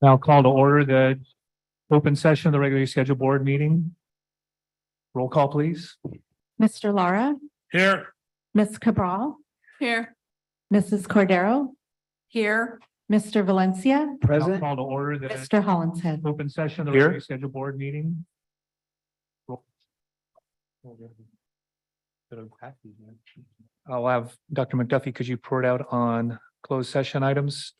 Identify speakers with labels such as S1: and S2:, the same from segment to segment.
S1: Now call to order the open session of the regularly scheduled board meeting. Roll call, please.
S2: Mr. Lara,
S1: Here.
S2: Ms. Cabral,
S3: Here.
S2: Mrs. Cordero,
S3: Here.
S2: Mr. Valencia,
S1: Present. Call to order the
S2: Mr. Hollinshead.
S1: open session of the regularly scheduled board meeting. I'll have Dr. McDuffie, could you report out on closed session items?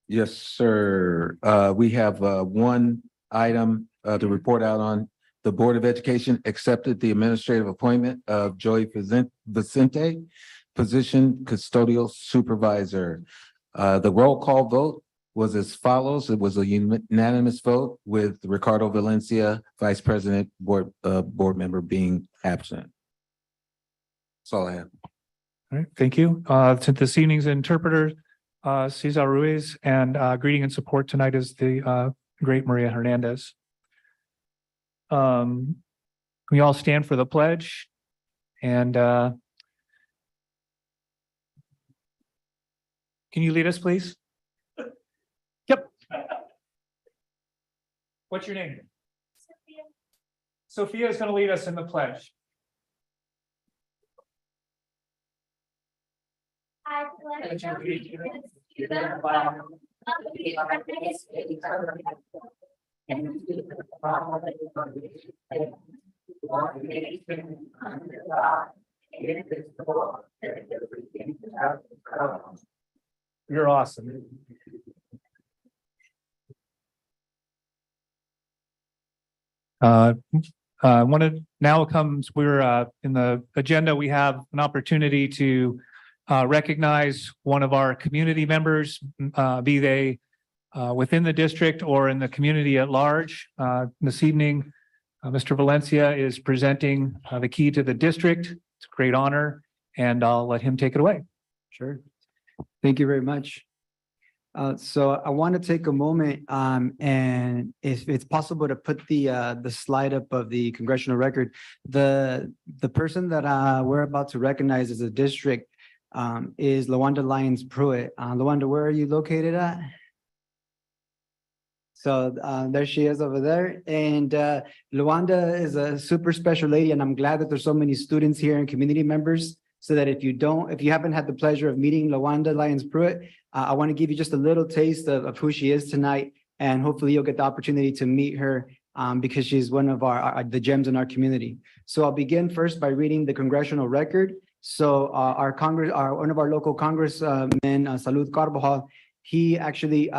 S4: Yes, sir. We have one item to report out on. The Board of Education accepted the administrative appointment of Joey Vicente, position custodial supervisor. The roll call vote was as follows. It was a unanimous vote with Ricardo Valencia, Vice President, board member being absent. That's all I have.
S1: All right, thank you. To this evening's interpreter, Cesar Ruiz, and greeting and support tonight is the great Maria Hernandez. Can we all stand for the pledge? And can you lead us, please? Yep. What's your name? Sophia. Sophia is going to lead us in the pledge.
S5: I pledge allegiance to the flag of the United States of America and to the republic for which it stands, one nation under God, indivisible, with liberty and justice for all.
S1: You're awesome. One of now comes, we're in the agenda, we have an opportunity to recognize one of our community members, be they within the district or in the community at large. This evening, Mr. Valencia is presenting the key to the district. It's a great honor, and I'll let him take it away.
S6: Sure. Thank you very much. So I want to take a moment and if it's possible to put the slide up of the congressional record. The person that we're about to recognize as a district is Lawanda Lyons Pruitt. Lawanda, where are you located at? So there she is over there. And Lawanda is a super special lady, and I'm glad that there's so many students here and community members, so that if you haven't had the pleasure of meeting Lawanda Lyons Pruitt, I want to give you just a little taste of who she is tonight, and hopefully you'll get the opportunity to meet her because she's one of the gems in our community. So I'll begin first by reading the congressional record. So one of our local congressmen, Salud Carvajal, he actually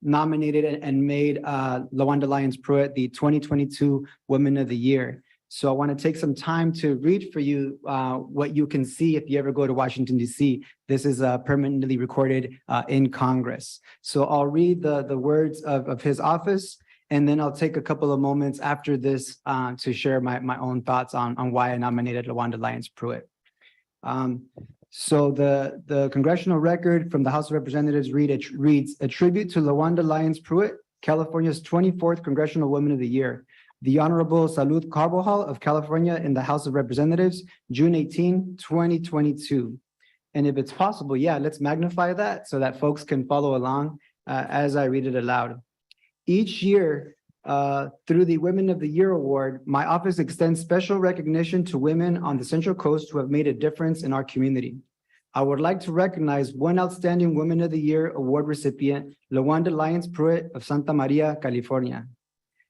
S6: nominated and made Lawanda Lyons Pruitt the 2022 Women of the Year. So I want to take some time to read for you what you can see if you ever go to Washington, D.C. This is permanently recorded in Congress. So I'll read the words of his office, and then I'll take a couple of moments after this to share my own thoughts on why I nominated Lawanda Lyons Pruitt. So the congressional record from the House of Representatives reads, a tribute to Lawanda Lyons Pruitt, California's 24th Congressional Woman of the Year. The Honorable Salud Carvajal of California in the House of Representatives, June 18, 2022. And if it's possible, let's magnify that so that folks can follow along as I read it aloud. Each year, through the Women of the Year Award, my office extends special recognition to women on the Central Coast who have made a difference in our community. I would like to recognize one outstanding Women of the Year Award recipient, Lawanda Lyons Pruitt of Santa Maria, California.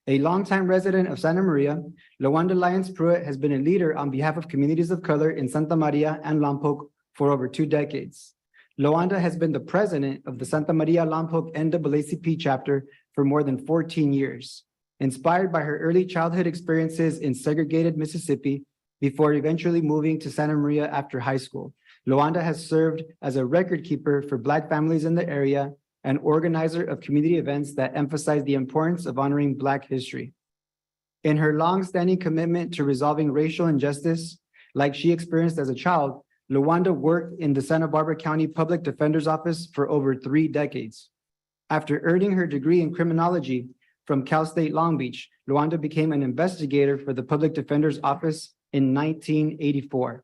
S6: A longtime resident of Santa Maria, Lawanda Lyons Pruitt has been a leader on behalf of communities of color in Santa Maria and Lompoc for over 2 decades. Lawanda has been the president of the Santa Maria Lompoc NAACP chapter for more than 14 years, inspired by her early childhood experiences in segregated Mississippi before eventually moving to Santa Maria after high school. Lawanda has served as a record keeper for Black families in the area and organizer of community events that emphasize the importance of honoring Black history. In her longstanding commitment to resolving racial injustice, like she experienced as a child, Lawanda worked in the Santa Barbara County Public Defender's Office for over 3 decades. After earning her degree in criminology from Cal State Long Beach, Lawanda became an investigator for the Public Defender's Office in 1984.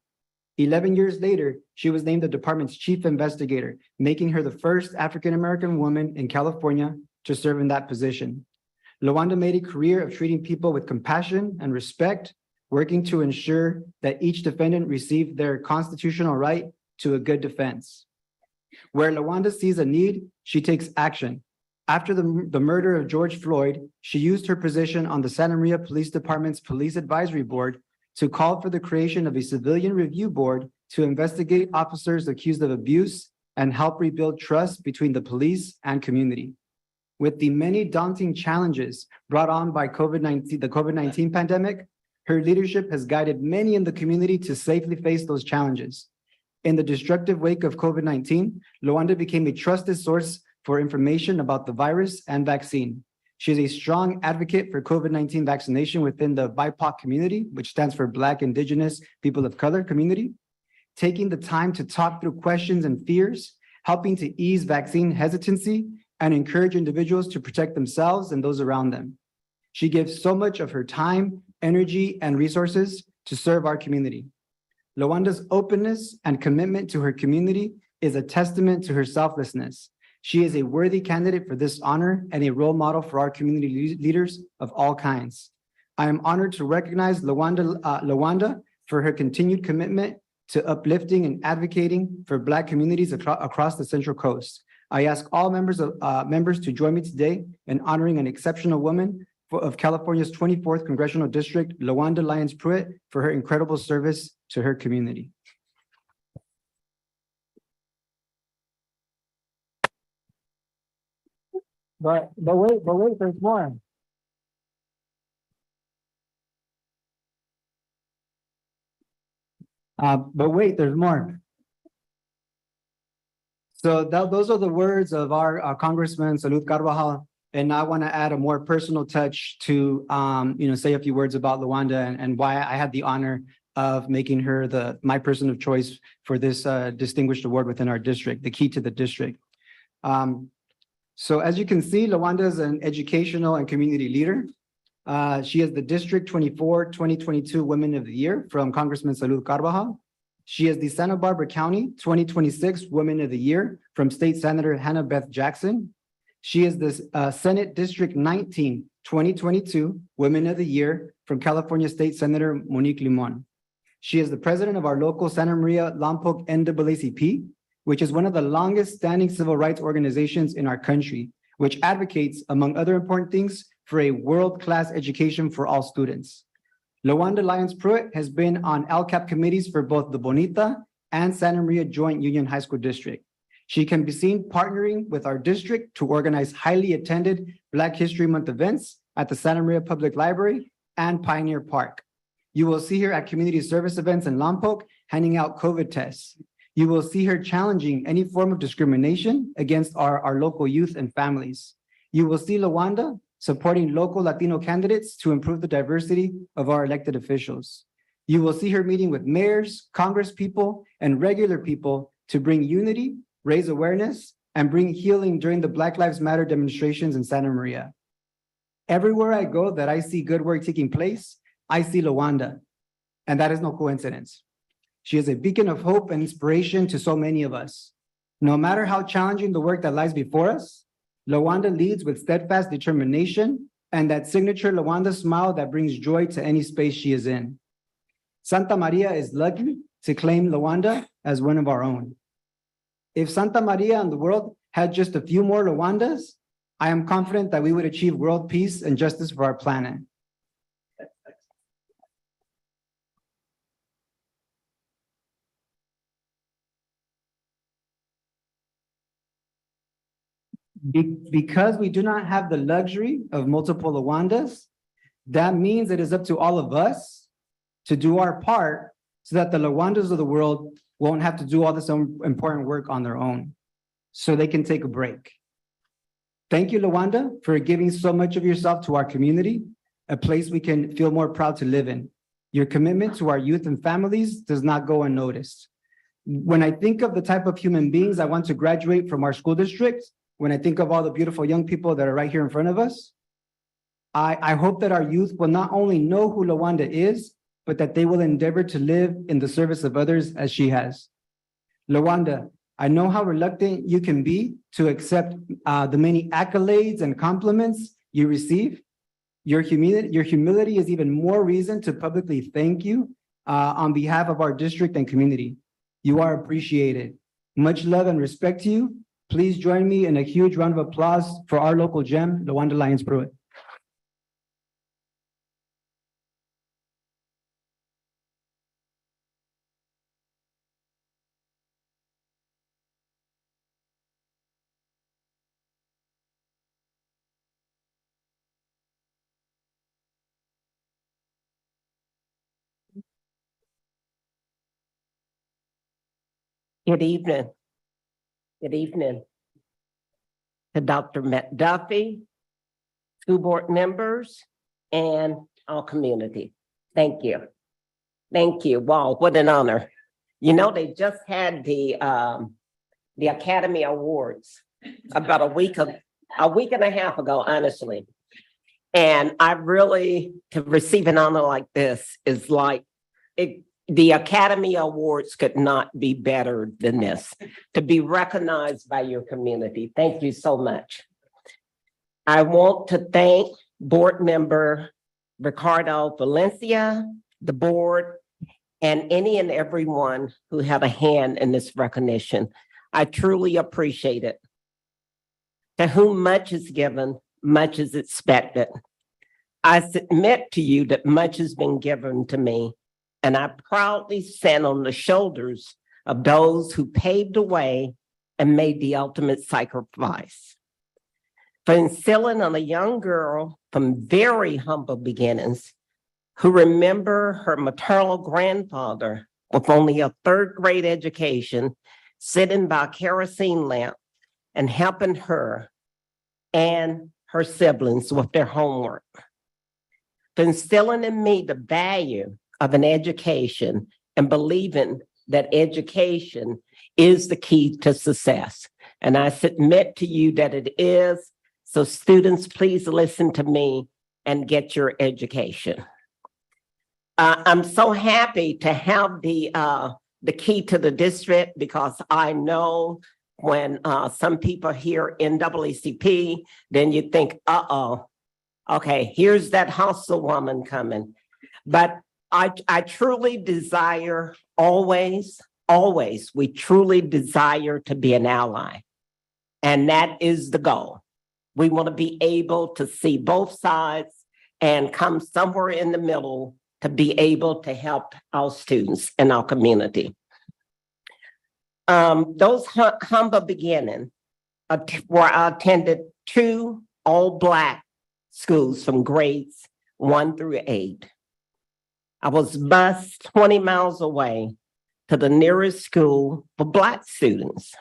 S6: 11 years later, she was named the department's chief investigator, making her the first African-American woman in California to serve in that position. Lawanda made a career of treating people with compassion and respect, working to ensure that each defendant received their constitutional right to a good defense. Where Lawanda sees a need, she takes action. After the murder of George Floyd, she used her position on the Santa Maria Police Department's Police Advisory Board to call for the creation of a civilian review board to investigate officers accused of abuse and help rebuild trust between the police and community. With the many daunting challenges brought on by the COVID-19 pandemic, her leadership has guided many in the community to safely face those challenges. In the destructive wake of COVID-19, Lawanda became a trusted source for information about the virus and vaccine. She is a strong advocate for COVID-19 vaccination within the BIPOC community, which stands for Black, Indigenous, People of Color community, taking the time to talk through questions and fears, helping to ease vaccine hesitancy, and encourage individuals to protect themselves and those around them. She gives so much of her time, energy, and resources to serve our community. Lawanda's openness and commitment to her community is a testament to her selflessness. She is a worthy candidate for this honor and a role model for our community leaders of all kinds. I am honored to recognize Lawanda for her continued commitment to uplifting and advocating for Black communities across the Central Coast. I ask all members to join me today in honoring an exceptional woman of California's 24th Congressional District, Lawanda Lyons Pruitt, for her incredible service to her community. But wait, there's more. But wait, there's more. So those are the words of our Congressman Salud Carvajal, and I want to add a more personal touch to say a few words about Lawanda and why I had the honor of making her my person of choice for this distinguished award within our district, the key to the district. So as you can see, Lawanda is an educational and community leader. She is the District 24 2022 Women of the Year from Congressman Salud Carvajal. She is the Santa Barbara County 2026 Women of the Year from State Senator Hannah Beth Jackson. She is the Senate District 19 2022 Women of the Year from California State Senator Monique Limon. She is the president of our local Santa Maria Lompoc NAACP, which is one of the longest standing civil rights organizations in our country, which advocates, among other important things, for a world-class education for all students. Lawanda Lyons Pruitt has been on LCAP committees for both the Bonita and Santa Maria Joint Union High School District. She can be seen partnering with our district to organize highly attended Black History Month events at the Santa Maria Public Library and Pioneer Park. You will see her at community service events in Lompoc handing out COVID tests. You will see her challenging any form of discrimination against our local youth and families. You will see Lawanda supporting local Latino candidates to improve the diversity of our elected officials. You will see her meeting with mayors, congresspeople, and regular people to bring unity, raise awareness, and bring healing during the Black Lives Matter demonstrations in Santa Maria. Everywhere I go that I see good work taking place, I see Lawanda, and that is no coincidence. She is a beacon of hope and inspiration to so many of us. No matter how challenging the work that lies before us, Lawanda leads with steadfast determination and that signature Lawanda smile that brings joy to any space she is in. Santa Maria is lucky to claim Lawanda as one of our own. If Santa Maria and the world had just a few more Lawandas, I am confident that we would achieve world peace and justice for our planet. Because we do not have the luxury of multiple Lawandas, that means it is up to all of us to do our part so that the Lawandas of the world won't have to do all this important work on their own, so they can take a break. Thank you, Lawanda, for giving so much of yourself to our community, a place we can feel more proud to live in. Your commitment to our youth and families does not go unnoticed. When I think of the type of human beings I want to graduate from our school district, when I think of all the beautiful young people that are right here in front of us, I hope that our youth will not only know who Lawanda is, but that they will endeavor to live in the service of others as she has. Lawanda, I know how reluctant you can be to accept the many accolades and compliments you receive. Your humility is even more reason to publicly thank you on behalf of our district and community. You are appreciated. Much love and respect to you. Please join me in a huge round of applause for our local gem, Lawanda Lyons Pruitt.
S3: Good evening. Good evening. To Dr. McDuffie, school board members, and our community. Thank you. Thank you. Wow, what an honor. You know, they just had the Academy Awards about a week and a half ago, honestly. And I really, to receive an honor like this is like, the Academy Awards could not be better than this, to be recognized by your community. Thank you so much. I want to thank board member Ricardo Valencia, the board, and any and everyone who had a hand in this recognition. I truly appreciate it. To whom much is given, much is expected. I submit to you that much has been given to me, and I proudly stand on the shoulders of those who paved the way and made the ultimate sacrifice. For instilling on a young girl from very humble beginnings who remember her maternal grandfather with only a third grade education, sitting by a kerosene lamp and helping her and her siblings with their homework. For instilling in me the value of an education and believing that education is the key to success. And I submit to you that it is. So students, please listen to me and get your education. I'm so happy to have the key to the district, because I know when some people hear NAACP, then you think, okay, here's that hustle woman coming. But I truly desire always, we truly desire to be an ally. And that is the goal. We want to be able to see both sides and come somewhere in the middle to be able to help our students in our community. Those humble beginnings where I attended 2 all-Black schools from grades 1 through 8. I was bused 20 miles away to the nearest school for Black students.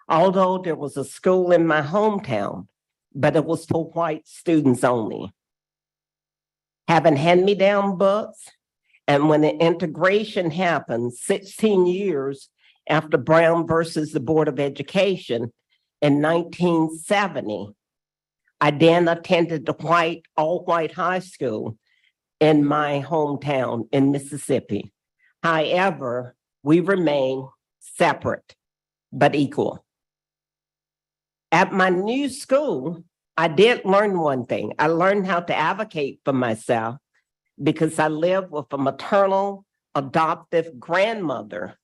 S3: Although there was a school in my hometown, but it was for white students only. Having hand-me-down books, and when the integration happened 16 years after Brown versus the Board of Education in 1970, I then attended the all-white high school in my hometown in Mississippi. However, we remain separate but equal. At my new school, I did learn one thing. I learned how to advocate for myself because I lived with a maternal adoptive grandmother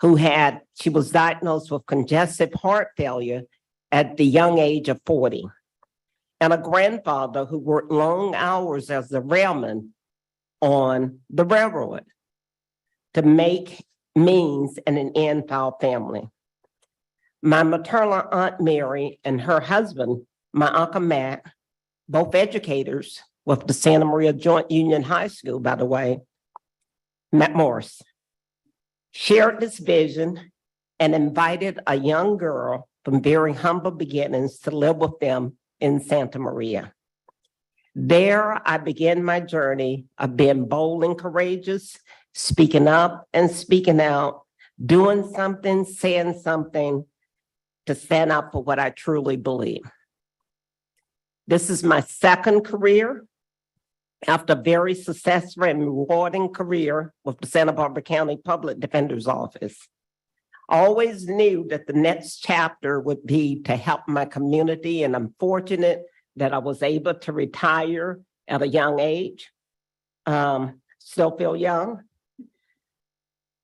S3: she was diagnosed with congestive heart failure at the young age of 40. And a grandfather who worked long hours as a railman on the railroad to make means and an end for our family. My maternal Aunt Mary and her husband, my Uncle Matt, both educators with the Santa Maria Joint Union High School, by the way, Matt Morris, shared this vision and invited a young girl from very humble beginnings to live with them in Santa Maria. There, I began my journey of being bold and courageous, speaking up and speaking out, doing something, saying something to stand up for what I truly believe. This is my second career After a very successful and rewarding career with the Santa Barbara County Public Defender's Office, I always knew that the next chapter would be to help my community, and I'm fortunate that I was able to retire at a young age. Still feel young.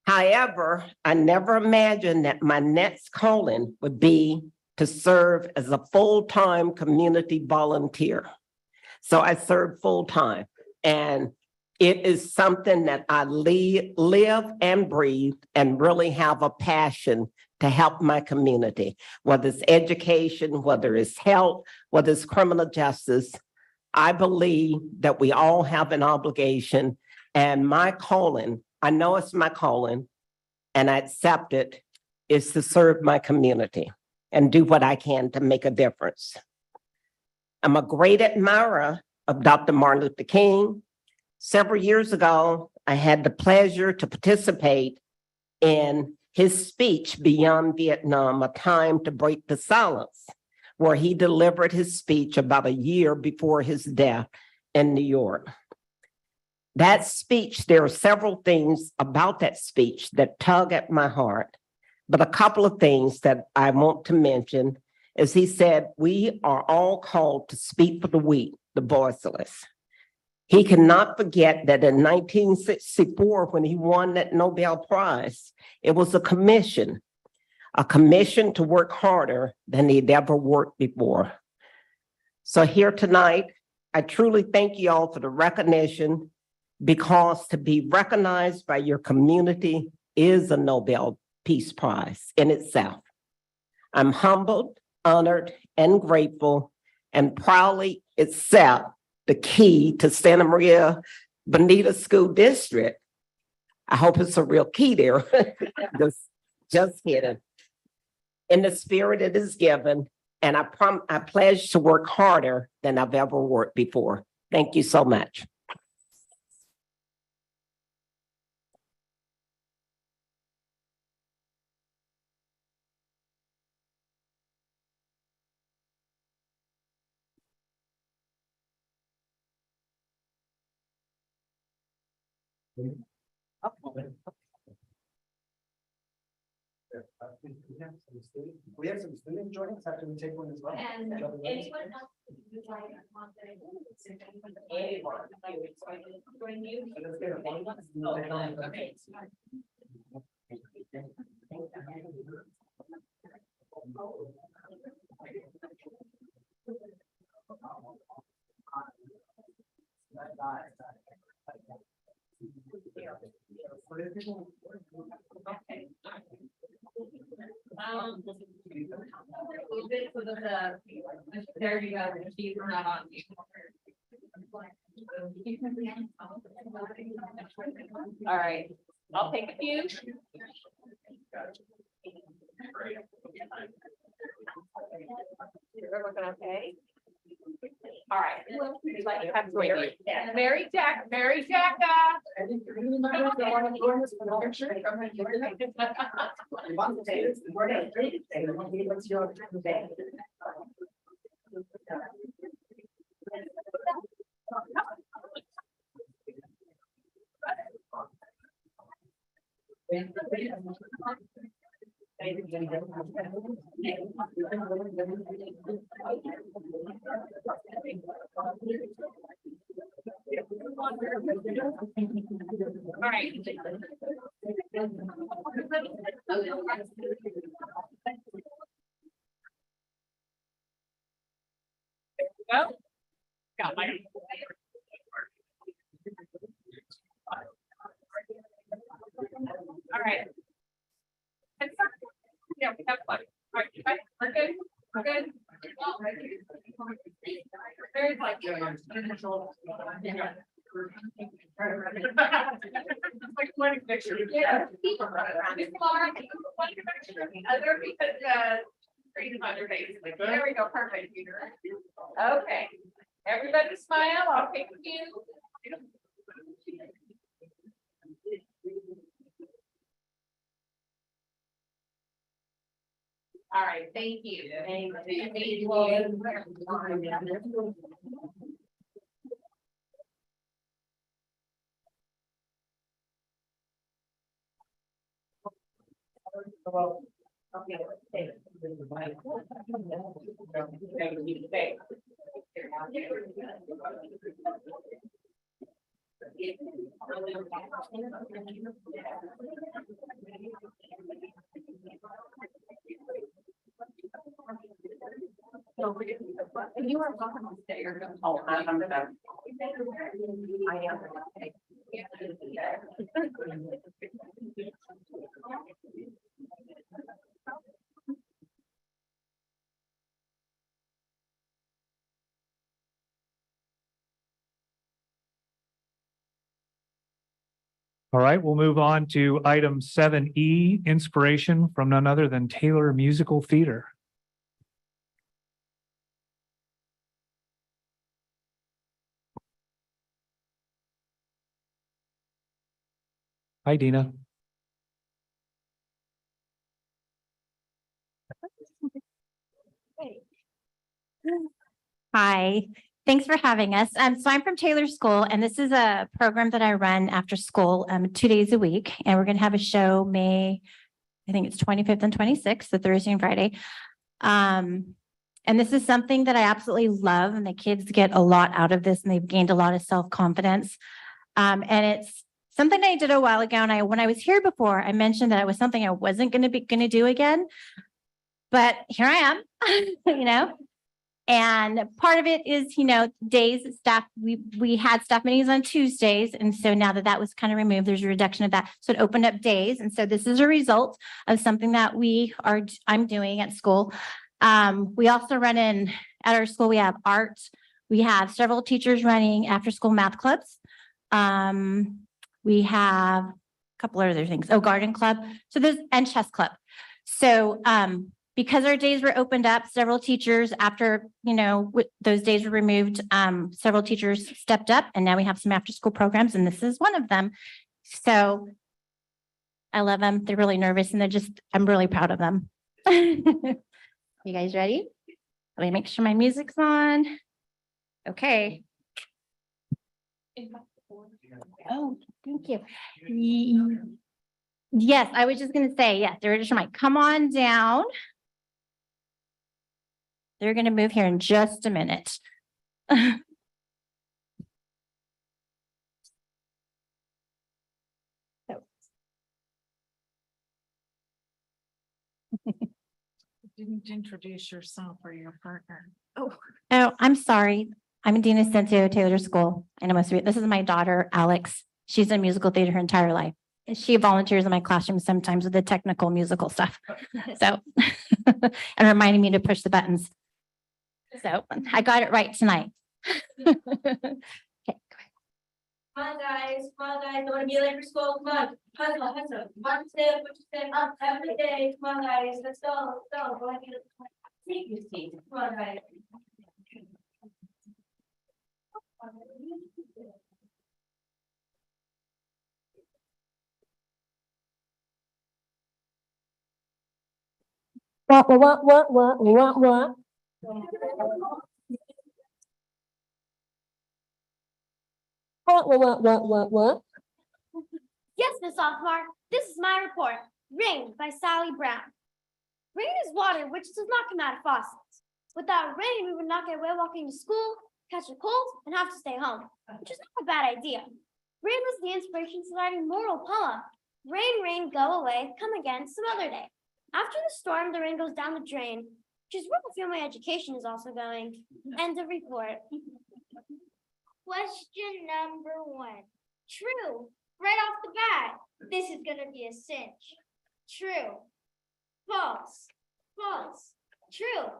S3: However, I never imagined that my next calling would be to serve as a full-time community volunteer. So I serve full-time, and it is something that I live and breathe and really have a passion to help my community, whether it's education, whether it's health, whether it's criminal justice. I believe that we all have an obligation, and my calling, I know it's my calling, and I accept it, is to serve my community and do what I can to make a difference. I'm a great admirer of Dr. Martin Luther King. Several years ago, I had the pleasure to participate in his speech, Beyond Vietnam, A Time to Break the Silence, where he delivered his speech about a year before his death in New York. That speech, there are several things about that speech that tug at my heart, but a couple of things that I want to mention is he said, we are all called to speak for the weak, the voiceless. He cannot forget that in 1964, when he won that Nobel Prize, it was a commission to work harder than he'd ever worked before. So here tonight, I truly thank you all for the recognition, because to be recognized by your community is a Nobel Peace Prize in itself. I'm humbled, honored, and grateful, and proudly accept the key to Santa Maria Bonita School District. I hope it's a real key there. Just kidding. In the spirit it is given, and I pledge to work harder than I've ever worked before. Thank you so much.
S6: We have some students joining us after we take one as well.
S5: And anyone else who'd like a confident. Anyone. Join you. Oh, okay. There you go. She's not on. All right, I'll take a few. Everyone okay? All right. Mary Jacka. All right. Go. Got my. All right. Yeah, we have fun. All right, we're good. We're good. Very like. Like one picture. Yeah. People run around. It's hard. One picture. Other because creative on your face. There we go. Perfect. Okay. Everybody smile. I'll take a few. All right, thank you. Thank you. You are welcome to stay or go. Oh, I'm done. I am.
S1: All right, we'll move on to item 7E, inspiration from none other than Taylor Musical Theater. Hi, Dina.
S7: Hi, thanks for having us. So I'm from Taylor School, and this is a program that I run after school, 2 days a week. And we're going to have a show I think it's 25th and 26th, so Thursday and Friday. And this is something that I absolutely love, and the kids get a lot out of this, and they've gained a lot of self-confidence. And it's something I did a while ago, and when I was here before, I mentioned that it was something I wasn't going to do again. But here I am, And part of it is, days staff, we had staff meetings on Tuesdays. And so now that was kind of removed, there's a reduction of that. So it opened up days. And so this is a result of something that I'm doing at school. We also run at our school, we have art. We have several teachers running after school math clubs. We have a couple other things. Oh, garden club. And chess club. So, because our days were opened up, several teachers after, those days were removed, several teachers stepped up, and now we have some after school programs, and this is one of them. So I love them. They're really nervous, and I'm really proud of them. You guys ready? Let me make sure my music's on. Okay. Oh, thank you. Yes, I was just going to say, yes, they're just might come on down. They're going to move here in just a minute.
S8: Didn't introduce yourself or your partner.
S7: Oh, I'm sorry. I'm Dina Centio, Taylor School. I know most of you. This is my daughter, Alex. She's in musical theater her entire life. And she volunteers in my classroom sometimes with the technical musical stuff. So, and reminding me to push the buttons. So I got it right tonight. Okay, go ahead.
S5: Come on, guys, don't want to be late for school. Come on, hustle. One step, up every day. Come on, guys, let's go. Go ahead. Take your seat. Come on, guys.
S9: What?
S10: Yes, Miss Alkmaar, this is my report. Rain by Sally Brown. Rain is water which does not come out of faucets. Without rain, we would not get away walking to school, catch a cold, and have to stay home, which is not a bad idea. Rain was the inspiration to writing moral poem. Rain, rain, go away, come again some other day. After the storm, the rain goes down the drain, which is where I feel my education is also going. End of report.
S9: Question number 1. True. Right off the bat, this is going to be a cinch. True. False. False. True.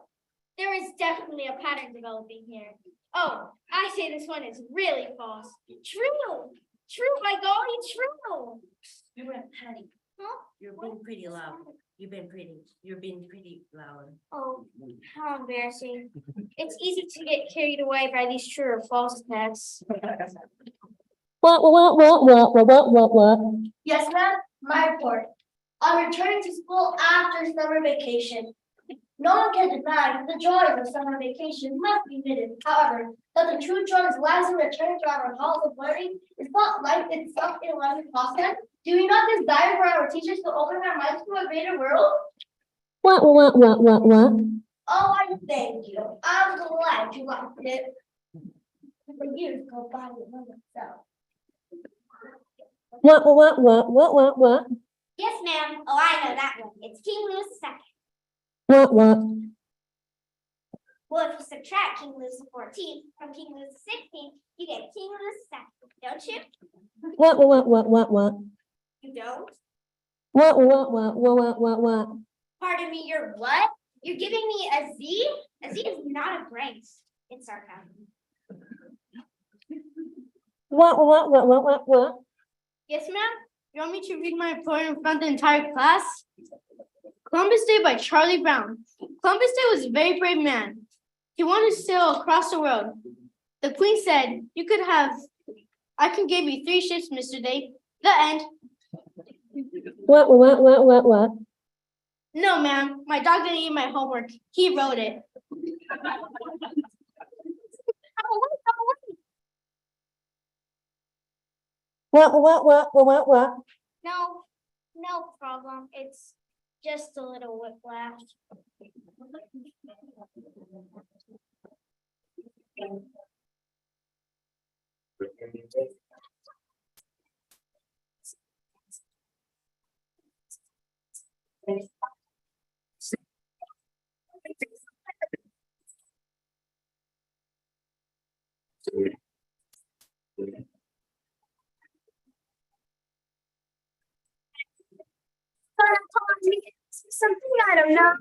S9: There is definitely a pattern developing here. Oh, I say this one is really false. True. True, by golly, true.
S11: You went petty.
S9: Huh?
S11: You're being pretty loud. You're being pretty loud.
S9: Oh, how embarrassing. It's easy to get carried away by these true or false tests.
S10: What?
S9: Yes, ma'am, my report. On returning to school after summer vacation. No one can deny that the joys of summer vacation must be admitted. However, that the true joys lies in returning to our halls of learning is not life itself in a learning process,
S10: Do we not desire for our teachers to open their minds to a greater world?
S11: What?
S10: Oh, I thank you. I'm glad you liked it. The years go by without itself.
S11: What?
S10: Yes, ma'am. Oh, I know that one. It's King Louis II.
S11: What?
S10: Well, if you subtract King Louis XIV from King Louis XVI, you get King Louis II, don't you?
S11: What?
S10: You don't?
S11: What?
S10: Pardon me, you're what? You're giving me a Z? A Z is not a grace. It's sarcasm.
S11: What?
S10: Yes, ma'am? You want me to read my report in front of the entire class? Columbus Day by Charlie Brown. Columbus Day was a very brave man. He wanted to sail across the world. The queen said, I can give you 3 ships, Mr. Day. The end.
S11: What?
S10: No, ma'am. My dog didn't eat my homework. He wrote it.
S11: What?
S10: No problem. It's just a little whiplash. Something I don't know.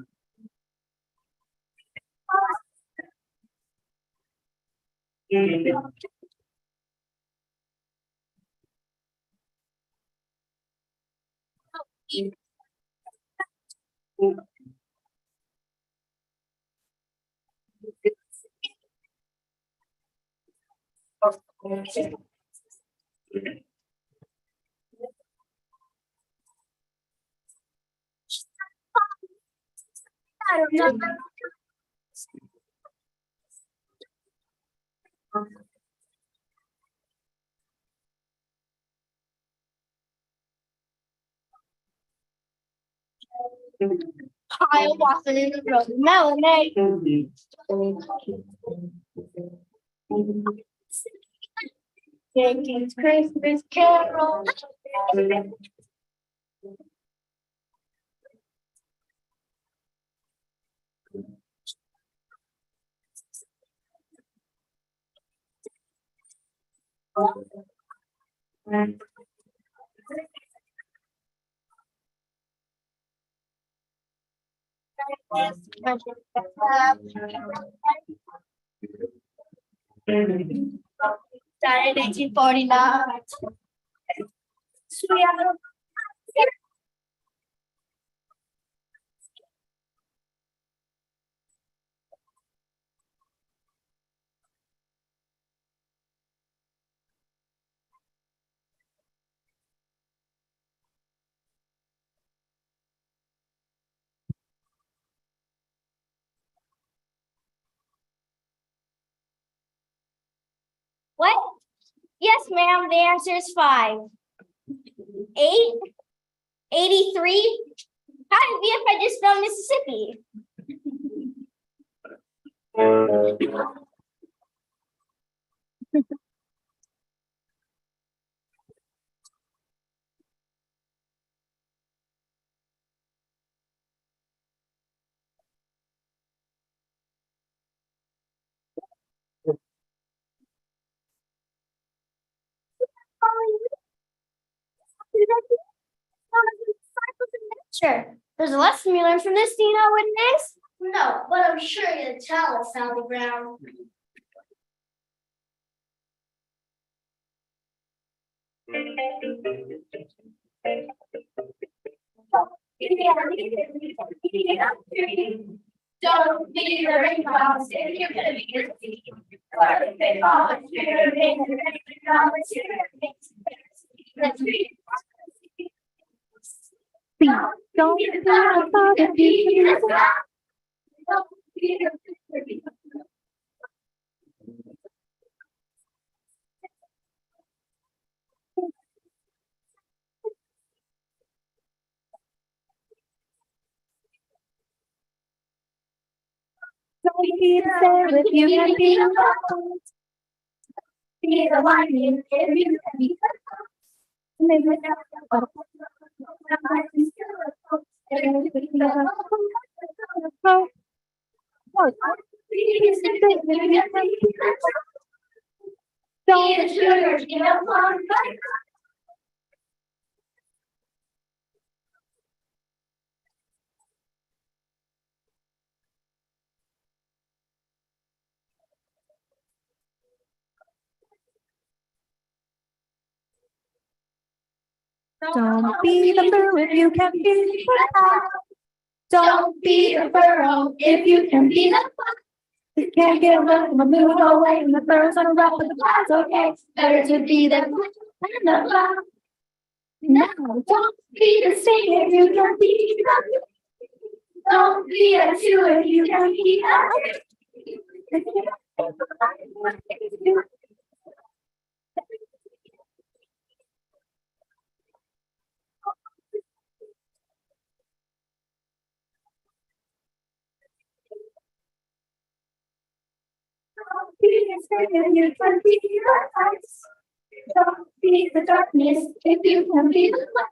S10: I don't know. Kyle walking in the road. Melanie. Jenkins Christmas Carol. Started 1849. What? Yes, ma'am. The answer is 5. 8? 83? How did it be if I just spelled Mississippi? Sure. There's a lesson we learned from this, do you know what it is? No, but I'm sure you'll tell us, Sally Brown. Don't be the rainbows if you're gonna be your team. Don't be
S5: be the same if you can be the one. Be the one if you can be the don't sugar, you know,
S7: Don't be the boo if you can be the fox.
S5: don't be a burrow if you can be the fox. You can't give up the moon away and the birds on a rock with the clouds, okay? Better to be the fox than the fox. Now, don't be the same if you can be the don't be a two if you can be a you can be the ice. Don't be the darkness if you can be the light.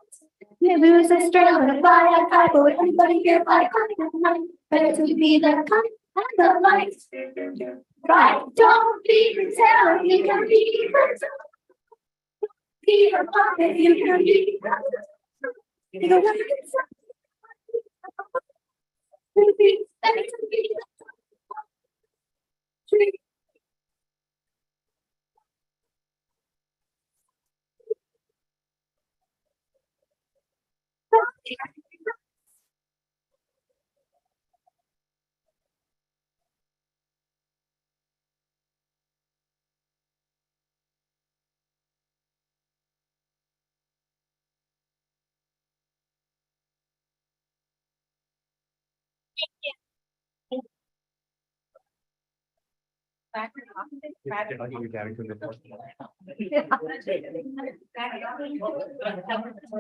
S5: You lose a string on a fly a kite, but with anybody here fly kite at night. Better to be the kite and the light. Right, don't be the tail if you can be the tail. Be the pop if you can be the one. Better to be the tree.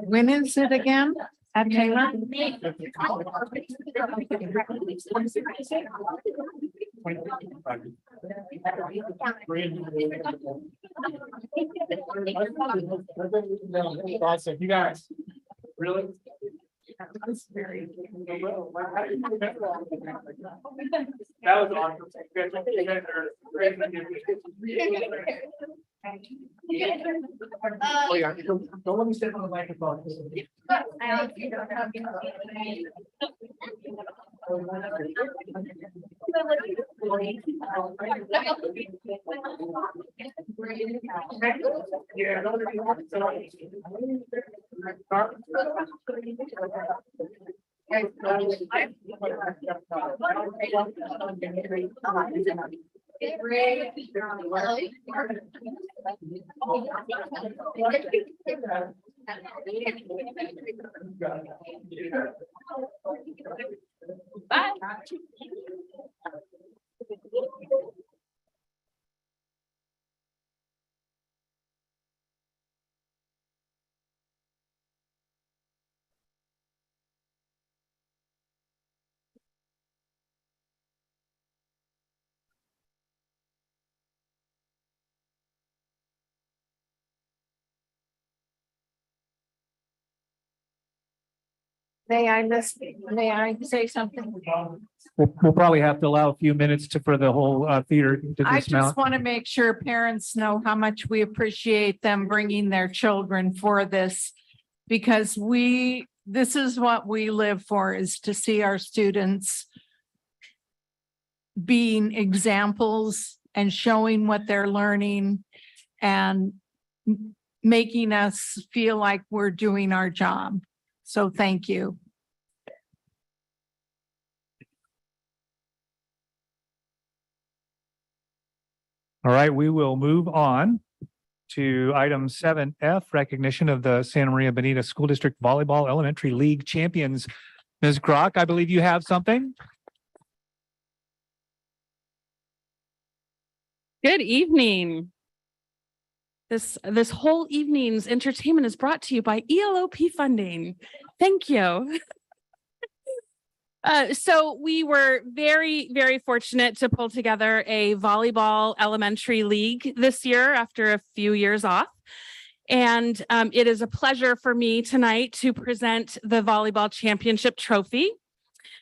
S8: When is it again? At Taylor?
S1: You guys, really? That was awesome. You guys are great. Oh, yeah. Don't let me sit on the microphone. Yeah. Bye.
S8: May I say something?
S1: We'll probably have to allow a few minutes for the whole theater to
S8: I
S1: dismount.
S8: just want to make sure parents know how much we appreciate them bringing their children for this. Because this is what we live for, is to see our students being examples and showing what they're learning and making us feel like we're doing our job. So thank you.
S1: All right, we will move on to item 7F, recognition of the Santa Maria Bonita School District Volleyball Elementary League champions. Ms. Grock, I believe you have something.
S12: Good evening. This whole evening's entertainment is brought to you by ELOP funding. Thank you. So we were very, very fortunate to pull together a volleyball elementary league this year after a few years off. And it is a pleasure for me tonight to present the volleyball championship trophy.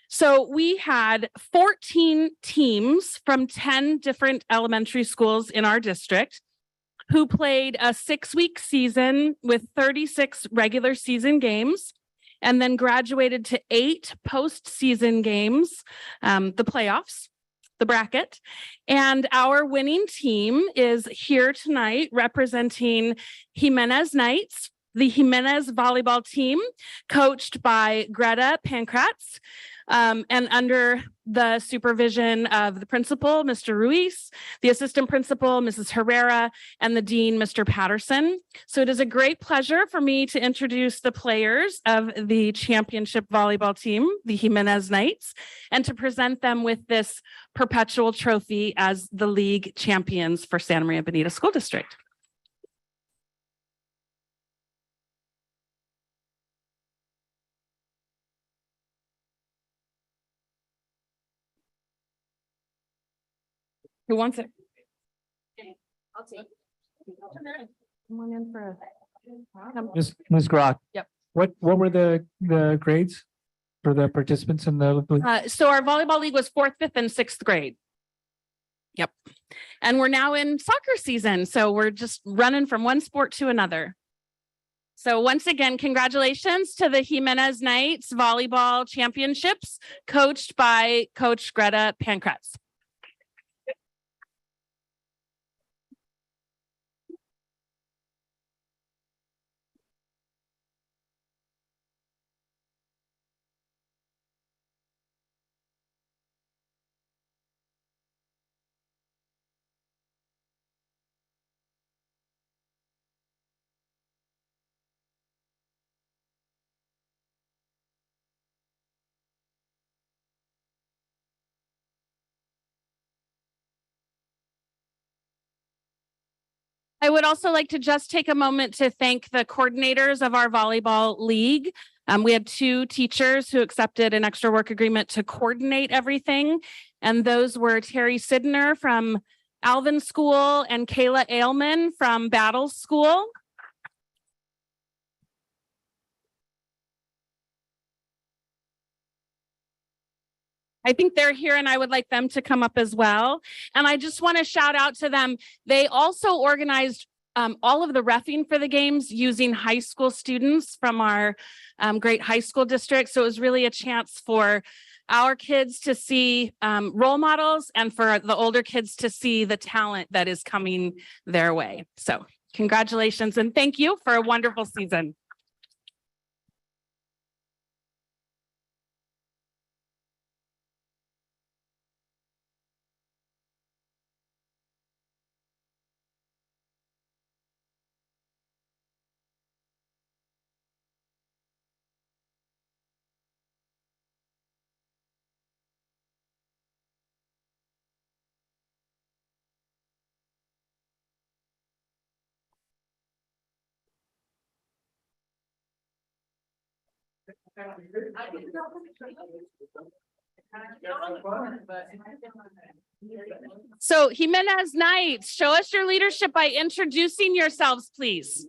S12: So we had 14 teams from 10 different elementary schools in our district who played a 6-week season with 36 regular season games, and then graduated to 8 postseason games, the playoffs, the bracket. And our winning team is here tonight representing Jimenez Knights, the Jimenez volleyball team, coached by Greta Pankratz, and under the supervision of the principal, Mr. Ruiz, the assistant principal, Mrs. Herrera, and the dean, Mr. Patterson. So it is a great pleasure for me to introduce the players of the championship volleyball team, the Jimenez Knights, and to present them with this perpetual trophy as the league champions for Santa Maria Bonita School District. Who wants it?
S11: I'll take.
S12: Come on in for
S1: Ms. Grok.
S12: Yep.
S1: What were the grades for the participants in the?
S12: So our volleyball league was 4th, 5th, and 6th grade. Yep. And we're now in soccer season. So we're just running from one sport to another. So once again, congratulations to the Jimenez Knights Volleyball Championships, coached by Coach Greta Pankratz. I would also like to just take a moment to thank the coordinators of our volleyball league. We had 2 teachers who accepted an extra work agreement to coordinate everything. And those were Terry Sidner from Alvin School and Kayla Ailman from Battle School. I think they're here and I would like them to come up as well. And I just want to shout out to them. They also organized all of the reffing for the games using high school students from our great high school district. So it was really a chance for our kids to see role models and for the older kids to see the talent that is coming their way. So congratulations and thank you for a wonderful season. So Jimenez Knights, show us your leadership by introducing yourselves, please.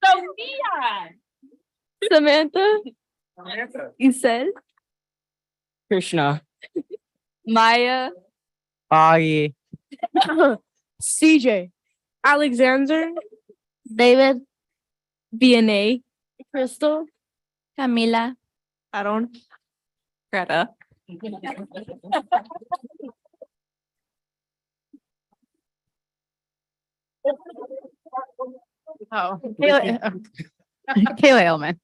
S12: Sophia.
S13: Samantha, Isel,
S14: Krishna.
S13: Maya,
S14: Augie.
S13: CJ, Alexander, David, BNA, Crystal, Camila, Aaron, Greta.
S8: Oh,
S13: Kayla Ailman,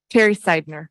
S13: Terry Seidner.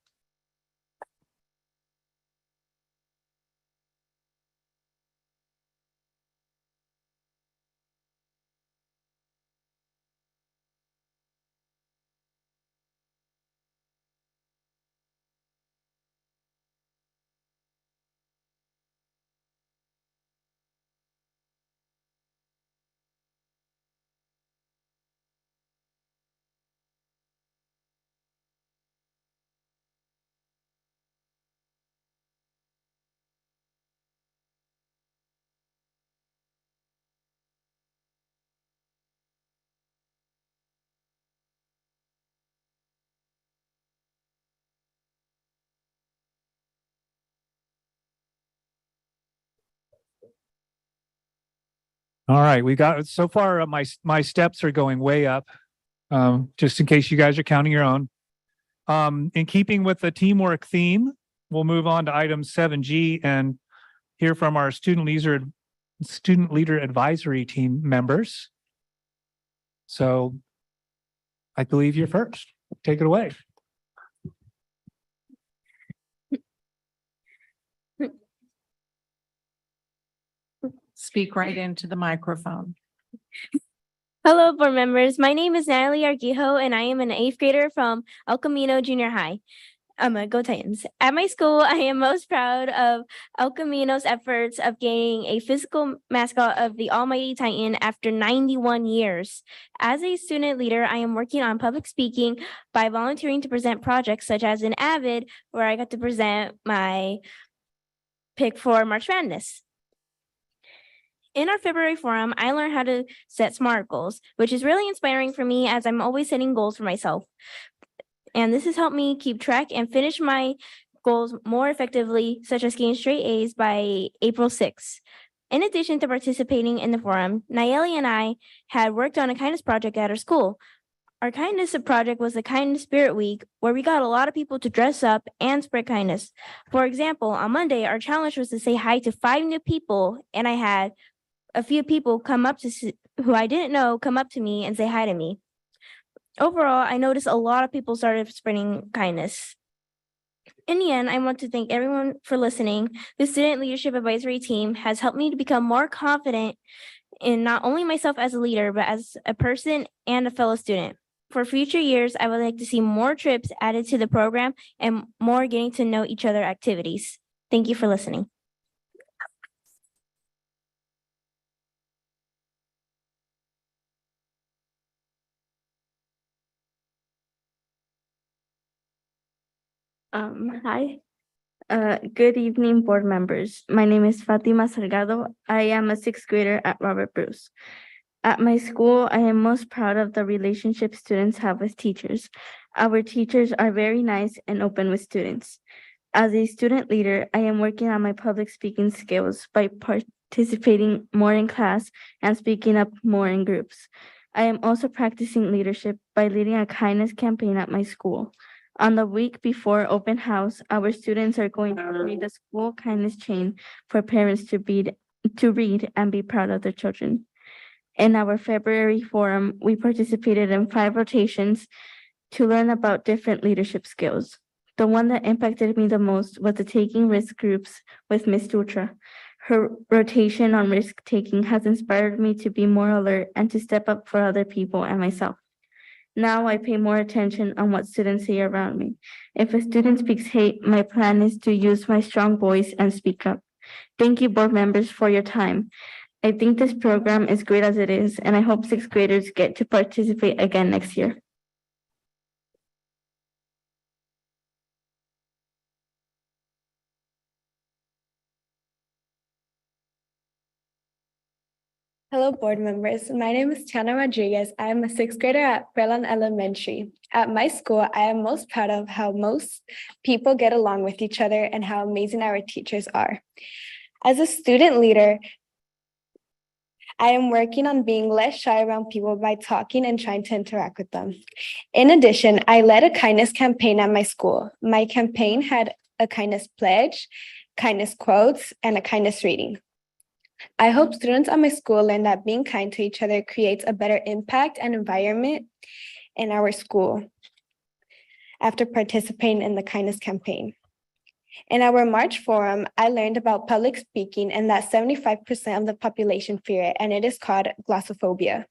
S1: All right, we got, so far, my steps are going way up. Just in case you guys are counting your own. In keeping with the teamwork theme, we'll move on to item 7G and hear from our student leader advisory team members. So I believe you're first. Take it away.
S8: Speak right into the microphone.
S13: Hello, board members. My name is Natalie Argijo, and I am an 8th grader from El Camino Junior High. Go Titans. At my school, I am most proud of El Camino's efforts of gaining a physical mascot of the Almighty Titan after 91 years. As a student leader, I am working on public speaking by volunteering to present projects such as an Avid, where I got to present my pick for March Madness. In our February forum, I learned how to set SMART goals, which is really inspiring for me as I'm always setting goals for myself. And this has helped me keep track and finish my goals more effectively, such as getting straight A's by April 6th. In addition to participating in the forum, Nayeli and I had worked on a kindness project at our school. Our kindness project was the Kindness Spirit Week, where we got a lot of people to dress up and spread kindness. For example, on Monday, our challenge was to say hi to 5 new people, and I had a few people who I didn't know come up to me and say hi to me. Overall, I noticed a lot of people started spreading kindness. In the end, I want to thank everyone for listening. The Student Leadership Advisory Team has helped me to become more confident in not only myself as a leader, but as a person and a fellow student. For future years, I would like to see more trips added to the program and more getting to know each other activities. Thank you for listening. Hi. Good evening, board members. My name is Fatima Salgado. I am a 6th grader at Robert Bruce. At my school, I am most proud of the relationship students have with teachers. Our teachers are very nice and open with students. As a student leader, I am working on my public speaking skills by participating more in class and speaking up more in groups. I am also practicing leadership by leading a kindness campaign at my school. On the week before open house, our students are going to read the school kindness chain for parents to read and be proud of their children. In our February forum, we participated in 5 rotations to learn about different leadership skills. The one that impacted me the most was the taking risk groups with Miss Dutra. Her rotation on risk taking has inspired me to be more alert and to step up for other people and myself. Now I pay more attention on what students say around me. If a student speaks hate, my plan is to use my strong voice and speak up. Thank you, board members, for your time. I think this program is great as it is, and I hope 6th graders get to participate again next year.
S15: Hello, board members. My name is Tiana Rodriguez. I am a 6th grader at Brelan Elementary. At my school, I am most proud of how most people get along with each other and how amazing our teachers are. As a student leader, I am working on being less shy around people by talking and trying to interact with them. In addition, I led a kindness campaign at my school. My campaign had a kindness pledge, kindness quotes, and a kindness reading. I hope students at my school learn that being kind to each other creates a better impact and environment in our school after participating in the kindness campaign. In our March forum, I learned about public speaking and that 75% of the population fear it, and it is called glossophobia.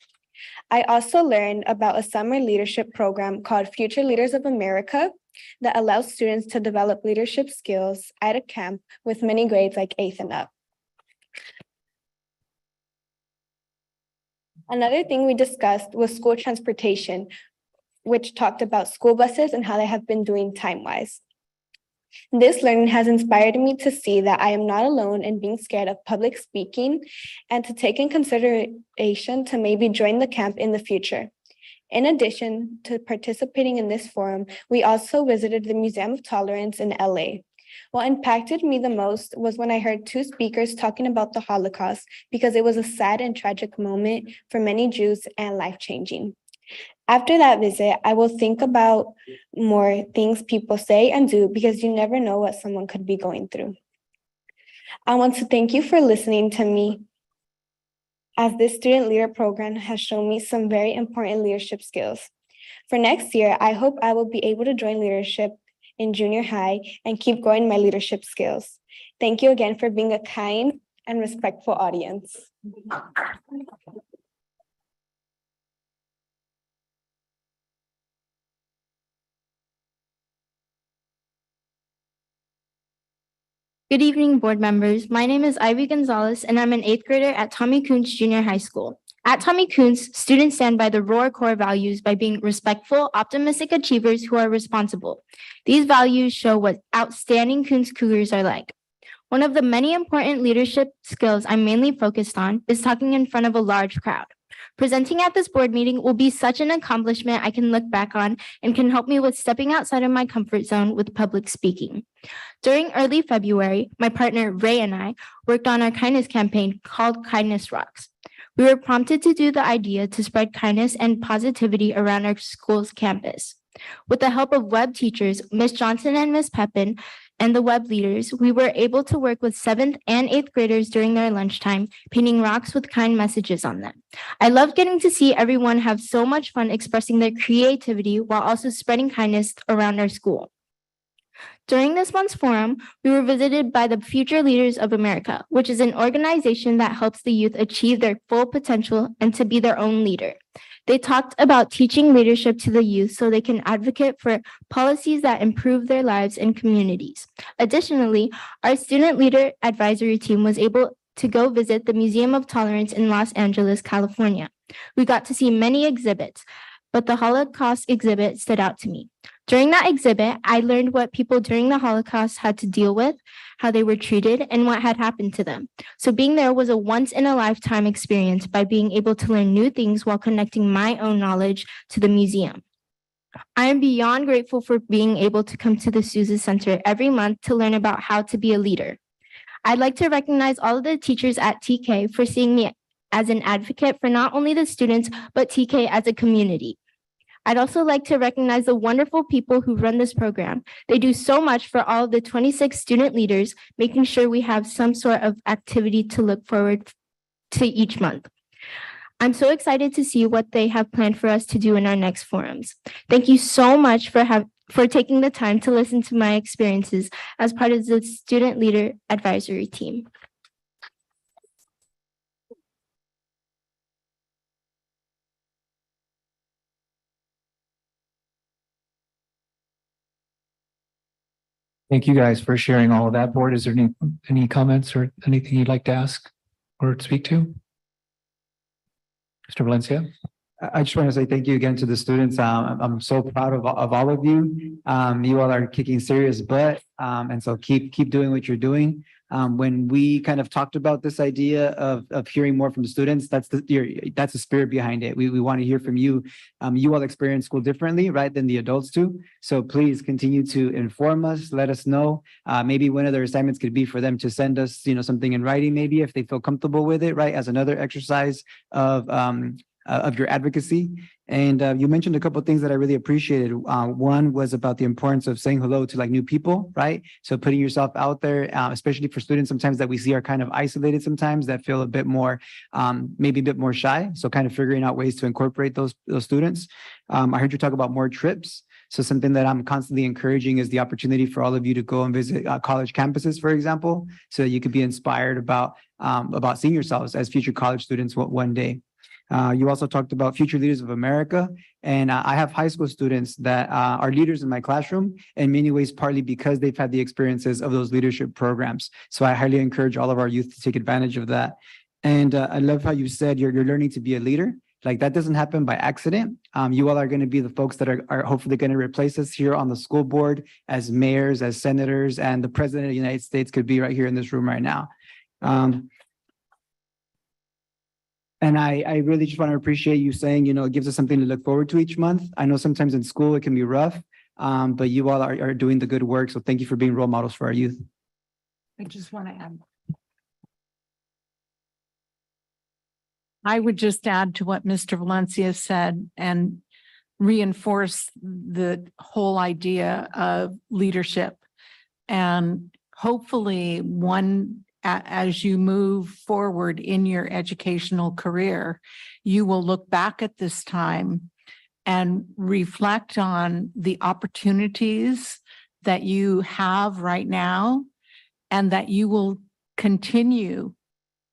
S15: I also learned about a summer leadership program called Future Leaders of America that allows students to develop leadership skills at a camp with many grades like 8th and up. Another thing we discussed was school transportation, which talked about school buses and how they have been doing time-wise. This learning has inspired me to see that I am not alone in being scared of public speaking and to take in consideration to maybe join the camp in the future. In addition to participating in this forum, we also visited the Museum of Tolerance in LA. What impacted me the most was when I heard two speakers talking about the Holocaust because it was a sad and tragic moment for many Jews and life-changing. After that visit, I will think about more things people say and do because you never know what someone could be going through. I want to thank you for listening to me, as this student leader program has shown me some very important leadership skills. For next year, I hope I will be able to join leadership in junior high and keep growing my leadership skills. Thank you again for being a kind and respectful audience.
S13: Good evening, board members. My name is Ivy Gonzalez, and I'm an 8th grader at Tommy Kuntz Junior High School. At Tommy Kuntz, students stand by the ROAR core values by being respectful, optimistic achievers who are responsible. These values show what outstanding Kuntz Cougars are like. One of the many important leadership skills I'm mainly focused on is talking in front of a large crowd. Presenting at this board meeting will be such an accomplishment I can look back on and can help me with stepping outside of my comfort zone with public speaking. During early February, my partner Ray and I worked on our kindness campaign called Kindness Rocks. We were prompted to do the idea to spread kindness and positivity around our school's campus. With the help of web teachers, Ms. Johnson and Ms. Pepin, and the web leaders, we were able to work with 7th and 8th graders during their lunchtime, painting rocks with kind messages on them. I love getting to see everyone have so much fun expressing their creativity while also spreading kindness around our school. During this month's forum, we were visited by the Future Leaders of America, which is an organization that helps the youth achieve their full potential and to be their own leader. They talked about teaching leadership to the youth so they can advocate for policies that improve their lives and communities. Additionally, our student leader advisory team was able to go visit the Museum of Tolerance in Los Angeles, California. We got to see many exhibits, but the Holocaust exhibit stood out to me. During that exhibit, I learned what people during the Holocaust had to deal with, how they were treated, and what had happened to them. So being there was a once-in-a-lifetime experience by being able to learn new things while connecting my own knowledge to the museum. I am beyond grateful for being able to come to the Sousa Center every month to learn about how to be a leader. I'd like to recognize all of the teachers at TK for seeing me as an advocate for not only the students, but TK as a community. I'd also like to recognize the wonderful people who run this program. They do so much for all of the 26 student leaders, making sure we have some sort of activity to look forward to each month. I'm so excited to see what they have planned for us to do in our next forums. Thank you so much for taking the time to listen to my experiences as part of the Student Leader Advisory Team.
S1: Thank you guys for sharing all of that. Board, is there any comments or anything you'd like to ask or speak to? Mr. Valencia?
S6: I just want to say thank you again to the students. I'm so proud of all of you. You all are kicking serious butt. And so keep doing what you're doing. When we kind of talked about this idea of hearing more from the students, that's the spirit behind it. We want to hear from you. You all experience school differently, right, than the adults do. So please continue to inform us, let us know. Maybe one of their assignments could be for them to send us, something in writing, maybe if they feel comfortable with it, right, as another exercise of your advocacy. And you mentioned a couple of things that I really appreciated. One was about the importance of saying hello to new people, right? So putting yourself out there, especially for students sometimes that we see are kind of isolated sometimes, that feel a bit more, maybe a bit more shy. So kind of figuring out ways to incorporate those students. I heard you talk about more trips. So something that I'm constantly encouraging is the opportunity for all of you to go and visit college campuses, for example, so that you could be inspired about seeing yourselves as future college students one day. You also talked about Future Leaders of America, and I have high school students that are leaders in my classroom in many ways, partly because they've had the experiences of those leadership programs. So I highly encourage all of our youth to take advantage of that. And I love how you said you're learning to be a leader. Like that doesn't happen by accident. You all are going to be the folks that are hopefully going to replace us here on the school board as mayors, as senators, and the president of the United States could be right here in this room right now. And I really just want to appreciate you saying, it gives us something to look forward to each month. I know sometimes in school it can be rough, But you all are doing the good work. So thank you for being role models for our youth.
S8: I just want to add. I would just add to what Mr. Valencia said and reinforce the whole idea of leadership. And hopefully as you move forward in your educational career, you will look back at this time and reflect on the opportunities that you have right now, and that you will continue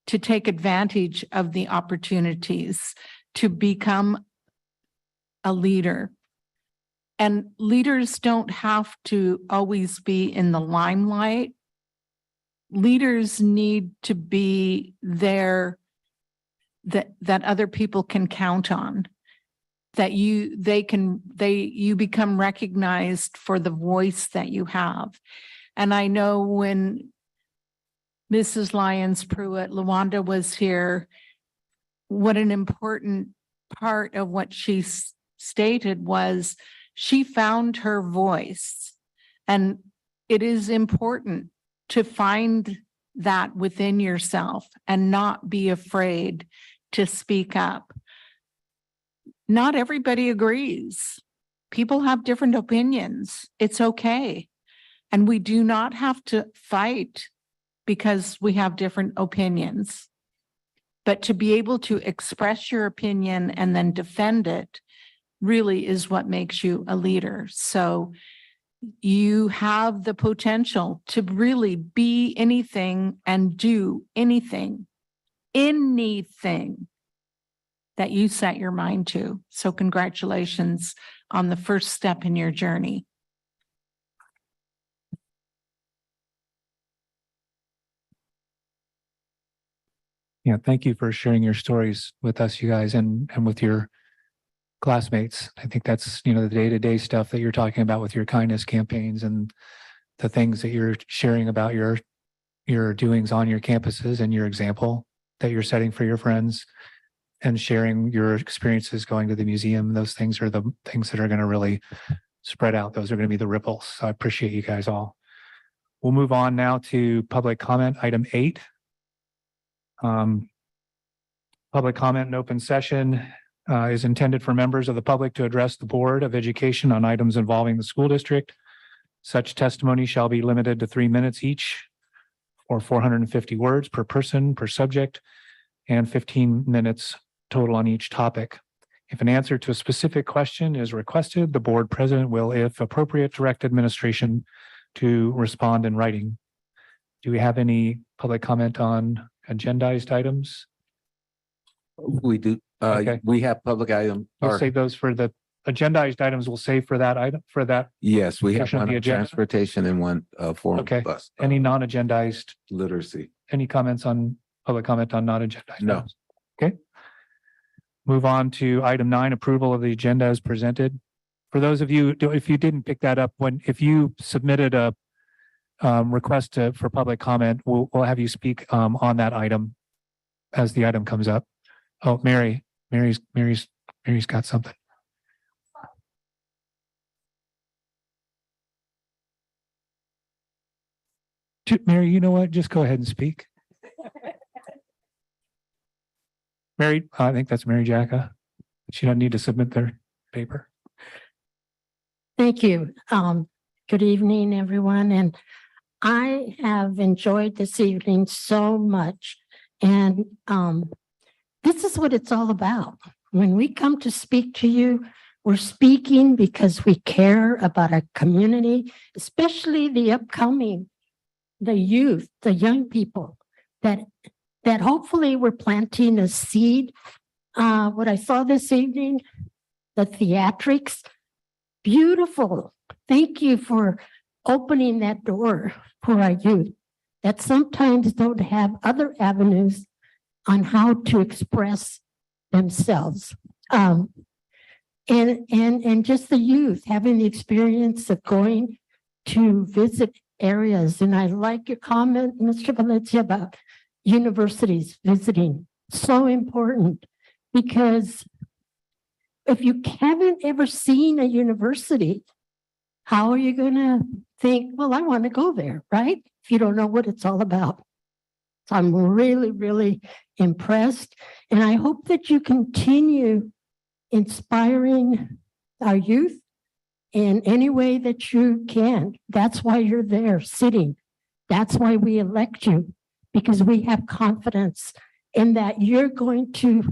S8: to take advantage of the opportunities to become a leader. And leaders don't have to always be in the limelight. Leaders need to be there that other people can count on, that you become recognized for the voice that you have. And I know when Mrs. Lyons Pruitt, Lawanda was here, what an important part of what she stated was she found her voice. And it is important to find that within yourself and not be afraid to speak up. Not everybody agrees. People have different opinions. It's okay. And we do not have to fight because we have different opinions. But to be able to express your opinion and then defend it really is what makes you a leader. So you have the potential to really be anything and do anything that you set your mind to. So congratulations on the first step in your journey.
S1: Yeah, thank you for sharing your stories with us, you guys, and with your classmates. I think that's, the day-to-day stuff that you're talking about with your kindness campaigns and the things that you're sharing about your doings on your campuses and your example that you're setting for your friends and sharing your experiences going to the museum. Those things are the things that are going to really spread out. Those are going to be the ripples. So I appreciate you guys all. We'll move on now to public comment, item 8. Public comment in open session is intended for members of the public to address the Board of Education on items involving the school district. Such testimony shall be limited to 3 minutes each, or 450 words per person per subject, and 15 minutes total on each topic. If an answer to a specific question is requested, the board president will, if appropriate, direct administration to respond in writing. Do we have any public comment on agendized items?
S4: We do.
S1: Okay.
S4: We have public item.
S1: We'll save those for the agendized items. We'll save for that item, for that.
S4: Yes, we have
S1: portion of
S4: one
S1: the
S4: on
S1: agenda.
S4: transportation and one for
S1: Okay.
S4: bus.
S1: Any non-agendized,
S4: Literacy.
S1: any comments on public comment on non-agendized?
S4: No.
S1: items? Okay. Move on to item 9, approval of the agenda as presented. For those of you, if you didn't pick that up, if you submitted a request for public comment, we'll have you speak on that item as the item comes up. Oh, Mary's got something. Mary, you know what? Just go ahead and speak. Mary, I think that's Mary Jacka. She doesn't need to submit their paper.
S16: Thank you. Good evening, everyone. And I have enjoyed this evening so much. And this is what it's all about. When we come to speak to you, we're speaking because we care about our community, especially the upcoming, the youth, the young people that hopefully we're planting a seed. What I saw this evening, the theatrics, beautiful. Thank you for opening that door for our youth that sometimes don't have other avenues on how to express themselves. And just the youth having the experience of going to visit areas. And I like your comment, Mr. Valencia, about universities visiting. So important, because if you haven't ever seen a university, how are you going to think, well, I want to go there, right? If you don't know what it's all about. So I'm really, really impressed. And I hope that you continue inspiring our youth in any way that you can. That's why you're there sitting. That's why we elect you, because we have confidence in that you're going to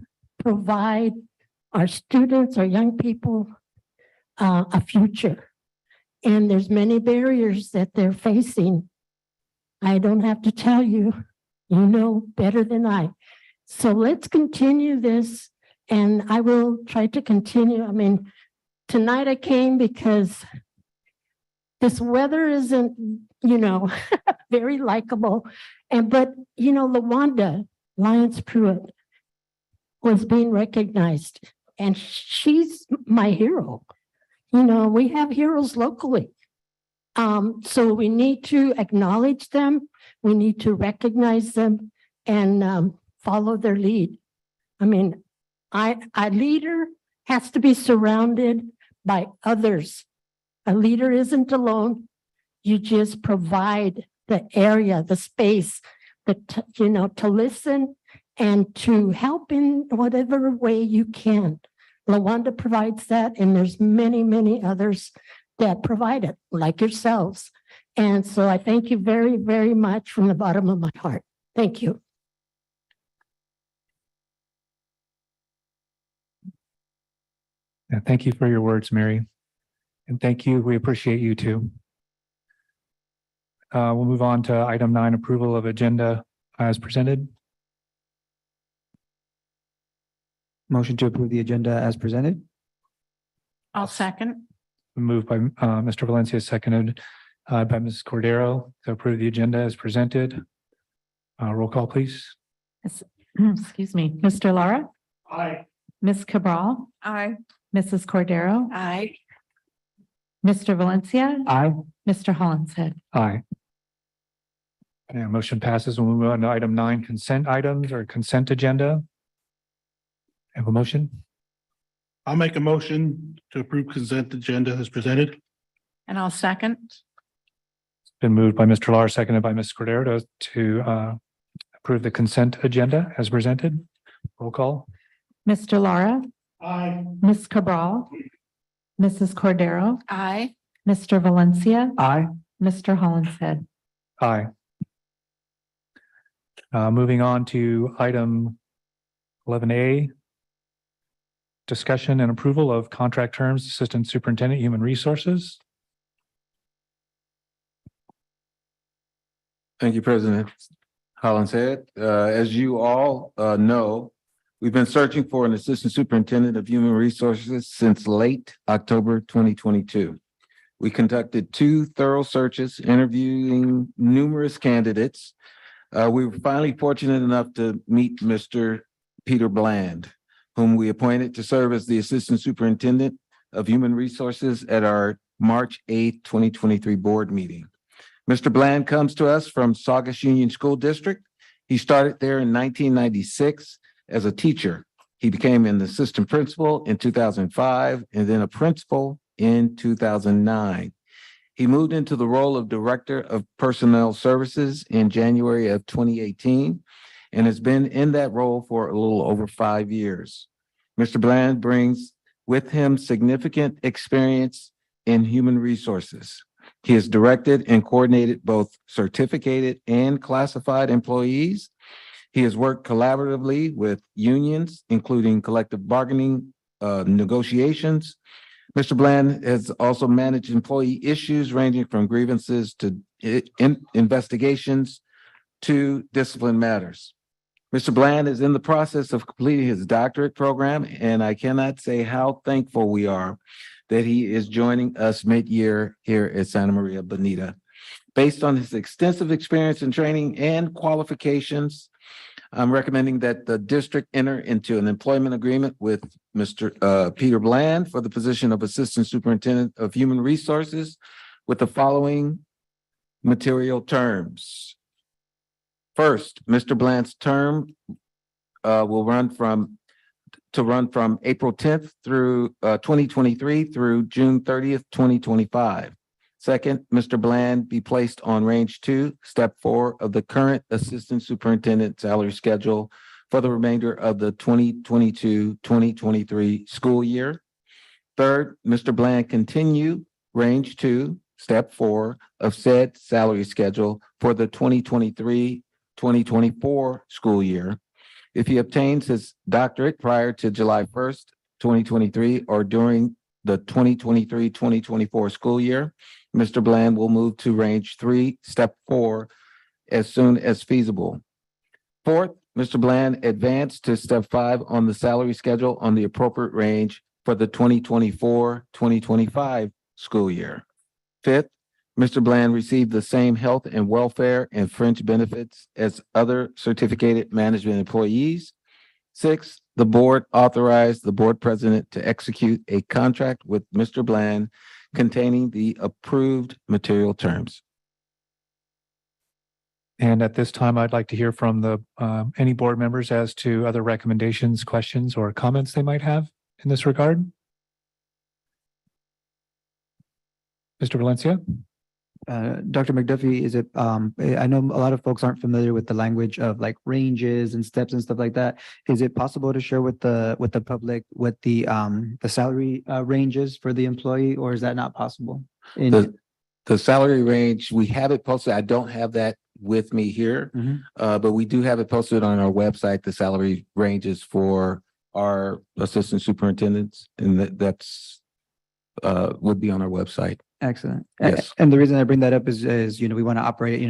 S16: provide our students, our young people, a future. And there's many barriers that they're facing. I don't have to tell you, you know better than I. So let's continue this, and I will try to continue. I mean, tonight I came because this weather isn't, very likable. But LaWanda Lyons Pruitt was being recognized, and she's my hero. We have heroes locally. So we need to acknowledge them. We need to recognize them and follow their lead. I mean, a leader has to be surrounded by others. A leader isn't alone. You just provide the area, the space, to listen and to help in whatever way you can. LaWanda provides that, and there's many, many others that provide it, like yourselves. And so I thank you very, very much from the bottom of my heart. Thank you.
S1: Yeah, thank you for your words, Mary. And thank you. We appreciate you too. We'll move on to item 9, approval of agenda as presented.
S6: Motion to approve the agenda as presented.
S8: I'll second.
S1: Moved by Mr. Valencia, seconded by Mrs. Cordero to approve the agenda as presented. Roll call, please.
S2: Excuse me, Mr. Lara,
S1: Aye.
S2: Ms. Cabral,
S8: Aye.
S2: Mrs. Cordero,
S8: Aye.
S2: Mr. Valencia,
S6: Aye.
S2: Mr. Hollingshead.
S1: Aye. And motion passes. We'll move on to item 9, consent items or consent agenda. Have a motion?
S17: I'll make a motion to approve consent agenda as presented.
S8: And I'll second.
S1: Been moved by Mr. Lar, seconded by Ms. Cordero to approve the consent agenda as presented. Roll call.
S2: Mr. Lara,
S17: Aye.
S2: Ms. Cabral, Mrs. Cordero,
S8: Aye.
S2: Mr. Valencia,
S6: Aye.
S2: Mr. Hollingshead.
S1: Aye. Moving on to item 11A, discussion and approval of contract terms, Assistant Superintendent, Human Resources.
S4: Thank you, President Hollingshead. As you all know, we've been searching for an Assistant Superintendent of Human Resources since late October 2022. We conducted 2 thorough searches, interviewing numerous candidates. We were finally fortunate enough to meet Mr. Peter Bland, whom we appointed to serve as the Assistant Superintendent of Human Resources at our March 8th, 2023 board meeting. Mr. Bland comes to us from Saugus Union School District. He started there in 1996 as a teacher. He became an assistant principal in 2005 and then a principal in 2009. He moved into the role of Director of Personnel Services in January of 2018 and has been in that role for a little over 5 years. Mr. Bland brings with him significant experience in human resources. He has directed and coordinated both certificated and classified employees. He has worked collaboratively with unions, including collective bargaining negotiations. Mr. Bland has also managed employee issues ranging from grievances to investigations to discipline matters. Mr. Bland is in the process of completing his doctorate program, and I cannot say how thankful we are that he is joining us mid-year here at Santa Maria Bonita. Based on his extensive experience in training and qualifications, I'm recommending that the district enter into an employment agreement with Mr. Peter Bland for the position of Assistant Superintendent of Human Resources with the following material terms. First, Mr. Bland's term will run from April 10th through 2023 through June 30th, 2025. Second, Mr. Bland be placed on range 2, step 4 of the current assistant superintendent salary schedule for the remainder of the 2022-2023 school year. Third, Mr. Bland continue range 2, step 4 of said salary schedule for the 2023-2024 school year. If he obtains his doctorate prior to July 1st, 2023, or during the 2023-2024 school year, Mr. Bland will move to range 3, step 4 as soon as feasible. Fourth, Mr. Bland advanced to step 5 on the salary schedule on the appropriate range for the 2024-2025 school year. Fifth, Mr. Bland received the same health and welfare and fringe benefits as other certificated management employees. Sixth, the board authorized the board president to execute a contract with Mr. Bland containing the approved material terms.
S1: And at this time, I'd like to hear from the any board members as to other recommendations, questions, or comments they might have in this regard. Mr. Valencia?
S6: Dr. McDuffie, is it, I know a lot of folks aren't familiar with the language of like ranges and steps and stuff like that. Is it possible to share with the public what the salary ranges for the employee, or is that not possible?
S4: The salary range, we have it posted. I don't have that with me here, but we do have it posted on our website, the salary ranges for our assistant superintendents, and that's would be on our website.
S6: Excellent.
S4: Yes.
S6: And the reason I bring that up is, we want to operate,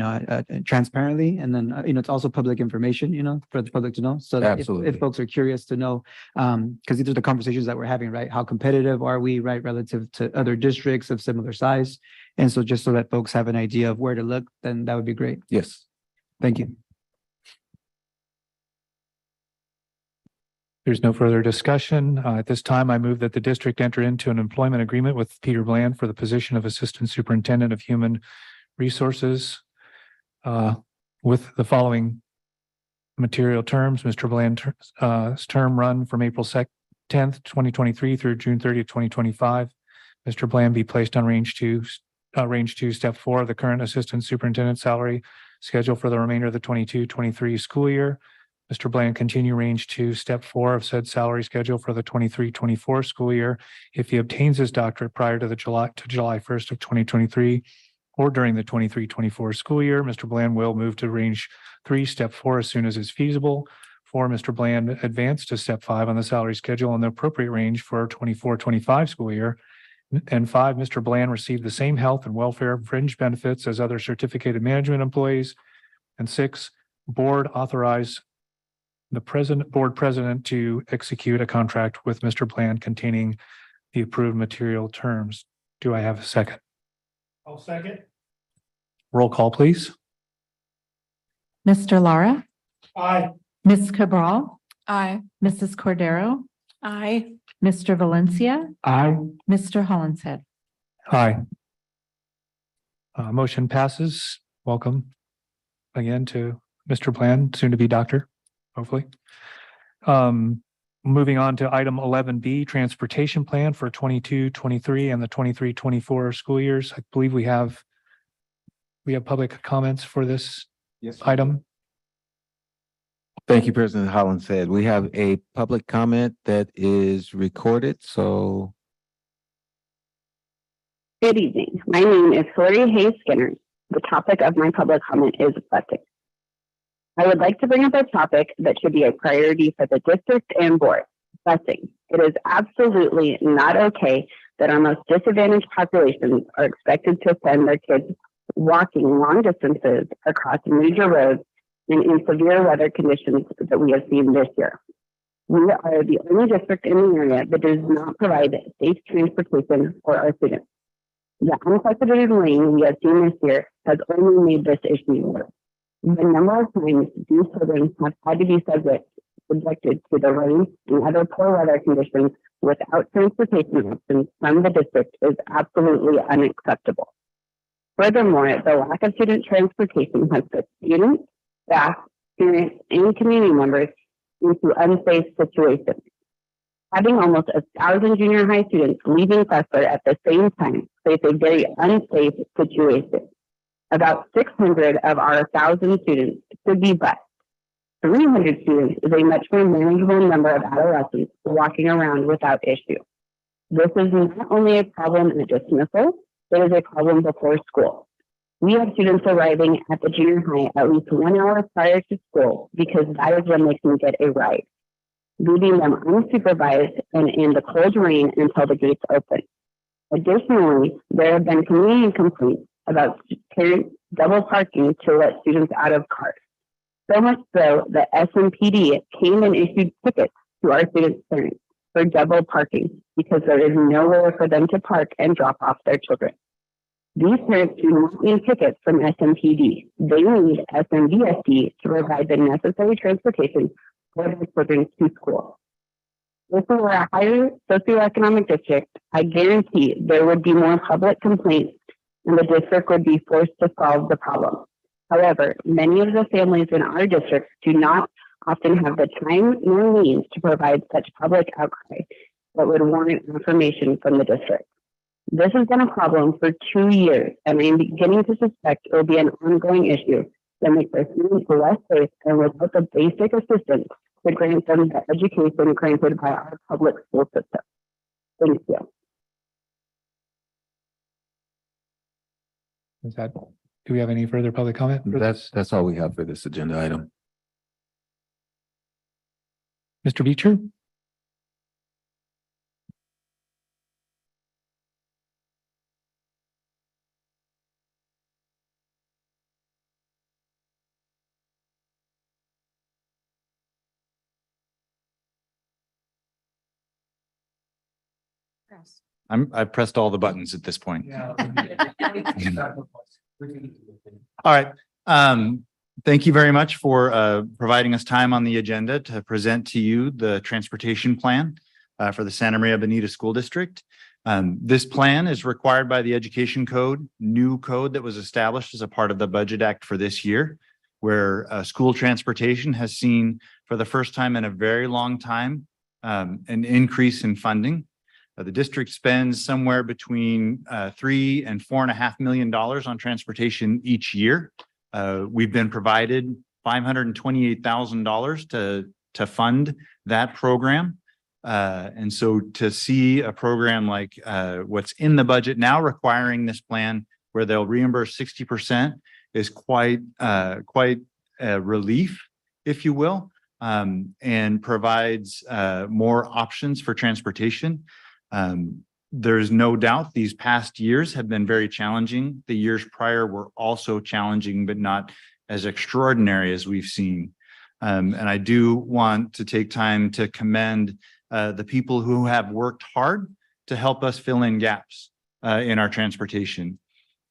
S6: transparently, and then, it's also public information, for the public to know. So that
S4: Absolutely.
S6: if folks are curious to know, because these are the conversations that we're having, right? How competitive are we, right, relative to other districts of similar size? And so just so that folks have an idea of where to look, then that would be great.
S4: Yes.
S6: Thank you.
S1: There's no further discussion. At this time, I move that the district enter into an employment agreement with Peter Bland for the position of Assistant Superintendent of Human Resources with the following material terms. Mr. Bland's term run from April 10th, 2023 through June 30th, 2025. Mr. Bland be placed on range 2, step 4 of the current Assistant Superintendent salary schedule for the remainder of the 22-23 school year. Mr. Bland continue range 2, step 4 of said salary schedule for the 23-24 school year. If he obtains his doctorate prior to July 1st of 2023 or during the 23-24 school year, Mr. Bland will move to range 3, step 4 as soon as is feasible. 4, Mr. Bland advanced to step 5 on the salary schedule on the appropriate range for 24-25 school year. And 5, Mr. Bland received the same health and welfare fringe benefits as other certificated management employees. And 6, board authorized the board president to execute a contract with Mr. Bland containing the approved material terms. Do I have a second?
S17: I'll second.
S1: Roll call, please.
S2: Mr. Lara,
S17: Aye.
S2: Ms. Cabral,
S8: Aye.
S2: Mrs. Cordero,
S8: Aye.
S2: Mr. Valencia,
S1: Aye.
S2: Mr. Hollinshead.
S1: Aye. Motion passes. Welcome again to Mr. Bland, soon to be doctor, hopefully. Moving on to item 11B, transportation plan for 22-23 and the 23-24 school years. I believe we have public comments for this item.
S4: Thank you, President Hollinshead. We have a public comment that is recorded, so.
S18: Good evening. My name is Hillary Hayes Skinner. The topic of my public comment is busing. I would like to bring up a topic that should be a priority for the district and board, busing. It is absolutely not okay that our most disadvantaged populations are expected to send their kids walking long distances across major roads and in severe weather conditions that we have seen this year. We are the only district in the area that does not provide safe transportation for our students. The unprecedented rain we have seen this year has only made this issue worse. The number of times these children have had to be subjected to the rain and other poor weather conditions without transportation options from the district is absolutely unacceptable. Furthermore, the lack of student transportation has put students, staff, parents, and community members into unsafe situations. Having almost 1,000 junior high students leaving Fessler at the same time face a very unsafe situation. About 600 of our 1,000 students could be bused. 300 students is a much more manageable number of adolescents walking around without issue. This is not only a problem at dismissal, it is a problem before school. We have students arriving at the junior high at least 1 hour prior to school because that is when they can get a ride, leaving them unsupervised and in the cold rain until the gates open. Additionally, there have been community complaints about parents double parking to let students out of cars. So much so that SMPD came and issued tickets to our students' parents for double parking because there is nowhere for them to park and drop off their children. These parents do not need tickets from SMPD. They need SMBSD to provide the necessary transportation for their children to school. If we were a higher socioeconomic district, I guarantee there would be more public complaints and the district would be forced to solve the problem. However, many of the families in our district do not often have the time nor means to provide such public outcry that would warrant information from the district. This has been a problem for 2 years, and I am beginning to suspect it will be an ongoing issue that makes our students less safe and without the basic assistance to grant them the education granted by our public school system. Thank you.
S1: Is that, do we have any further public comment?
S4: That's all we have for this agenda item.
S1: Mr. Beecher?
S19: I pressed all the buttons at this point. All right. Thank you very much for providing us time on the agenda to present to you the transportation plan for the Santa Maria Bonita School District. This plan is required by the Education Code, new code that was established as a part of the Budget Act for this year, where school transportation has seen for the first time in a very long time an increase in funding. The district spends somewhere between $3 and $4.5 million on transportation each year. We've been provided $528,000 to fund that program. And so to see a program like what's in the budget now requiring this plan where they'll reimburse 60% is quite a relief, if you will, and provides more options for transportation. There's no doubt these past years have been very challenging. The years prior were also challenging, but not as extraordinary as we've seen. And I do want to take time to commend the people who have worked hard to help us fill in gaps in our transportation.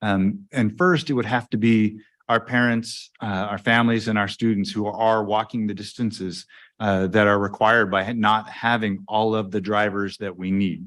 S19: And first, it would have to be our parents, our families, and our students who are walking the distances that are required by not having all of the drivers that we need.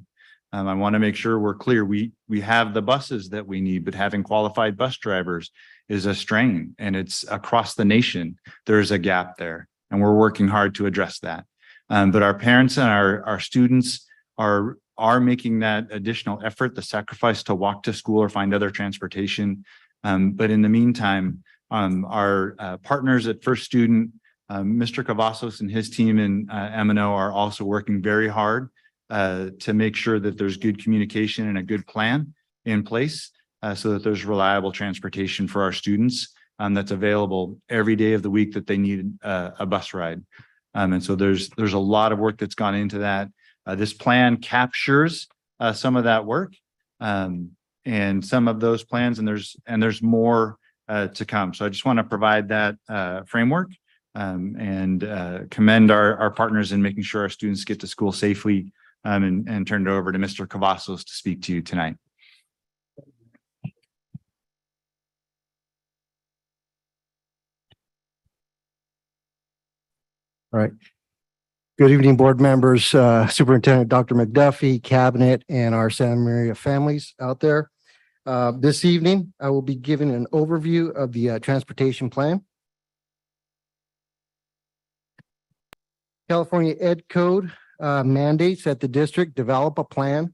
S19: I want to make sure we're clear. We have the buses that we need, but having qualified bus drivers is a strain, and it's across the nation. There's a gap there, and we're working hard to address that. But our parents and our students are making that additional effort, the sacrifice to walk to school or find other transportation. But in the meantime, our partners at First Student, Mr. Cavazos and his team in M&O are also working very hard to make sure that there's good communication and a good plan in place so that there's reliable transportation for our students that's available every day of the week that they need a bus ride. And so there's a lot of work that's gone into that. This plan captures some of that work and some of those plans, and there's more to come. So I just want to provide that framework and commend our partners in making sure our students get to school safely and turn it over to Mr. Cavazos to speak to you tonight.
S20: All right. Good evening, board members, Superintendent Dr. McDuffie, Cabinet, and our Santa Maria families out there. This evening, I will be giving an overview of the transportation plan. California Ed Code mandates that the district develop a plan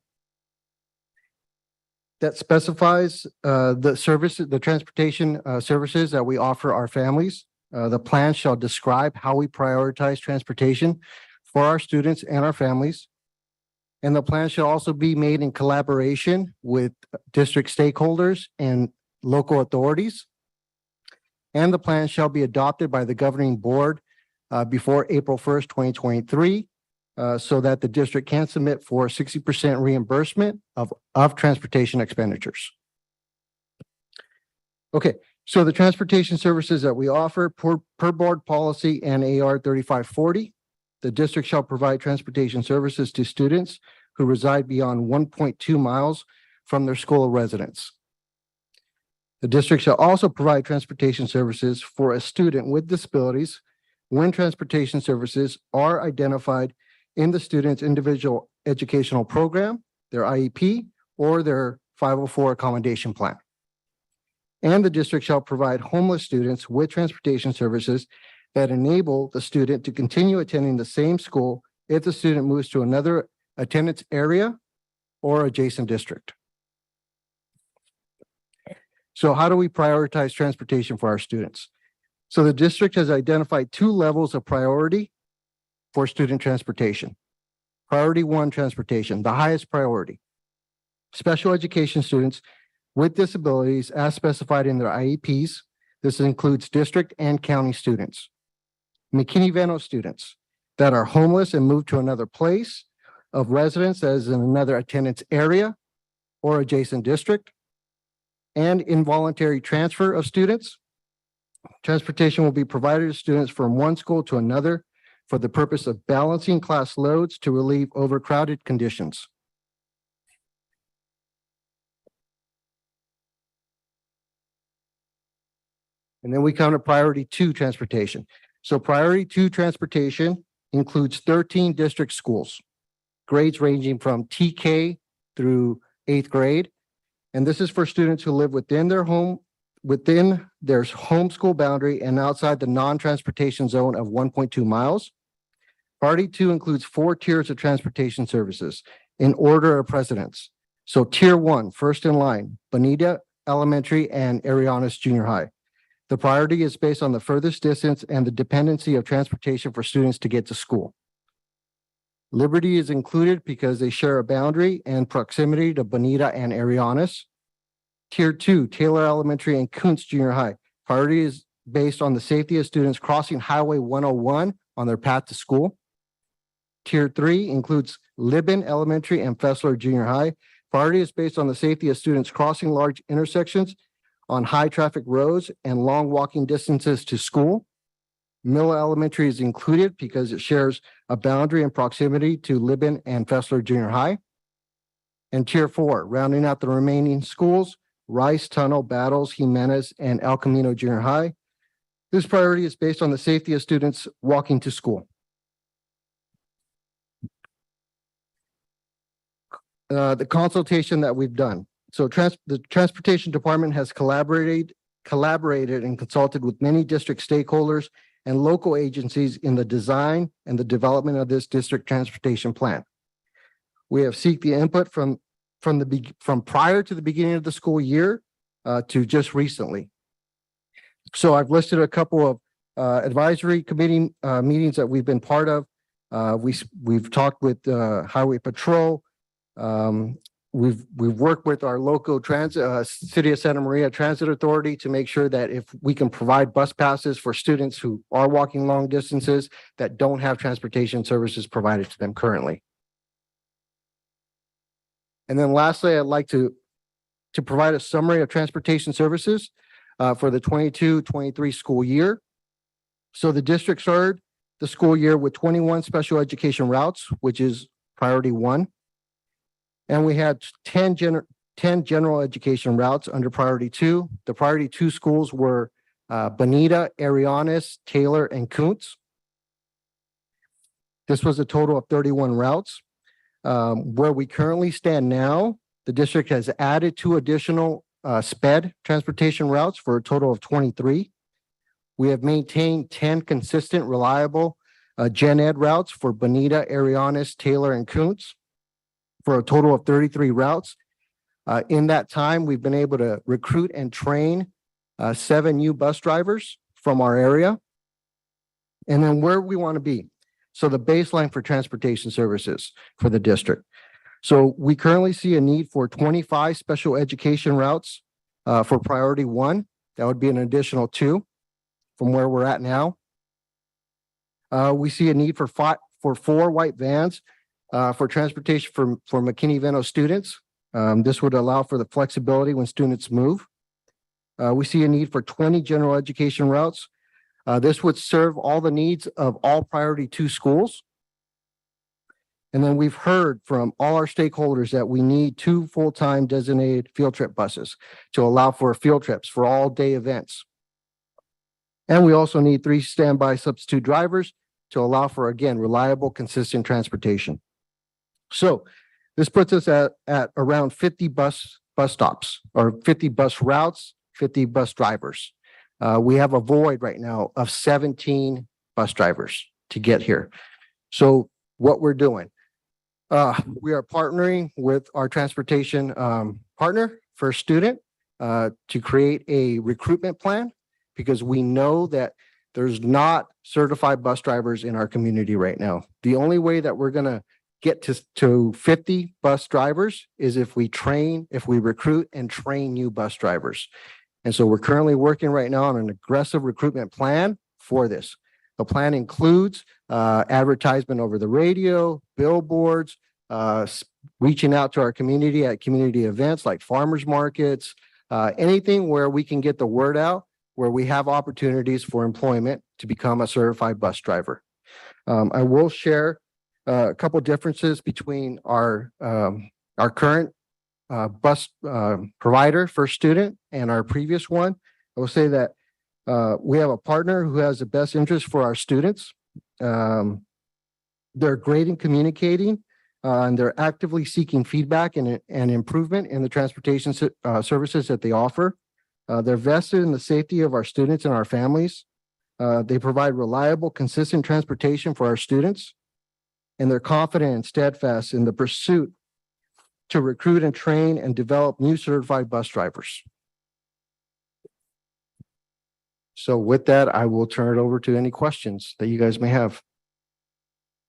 S20: that specifies the transportation services that we offer our families. The plan shall describe how we prioritize transportation for our students and our families. And the plan shall also be made in collaboration with district stakeholders and local authorities. And the plan shall be adopted by the governing board before April 1st, 2023, so that the district can submit for 60% reimbursement of transportation expenditures. Okay, so the transportation services that we offer per board policy and AR 3540, the district shall provide transportation services to students who reside beyond 1.2 miles from their school of residence. The district shall also provide transportation services for a student with disabilities when transportation services are identified in the student's individual educational program, their IEP, or their 504 accommodation plan. And the district shall provide homeless students with transportation services that enable the student to continue attending the same school if the student moves to another attendance area or adjacent district. So how do we prioritize transportation for our students? So the district has identified 2 levels of priority for student transportation. Priority 1, transportation, the highest priority. Special education students with disabilities as specified in their IEPs. This includes district and county students. McKinney-Vento students that are homeless and move to another place of residence as in another attendance area or adjacent district, and involuntary transfer of students. Transportation will be provided to students from one school to another for the purpose of balancing class loads to relieve overcrowded conditions. And then we come to priority 2, transportation. So priority 2 transportation includes 13 district schools, grades ranging from TK through 8th grade. And this is for students who live within their homeschool boundary and outside the non-transportation zone of 1.2 miles. Priority 2 includes 4 tiers of transportation services in order of precedence. So tier 1, first in line, Bonita Elementary and Arianas Junior High. The priority is based on the furthest distance and the dependency of transportation for students to get to school. Liberty is included because they share a boundary and proximity to Bonita and Arianas. Tier 2, Taylor Elementary and Kuntz Junior High. Priority is based on the safety of students crossing Highway 101 on their path to school. Tier 3 includes Libin Elementary and Fessler Junior High. Priority is based on the safety of students crossing large intersections on high traffic roads and long walking distances to school. Miller Elementary is included because it shares a boundary and proximity to Libin and Fessler Junior High. And tier 4, rounding out the remaining schools, Rice, Tunnel, Battles, Jimenez, and El Camino Junior High. This priority is based on the safety of students walking to school. The consultation that we've done. So the Transportation Department has collaborated and consulted with many district stakeholders and local agencies in the design and the development of this district transportation plan. We have sought the input from prior to the beginning of the school year to just recently. So I've listed a couple of advisory committee meetings that we've been part of. We've talked with Highway Patrol. We've worked with our local City of Santa Maria Transit Authority to make sure that if we can provide bus passes for students who are walking long distances that don't have transportation services provided to them currently. And then lastly, I'd like to provide a summary of transportation services for the 22-23 school year. So the district started the school year with 21 special education routes, which is priority 1. And we had 10 general education routes under priority 2. The priority 2 schools were Bonita, Arianas, Taylor, and Kuntz. This was a total of 31 routes. Where we currently stand now, the district has added 2 additional SPED transportation routes for a total of 23. We have maintained 10 consistent, reliable Gen Ed routes for Bonita, Arianas, Taylor, and Kuntz, for a total of 33 routes. In that time, we've been able to recruit and train 7 new bus drivers from our area. And then where we want to be. So the baseline for transportation services for the district. So we currently see a need for 25 special education routes for priority 1. That would be an additional 2 from where we're at now. We see a need for 4 white vans for transportation for McKinney-Vento students. This would allow for the flexibility when students move. We see a need for 20 general education routes. This would serve all the needs of all priority 2 schools. And then we've heard from all our stakeholders that we need 2 full-time designated field trip buses to allow for field trips for all day events. And we also need 3 standby substitute drivers to allow for, again, reliable, consistent transportation. So this puts us at around 50 bus stops or 50 bus routes, 50 bus drivers. We have a void right now of 17 bus drivers to get here. So what we're doing, we are partnering with our transportation partner, First Student, to create a recruitment plan because we know that there's not certified bus drivers in our community right now. The only way that we're going to get to 50 bus drivers is if we recruit and train new bus drivers. And so we're currently working right now on an aggressive recruitment plan for this. The plan includes advertisement over the radio, billboards, reaching out to our community at community events like farmers markets, anything where we can get the word out, where we have opportunities for employment to become a certified bus driver. I will share a couple differences between our current bus provider, First Student, and our previous one. I will say that we have a partner who has the best interest for our students. They're great in communicating, and they're actively seeking feedback and improvement in the transportation services that they offer. They're vested in the safety of our students and our families. They provide reliable, consistent transportation for our students, and they're confident and steadfast in the pursuit to recruit and train and develop new certified bus drivers. So with that, I will turn it over to any questions that you guys may have.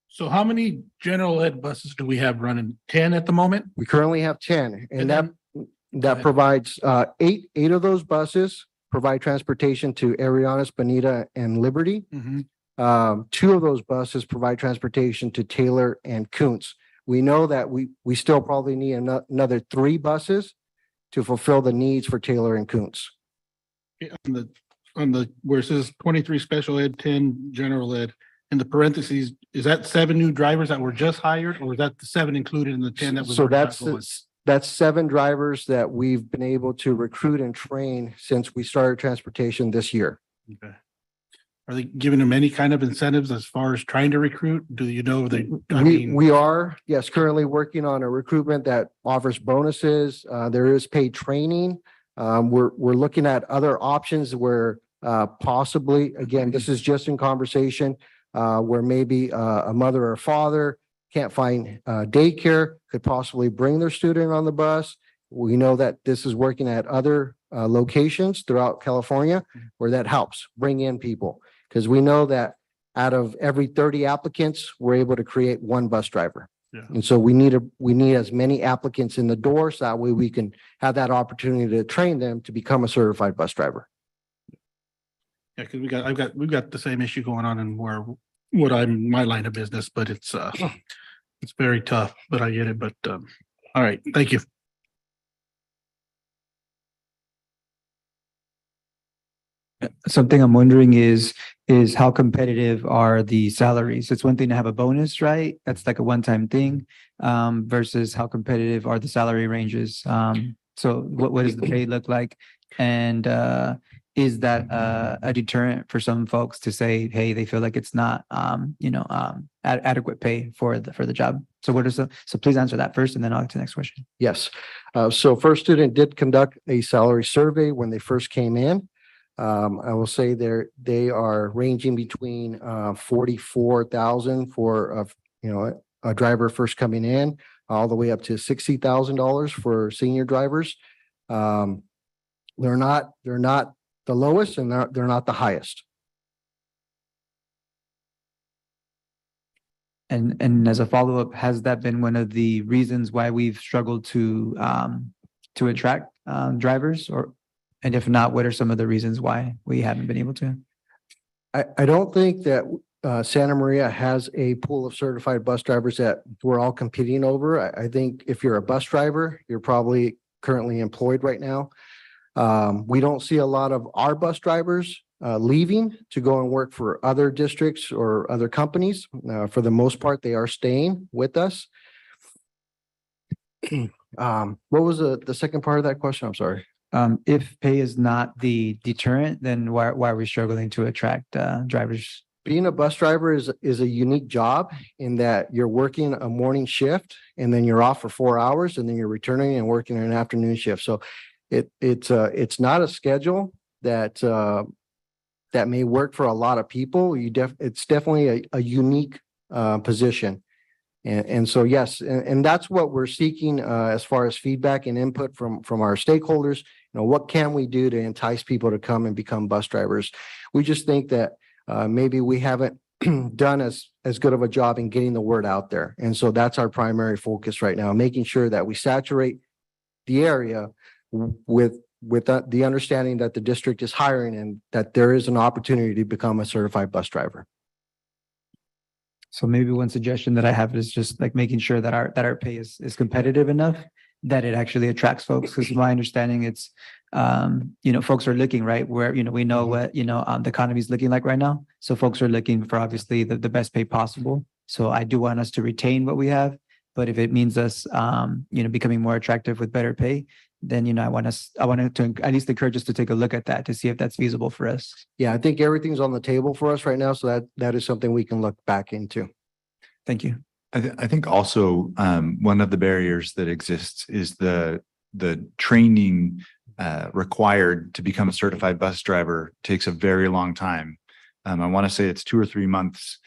S17: So how many general ed buses do we have running? 10 at the moment?
S20: We currently have 10, and that
S17: ahead.
S20: provides eight of those buses provide transportation to Arianas, Bonita, and Liberty. 2 of those buses provide transportation to Taylor and Kuntz. We know that we still probably need another 3 buses to fulfill the needs for Taylor and Kuntz.
S17: On the where it says 23 special ed, 10 general ed, in the parentheses, is that 7 new drivers that were just hired, or is that the 7 included in the 10 that was?
S20: So that's 7 drivers that we've been able to recruit and train since we started transportation this year.
S17: Okay. Are they giving them any kind of incentives as far as trying to recruit? Do you know
S20: We are, yes, currently working on a recruitment that offers bonuses. There is paid training. We're looking at other options where possibly, again, this is just in conversation, where maybe a mother or father can't find daycare, could possibly bring their student on the bus. We know that this is working at other locations throughout California where that helps bring in people. Because we know that out of every 30 applicants, we're able to create 1 bus driver.
S17: Yeah.
S20: And so we need as many applicants in the door so that way we can have that opportunity to train them to become a certified bus driver.
S17: Yeah, because we've got the same issue going on in my line of business, but it's very tough, but I get it. But all right, thank you.
S14: Something I'm wondering is how competitive are the salaries? It's one thing to have a bonus, right? That's like a one-time thing, versus how competitive are the salary ranges? So what does the pay look like? And is that a deterrent for some folks to say, hey, they feel like it's not adequate pay for the job? So so please answer that first, and then I'll get to the next question.
S20: Yes. So First Student did conduct a salary survey when they first came in. I will say they are ranging between 44,000 for a driver first coming in, all the way up to $60,000 for senior drivers. They're not the lowest and they're not the highest.
S14: And as a follow-up, has that been one of the reasons why we've struggled to attract drivers, and if not, what are some of the reasons why we haven't been able to?
S20: I don't think that Santa Maria has a pool of certified bus drivers that we're all competing over. I think if you're a bus driver, you're probably currently employed right now. We don't see a lot of our bus drivers leaving to go and work for other districts or other companies. For the most part, they are staying with us. What was the second part of that question? I'm sorry.
S14: If pay is not the deterrent, then why are we struggling to attract drivers?
S20: Being a bus driver is a unique job in that you're working a morning shift and then you're off for 4 hours and then you're returning and working an afternoon shift. So it's not a schedule that may work for a lot of people. It's definitely a unique position. And so, yes, and that's what we're seeking as far as feedback and input from our stakeholders. You know, what can we do to entice people to come and become bus drivers? We just think that maybe we haven't done as good of a job in getting the word out there. And so that's our primary focus right now, making sure that we saturate the area with the understanding that the district is hiring and that there is an opportunity to become a certified bus driver.
S14: So maybe one suggestion that I have is just like making sure that our pay is competitive enough that it actually attracts folks. Because my understanding, it's folks are looking right where we know what the economy is looking like right now. So folks are looking for obviously the best pay possible. So I do want us to retain what we have, but if it means us becoming more attractive with better pay, then I want to at least encourage us to take a look at that to see if that's feasible for us.
S20: Yeah, I think everything's on the table for us right now, so that is something we can look back into.
S14: Thank you.
S19: I think also one of the barriers that exists is the training required to become a certified bus driver takes a very long time. I want to say it's 2 or 3 months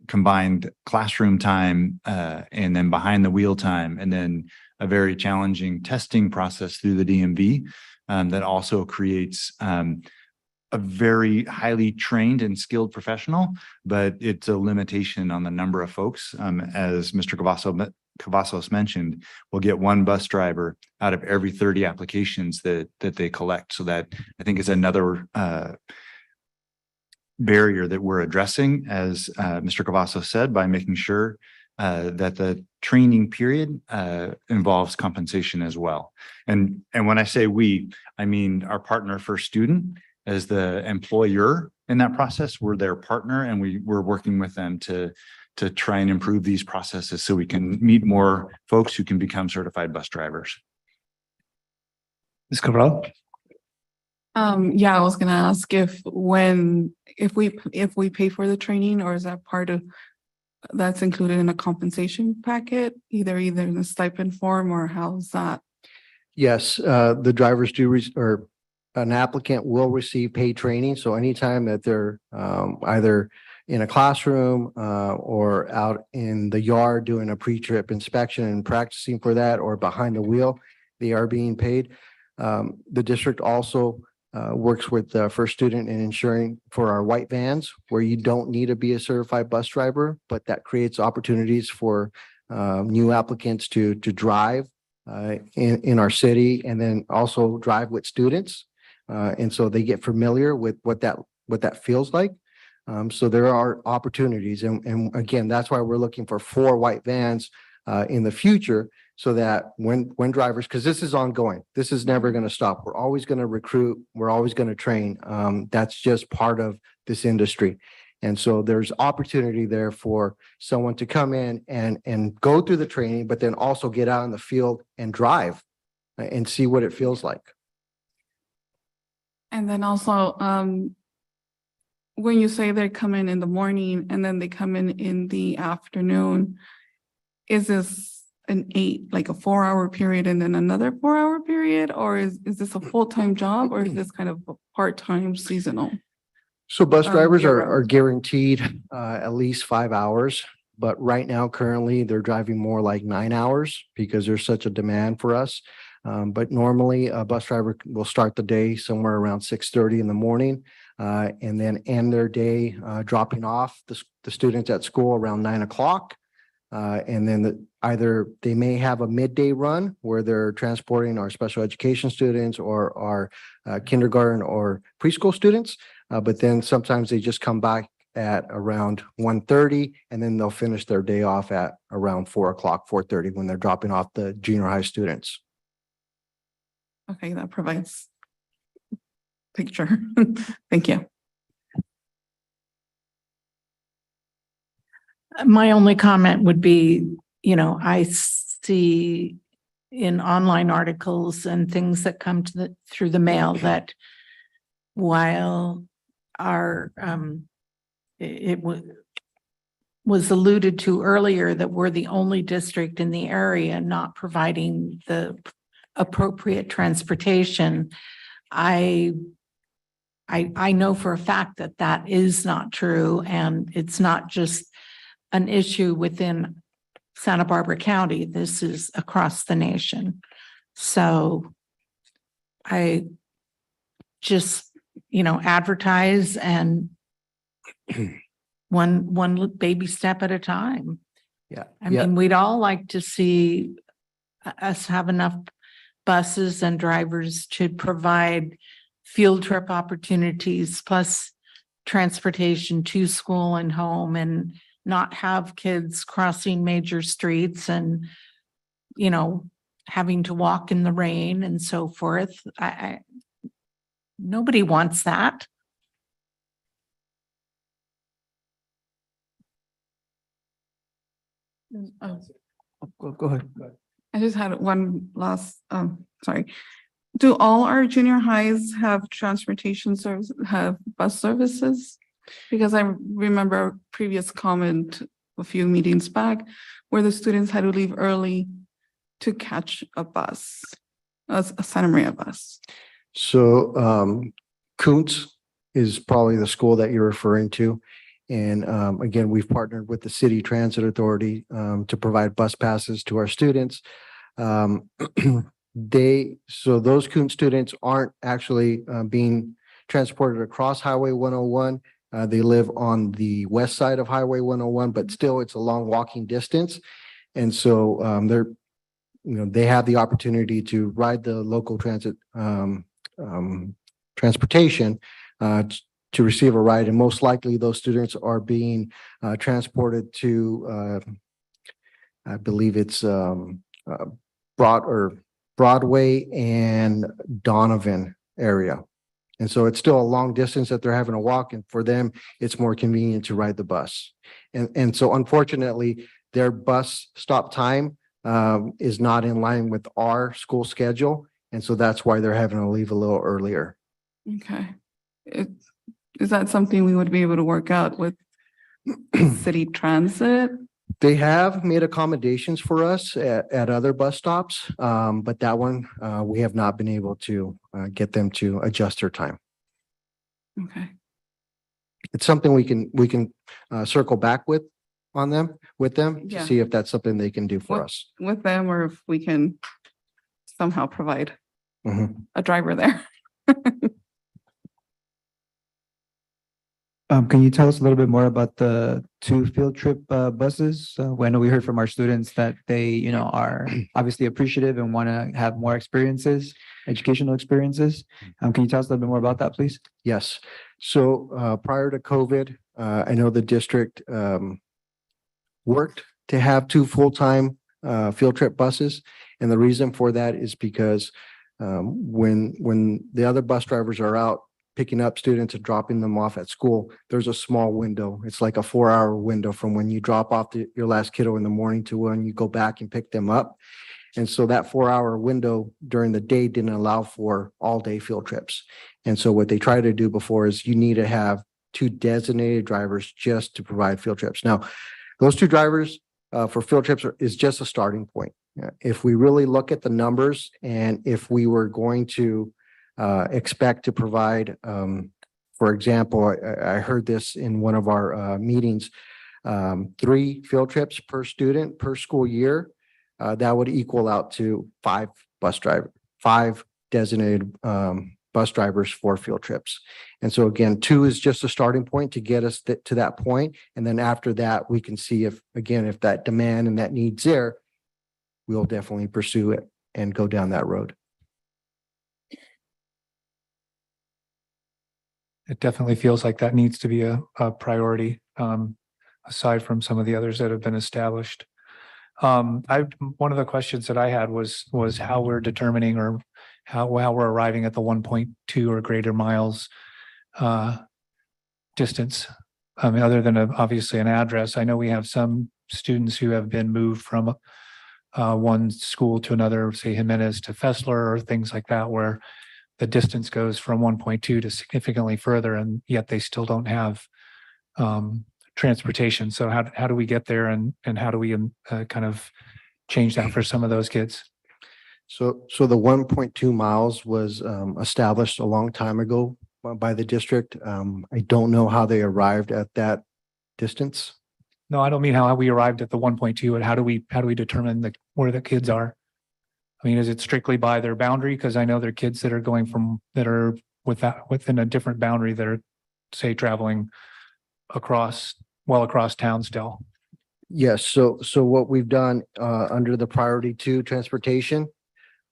S19: combined classroom time and then behind the wheel time, and then a very challenging testing process through the DMV that also creates a very highly trained and skilled professional, but it's a limitation on the number of folks. As Mr. Cavazos mentioned, we'll get 1 bus driver out of every 30 applications that they collect. So that I think is another barrier that we're addressing, as Mr. Cavazos said, by making sure that the training period involves compensation as well. And when I say we, I mean our partner First Student as the employer in that process. We're their partner, and we're working with them to try and improve these processes so we can meet more folks who can become certified bus drivers.
S14: Ms. Cabral?
S21: Yeah, I was gonna ask if we pay for the training, or is that part of that's included in a compensation packet, either in a stipend form, or how's that?
S20: Yes, the drivers do, or an applicant will receive paid training. So anytime that they're either in a classroom or out in the yard doing a pre-trip inspection and practicing for that, or behind the wheel, they are being paid. The district also works with First Student in ensuring for our white vans, where you don't need to be a certified bus driver, but that creates opportunities for new applicants to drive in our city, and then also drive with students. And so they get familiar with what that feels like. So there are opportunities. And again, that's why we're looking for 4 white vans in the future, so that when drivers, because this is ongoing, this is never going to stop. We're always going to recruit. We're always going to train. That's just part of this industry. And so there's opportunity there for someone to come in and go through the training, but then also get out in the field and drive and see what it feels like.
S21: And then also, when you say they come in the morning and then they come in the afternoon, is this like a 4-hour period and then another 4-hour period, or is this a full-time job, or is this kind of a part-time seasonal?
S20: So bus drivers are guaranteed at least 5 hours But right now, currently, they're driving more like 9 hours because there's such a demand for us. But normally a bus driver will start the day somewhere around 6:30 in the morning and then end their day dropping off the students at school around 9 o'clock. And then either they may have a midday run where they're transporting our special education students or our kindergarten or preschool students. But then sometimes they just come back at around 1:30 and then they'll finish their day off at around 4 o'clock, 4:30 when they're dropping off the junior high students.
S21: Okay, that provides picture. Thank you.
S8: My only comment would be, I see in online articles and things that come through the mail that while it was alluded to earlier that we're the only district in the area not providing the appropriate transportation. I know for a fact that that is not true, and it's not just an issue within Santa Barbara County. This is across the nation. So I just, advertise and one baby step at a time.
S20: Yeah.
S8: I mean, we'd all like to see us have enough buses and drivers to provide field trip opportunities plus transportation to school and home, and not have kids crossing major streets and, having to walk in the rain and so forth. Nobody wants that.
S6: Go ahead.
S21: I just had one last, sorry. Do all our junior highs have transportation service, have bus services? Because I remember a previous comment a few meetings back where the students had to leave early to catch a bus, a Santa Maria bus.
S20: So Kuntz is probably the school that you're referring to. And again, we've partnered with the City Transit Authority to provide bus passes to our students. So those Kuntz students aren't actually being transported across Highway 101. They live on the west side of Highway 101, but still it's a long walking distance. And so they have the opportunity to ride the local transit transportation to receive a ride. And most likely those students are being transported to, I believe it's Broadway and Donovan area. And so it's still a long distance that they're having to walk, and for them, it's more convenient to ride the bus. And so unfortunately, their bus stop time is not in line with our school schedule. And so that's why they're having to leave a little earlier.
S21: Okay. Is that something we would be able to work out with city transit?
S20: They have made accommodations for us at other bus stops, but that one, we have not been able to get them to adjust their time.
S21: Okay.
S20: It's something we can circle back with them to
S21: Yeah.
S20: see if that's something they can do for us.
S21: With them, or if we can somehow provide a driver there.
S14: Can you tell us a little bit more about the 2 field trip buses? I know we heard from our students that they, are obviously appreciative and want to have more experiences, educational experiences. Can you tell us a little bit more about that, please?
S20: Yes. So prior to COVID, I know the district worked to have 2 full-time field trip buses. And the reason for that is because when the other bus drivers are out picking up students and dropping them off at school, there's a small window. It's like a 4-hour window from when you drop off your last kiddo in the morning to when you go back and pick them up. And so that 4-hour window during the day didn't allow for all-day field trips. And so what they try to do before is you need to have 2 designated drivers just to provide field trips. Now, those 2 drivers for field trips is just a starting point. If we really look at the numbers, and if we were going to expect to provide, for example, I heard this in one of our meetings, 3 field trips per student per school year, that would equal out to 5 designated bus drivers for field trips. And so again, 2 is just a starting point to get us to that point. And then after that, we can see if that demand and that need's there, we'll definitely pursue it and go down that road.
S1: It definitely feels like that needs to be a priority, aside from some of the others that have been established. One of the questions that I had was how we're determining or how we're arriving at the 1.2 or greater miles distance. I mean, other than obviously an address. I know we have some students who have been moved from one school to another, say Jimenez to Fessler or things like that, where the distance goes from 1.2 to significantly further, and yet they still don't have transportation. So how do we get there, and how do we kind of change that for some of those kids?
S20: So the 1.2 miles was established a long time ago by the district. I don't know how they arrived at that distance.
S1: No, I don't mean how we arrived at the 1.2, but how do we determine where the kids are? I mean, is it strictly by their boundary? Because I know there are kids that are that are within a different boundary that are, say, traveling across town still.
S20: Yes. So what we've done under the priority 2 transportation,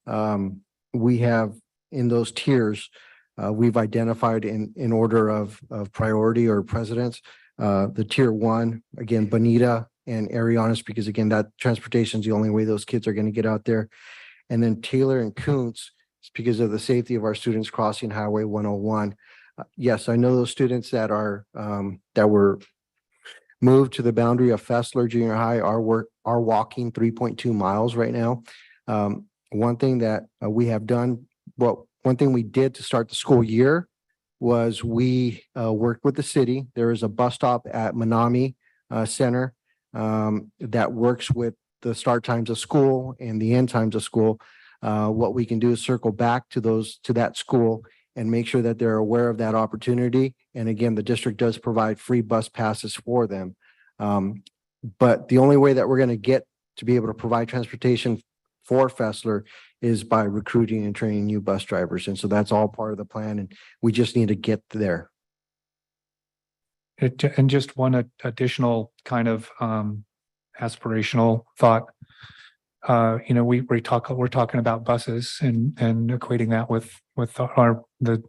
S20: we have in those tiers, we've identified in order of priority or precedence, the tier 1, again, Bonita and Arianas, because again, that transportation is the only way those kids are going to get out there. And then Taylor and Kuntz, because of the safety of our students crossing Highway 101. Yes, I know those students that are that were moved to the boundary of Fessler Junior High are walking 3.2 miles right now. One thing that we have done, one thing we did to start the school year was we worked with the city. There is a bus stop at Manami Center that works with the start times of school and the end times of school. What we can do is circle back to that school and make sure that they're aware of that opportunity. And again, the district does provide free bus passes for them. But the only way that we're going to get to be able to provide transportation for Fessler is by recruiting and training new bus drivers. And so that's all part of the plan, and we just need to get there.
S1: And just one additional kind of aspirational thought. We're talking about buses and equating that with the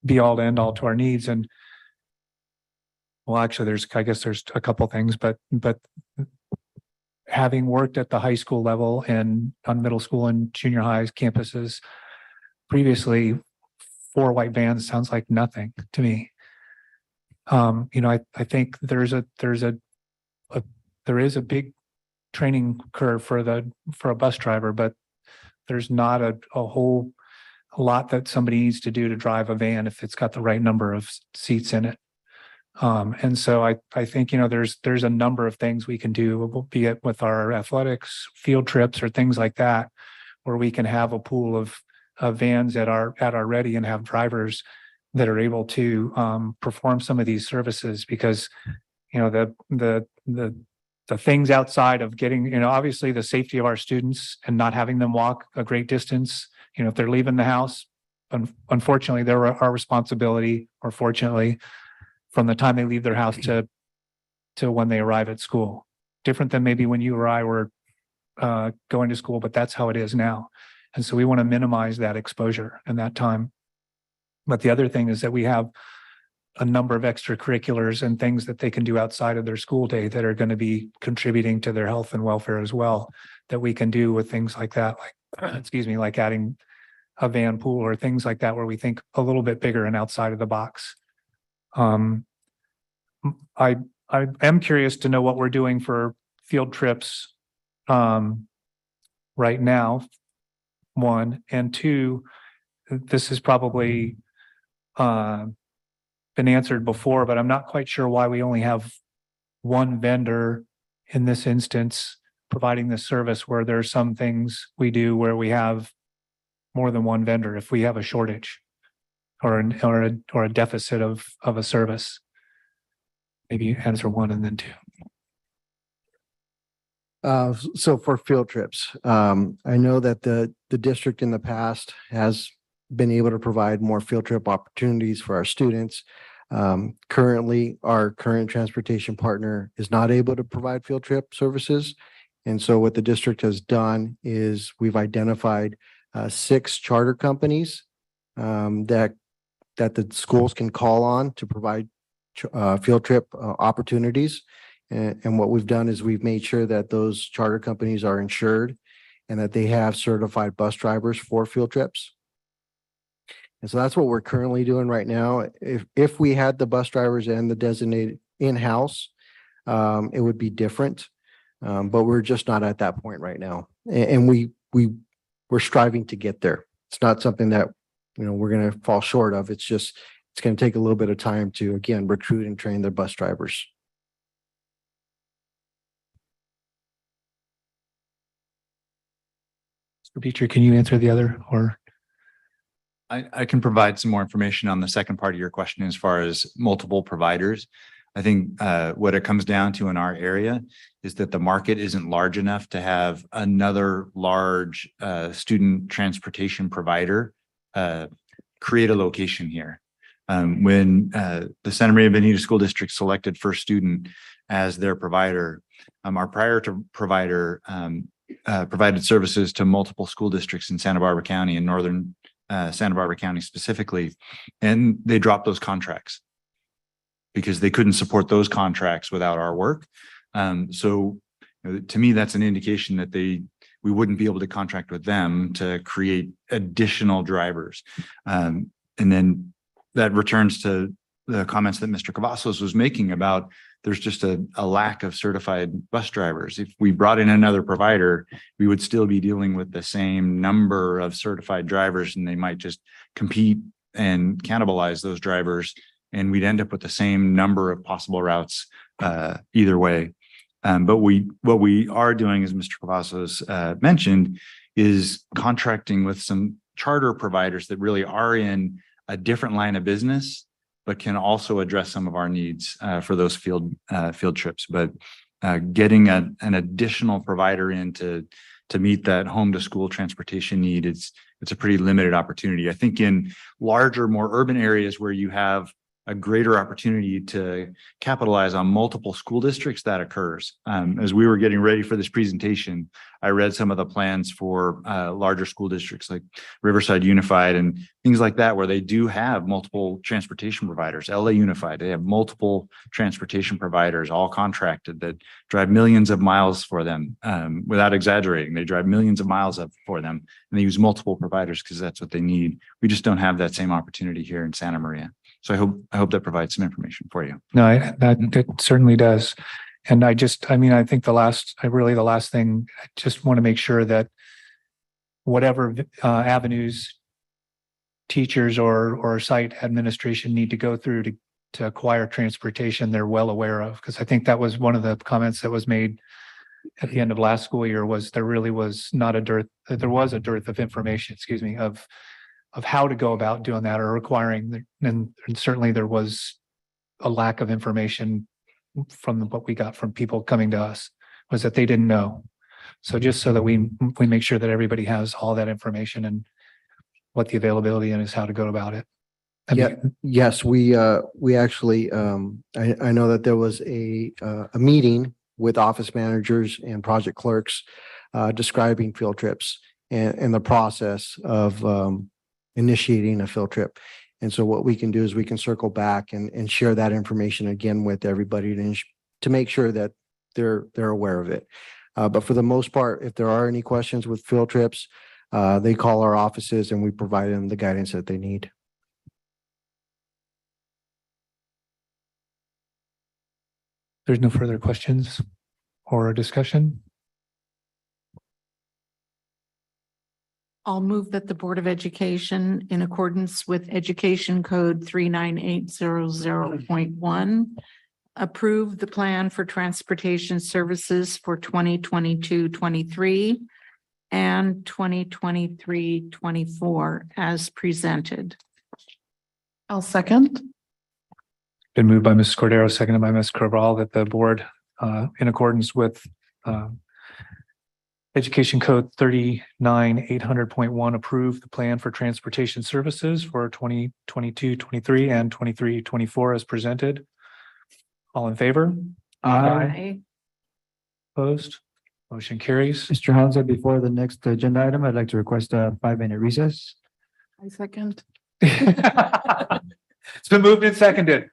S1: be all to end all to our needs. And well, actually, I guess there's a couple things, but having worked at the high school level and on middle school and junior high campuses previously, 4 white vans sounds like nothing to me. I think there is a big training curve for a bus driver, but there's not a whole lot that somebody needs to do to drive a van if it's got the right number of seats in it. And so I think, there's a number of things we can do, be it with our athletics, field trips, or things like that, where we can have a pool of vans at our ready and have drivers that are able to perform some of these services, because the things outside of getting, obviously the safety of our students and not having them walk a great distance, if they're leaving the house, unfortunately, they're our responsibility, or fortunately, from the time they leave their house to when they arrive at school. Different than maybe when you or I were going to school, but that's how it is now. And so we want to minimize that exposure and that time. But the other thing is that we have a number of extracurriculars and things that they can do outside of their school day that are going to be contributing to their health and welfare as well, that we can do with things like that, like adding a van pool or things like that, where we think a little bit bigger and outside of the box. I am curious to know what we're doing for field trips right now, 1, and 2, this has probably been answered before, but I'm not quite sure why we only have 1 vendor in this instance providing this service, where there are some things we do where we have more than 1 vendor if we have a shortage or a deficit of a service. Maybe answer 1 and then 2.
S20: So for field trips, I know that the district in the past has been able to provide more field trip opportunities for our students. Currently, our current transportation partner is not able to provide field trip services. And so what the district has done is we've identified 6 charter companies that the schools can call on to provide field trip opportunities. And what we've done is we've made sure that those charter companies are insured and that they have certified bus drivers for field trips. And so that's what we're currently doing right now. If we had the bus drivers and the designated in-house, it would be different. But we're just not at that point right now. And we're striving to get there. It's not something that, we're going to fall short of. It's going to take a little bit of time to, again, recruit and train their bus drivers.
S1: Mr. Beecher, can you answer the other or?
S19: I can provide some more information on the second part of your question as far as multiple providers. I think what it comes down to in our area is that the market isn't large enough to have another large student transportation provider create a location here. When the Santa Maria Bonita School District selected First Student as their provider, our prior to provider provided services to multiple school districts in Santa Barbara County and northern Santa Barbara County specifically, and they dropped those contracts because they couldn't support those contracts without our work. So to me, that's an indication that we wouldn't be able to contract with them to create additional drivers. And then that returns to the comments that Mr. Cavazos was making about there's just a lack of certified bus drivers. If we brought in another provider, we would still be dealing with the same number of certified drivers, and they might just compete and cannibalize those drivers, and we'd end up with the same number of possible routes either way. But what we are doing, as Mr. Cavazos mentioned, is contracting with some charter providers that really are in a different line of business, but can also address some of our needs for those field trips. But getting an additional provider in to meet that home to school transportation need, it's a pretty limited opportunity. I think in larger, more urban areas where you have a greater opportunity to capitalize on multiple school districts, that occurs. As we were getting ready for this presentation, I read some of the plans for larger school districts like Riverside Unified and things like that, where they do have multiple transportation providers. LA Unified, they have multiple transportation providers, all contracted, that drive millions of miles for them. Without exaggerating, they drive millions of miles up for them, and they use multiple providers because that's what they need. We just don't have that same opportunity here in Santa Maria. So I hope that provides some information for you.
S1: No, it certainly does. And I think the last thing, I just want to make sure that whatever avenues teachers or site administration need to go through to acquire transportation, they're well aware of. Because I think that was one of the comments that was made at the end of last school year, was there was a dearth of information, of how to go about doing that or requiring, and certainly there was a lack of information from what we got from people coming to us, was that they didn't know. So just so that we make sure that everybody has all that information and what the availability is, how to go about it.
S20: Yes, we actually, I know that there was a meeting with office managers and project clerks describing field trips and the process of initiating a field trip. And so what we can do is we can circle back and share that information again with everybody to make sure that they're aware of it. But for the most part, if there are any questions with field trips, they call our offices and we provide them the guidance that they need.
S1: There's no further questions or discussion.
S8: I'll move that the Board of Education, in accordance with Education Code 39800.1, approve the plan for transportation services for 2022-23 and 2023-24 as presented.
S21: I'll second.
S1: Been moved by Ms. Cordero, seconded by Ms. Cabral, that the board, in accordance with Education Code 39,800.1 approve the plan for transportation services for 2022-23 and 23-24 as presented. All in favor? Opposed? Motion carries.
S14: Mr. Hollinshead, before the next agenda item, I'd like to request a 5-minute recess.
S21: I second.
S1: It's been moved and seconded.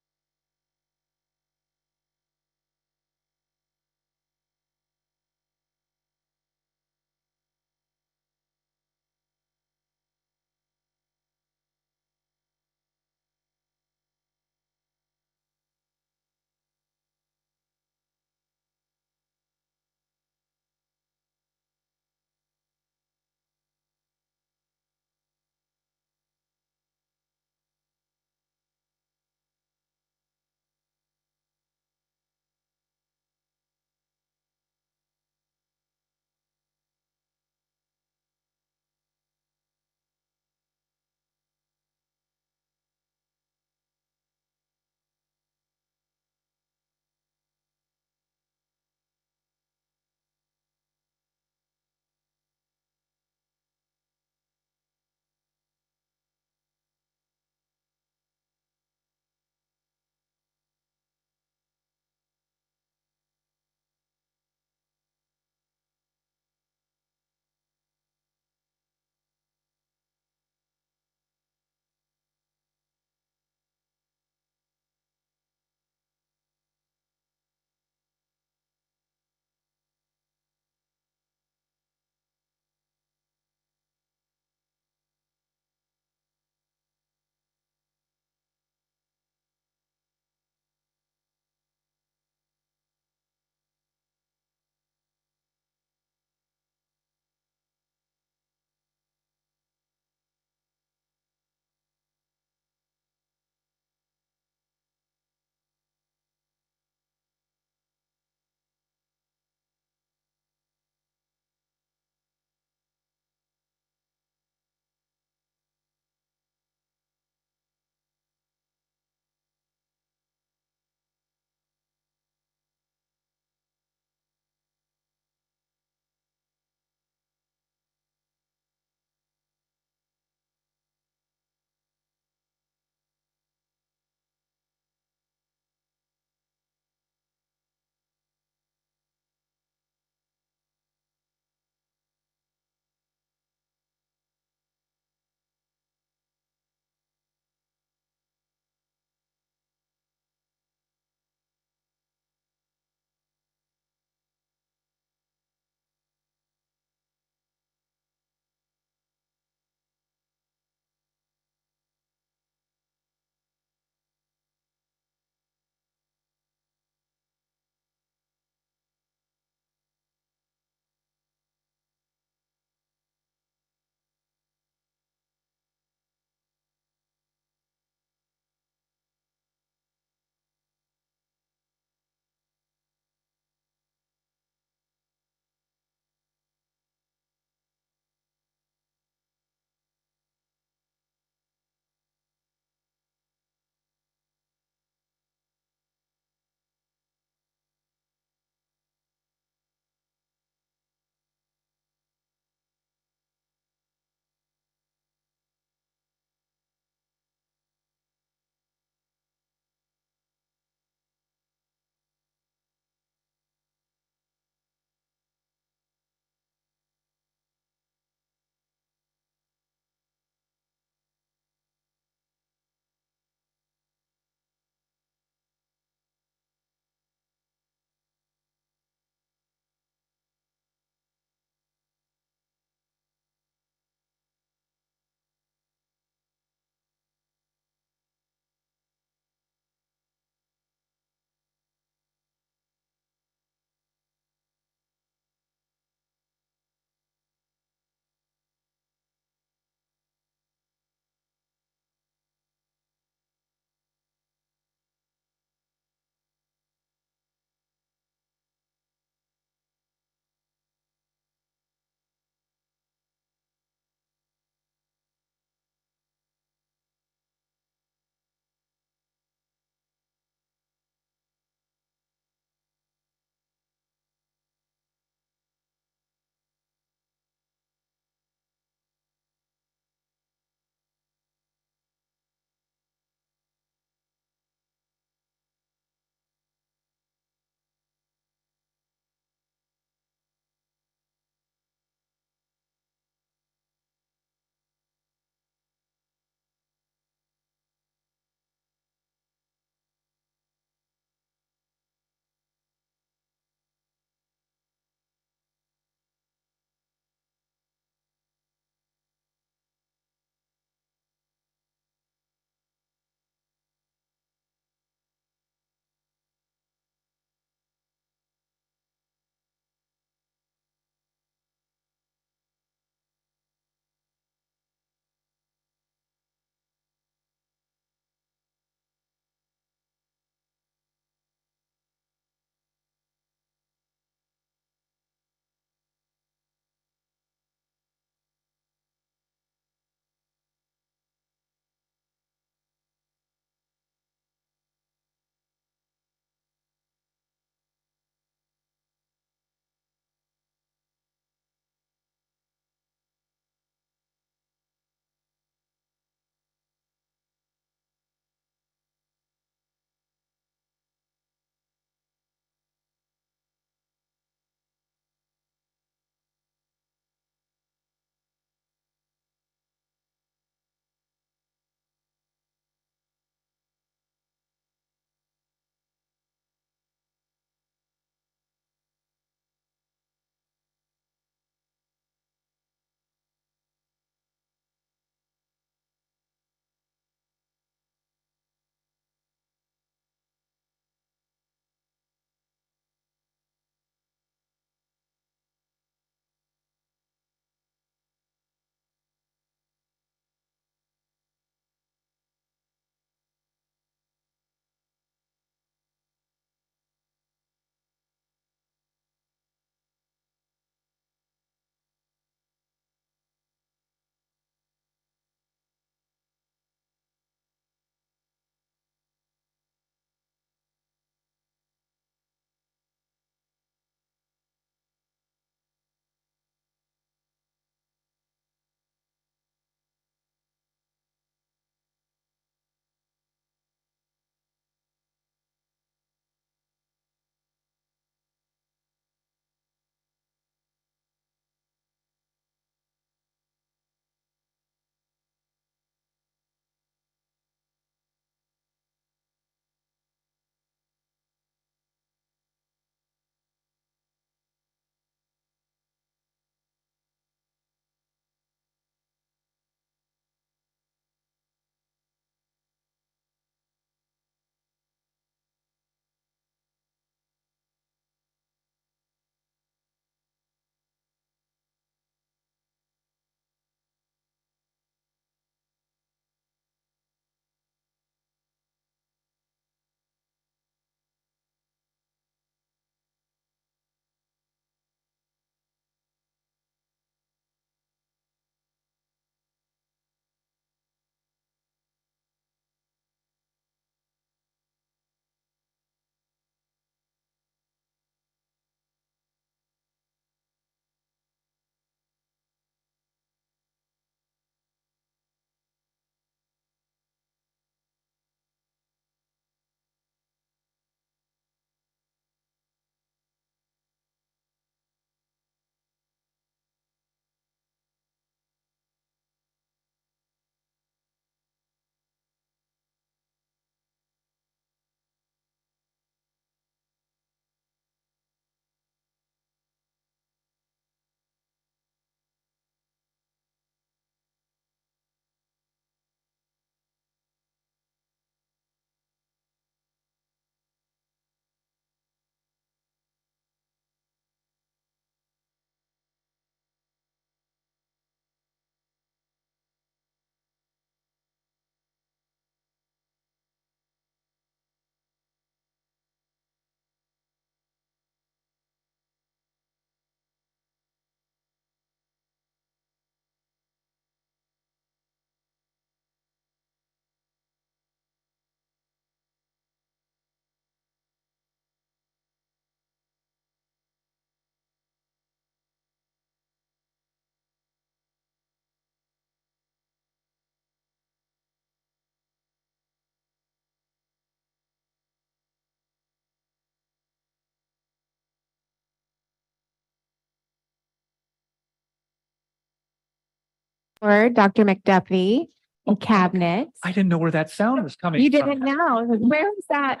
S7: Or Dr. McDuffie and cabinet.
S1: I didn't know where that sound was coming
S7: You
S1: from.
S7: didn't know. Where was that?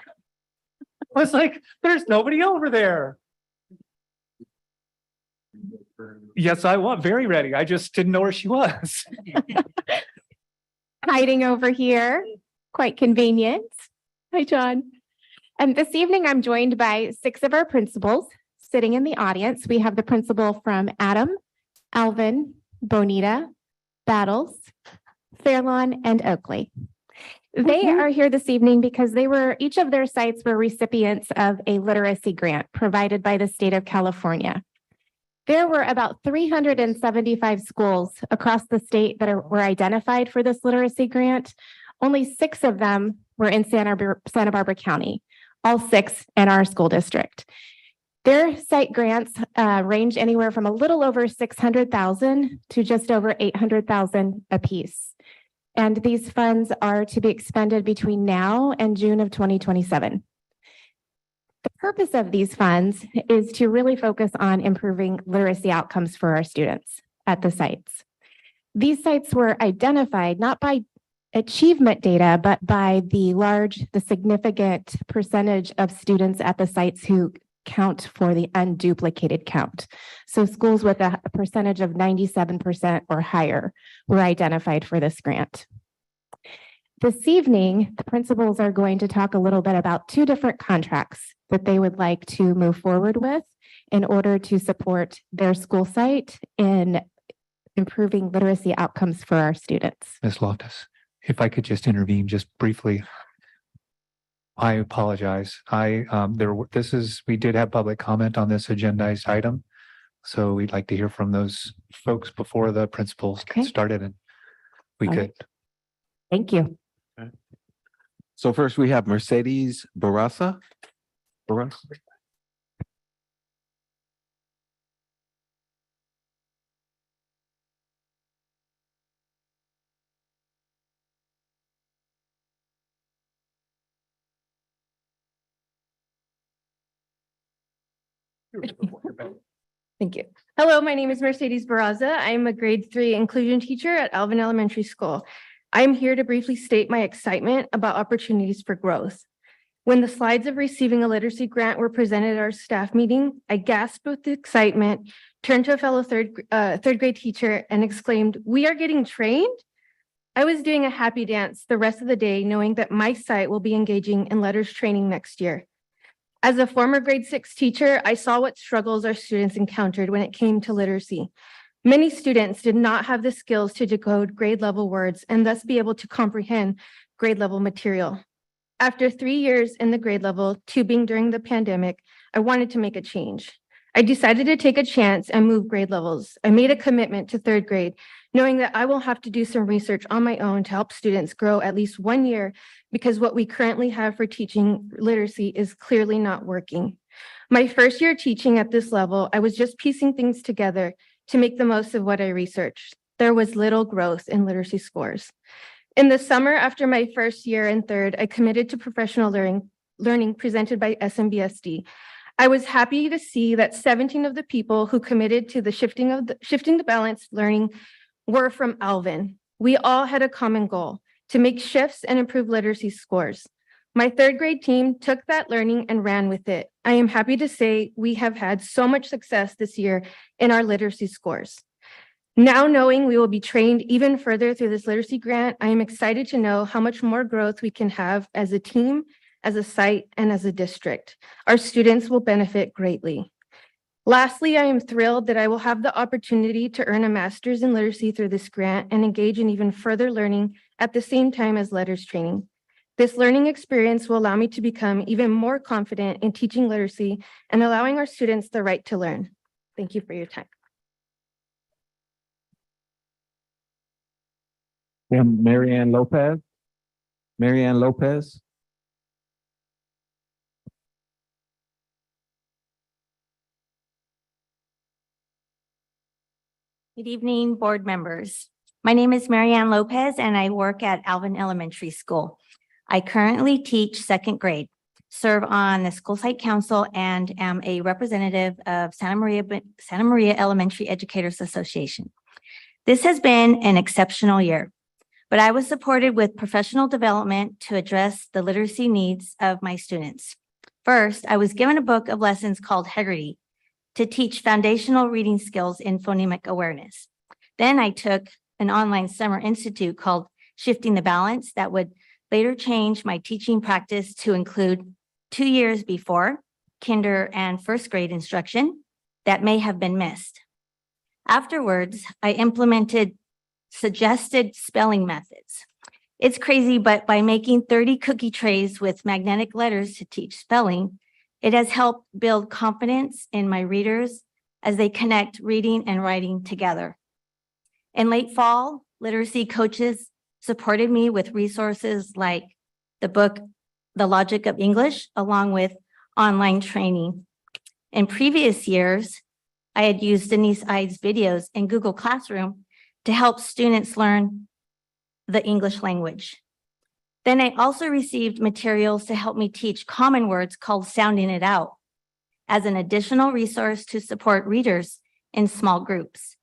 S1: I was like, there's nobody over there. Yes, I was very ready. I just didn't know where she was.
S7: Hiding over here. Quite convenient. Hi, John. And this evening, I'm joined by 6 of our principals sitting in the audience. We have the principal from Adam, Alvin, Bonita, Battles, Fairlawn, and Oakley. They are here this evening because each of their sites were recipients of a literacy grant provided by the state of California. There were about 375 schools across the state that were identified for this literacy grant. Only 6 of them were in Santa Barbara County, all 6 in our school district. Their site grants range anywhere from a little over $600,000 to just over $800,000 apiece. And these funds are to be expended between now and June of 2027. The purpose of these funds is to really focus on improving literacy outcomes for our students at the sites. These sites were identified not by achievement data, but by the significant percentage of students at the sites who count for the unduplicated count. So schools with a percentage of 97% or higher were identified for this grant. This evening, the principals are going to talk a little bit about 2 different contracts that they would like to move forward with in order to support their school site in improving literacy outcomes for our students.
S1: Ms. Loftus, if I could just intervene just briefly. I apologize. We did have public comment on this agendized item. So we'd like to hear from those folks before the principals get started, and we
S7: All
S1: could.
S7: right. Thank you.
S4: So first we have Mercedes Barraza.
S3: Thank you. Hello, my name is Mercedes Barraza. I am a grade 3 inclusion teacher at Alvin Elementary School. I am here to briefly state my excitement about opportunities for growth. When the slides of receiving a literacy grant were presented at our staff meeting, I gasped with excitement, turned to a fellow third grade teacher and exclaimed, "We are getting trained?" I was doing a happy dance the rest of the day, knowing that my site will be engaging in letters training next year. As a former grade 6 teacher, I saw what struggles our students encountered when it came to literacy. Many students did not have the skills to decode grade level words and thus be able to comprehend grade level material. After 3 years in the grade level, 2 being during the pandemic, I wanted to make a change. I decided to take a chance and move grade levels. I made a commitment to 3rd grade, knowing that I will have to do some research on my own to help students grow at least 1 year, because what we currently have for teaching literacy is clearly not working. My first year teaching at this level, I was just piecing things together to make the most of what I researched. There was little growth in literacy scores. In the summer after my first year in 3rd, I committed to professional learning presented by SMBSD. I was happy to see that 17 of the people who committed to the shifting the balance learning were from Alvin. We all had a common goal: to make shifts and improve literacy scores. My 3rd grade team took that learning and ran with it. I am happy to say we have had so much success this year in our literacy scores. Now knowing we will be trained even further through this literacy grant, I am excited to know how much more growth we can have as a team, as a site, and as a district. Our students will benefit greatly. Lastly, I am thrilled that I will have the opportunity to earn a master's in literacy through this grant and engage in even further learning at the same time as letters training. This learning experience will allow me to become even more confident in teaching literacy and allowing our students the right to learn. Thank you for your time.
S4: And Marianne Lopez.
S11: Good evening, board members. My name is Marianne Lopez and I work at Alvin Elementary School. I currently teach 2nd grade, serve on the school site council, and am a representative of Santa Maria Elementary Educators Association. This has been an exceptional year, but I was supported with professional development to address the literacy needs of my students. First, I was given a book of lessons called Heggerty to teach foundational reading skills in phonemic awareness. Then I took an online summer institute called Shifting the Balance that would later change my teaching practice to include 2 years before kinder and first grade instruction that may have been missed. Afterwards, I implemented suggested spelling methods. It's crazy, but by making 30 cookie trays with magnetic letters to teach spelling, it has helped build confidence in my readers as they connect reading and writing together. In late fall, literacy coaches supported me with resources like the book, The Logic of English, along with online training. In previous years, I had used Denise Ide's videos in Google Classroom to help students learn the English language. Then I also received materials to help me teach common words called Sounding It Out as an additional resource to support readers in small groups.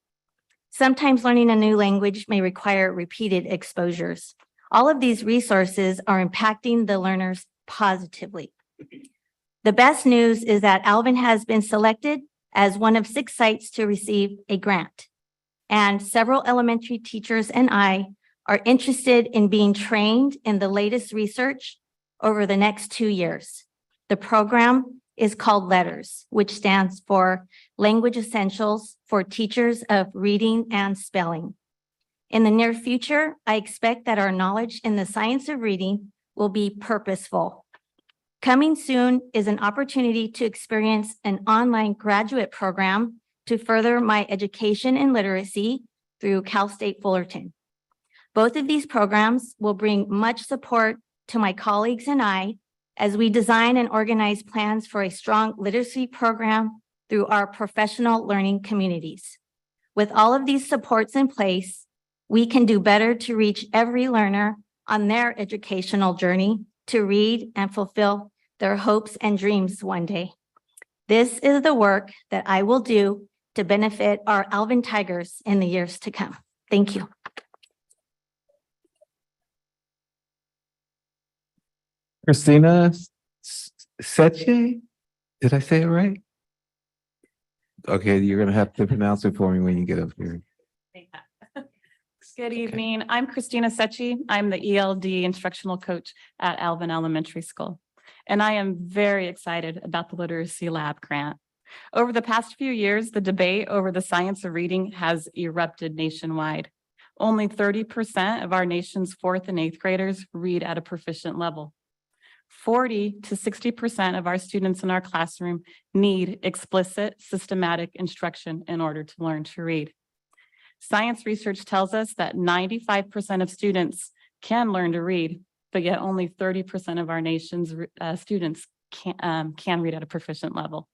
S11: Sometimes learning a new language may require repeated exposures. All of these resources are impacting the learners positively. The best news is that Alvin has been selected as one of 6 sites to receive a grant, and several elementary teachers and I are interested in being trained in the latest research over the next 2 years. The program is called LETTERS, which stands for Language Essentials for Teachers of Reading and Spelling. In the near future, I expect that our knowledge in the science of reading will be purposeful. Coming soon is an opportunity to experience an online graduate program to further my education in literacy through Cal State Fullerton. Both of these programs will bring much support to my colleagues and I as we design and organize plans for a strong literacy program through our professional learning communities. With all of these supports in place, we can do better to reach every learner on their educational journey to read and fulfill their hopes and dreams one day. This is the work that I will do to benefit our Alvin Tigers in the years to come. Thank you.
S4: Christina Seche? Did I say it right? Okay, you're gonna have to pronounce it for me when you get up here.
S9: Good evening. I'm Christina Sechi. I'm the ELD instructional coach at Alvin Elementary School. And I am very excited about the Literacy Lab grant. Over the past few years, the debate over the science of reading has erupted nationwide. Only 30% of our nation's 4th and 8th graders read at a proficient level. 40 to 60% of our students in our classroom need explicit, systematic instruction in order to learn to read. Science research tells us that 95% of students can learn to read, but yet only 30% of our nation's students can read at a proficient level.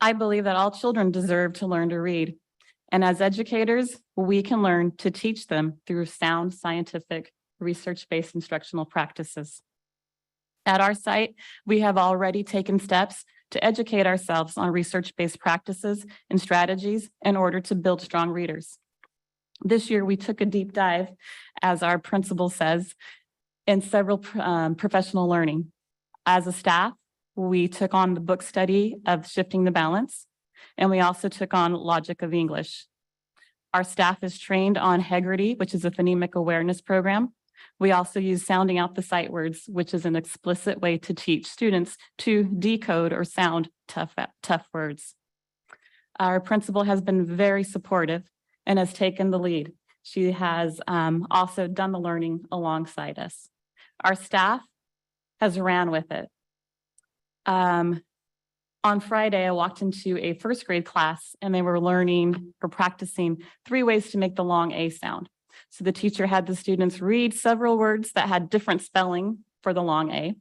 S9: I believe that all children deserve to learn to read. And as educators, we can learn to teach them through sound, scientific, research-based instructional practices. At our site, we have already taken steps to educate ourselves on research-based practices and strategies in order to build strong readers. This year, we took a deep dive, as our principal says, in several professional learning. As a staff, we took on the book study of Shifting the Balance, and we also took on Logic of English. Our staff is trained on Heggerty, which is a phonemic awareness program. We also use Sounding Out the Sight Words, which is an explicit way to teach students to decode or sound tough words. Our principal has been very supportive and has taken the lead. She has also done the learning alongside us. Our staff has ran with it. On Friday, I walked into a 1st grade class and they were learning or practicing 3 ways to make the long A sound. So the teacher had the students read several words that had different spelling for the long A.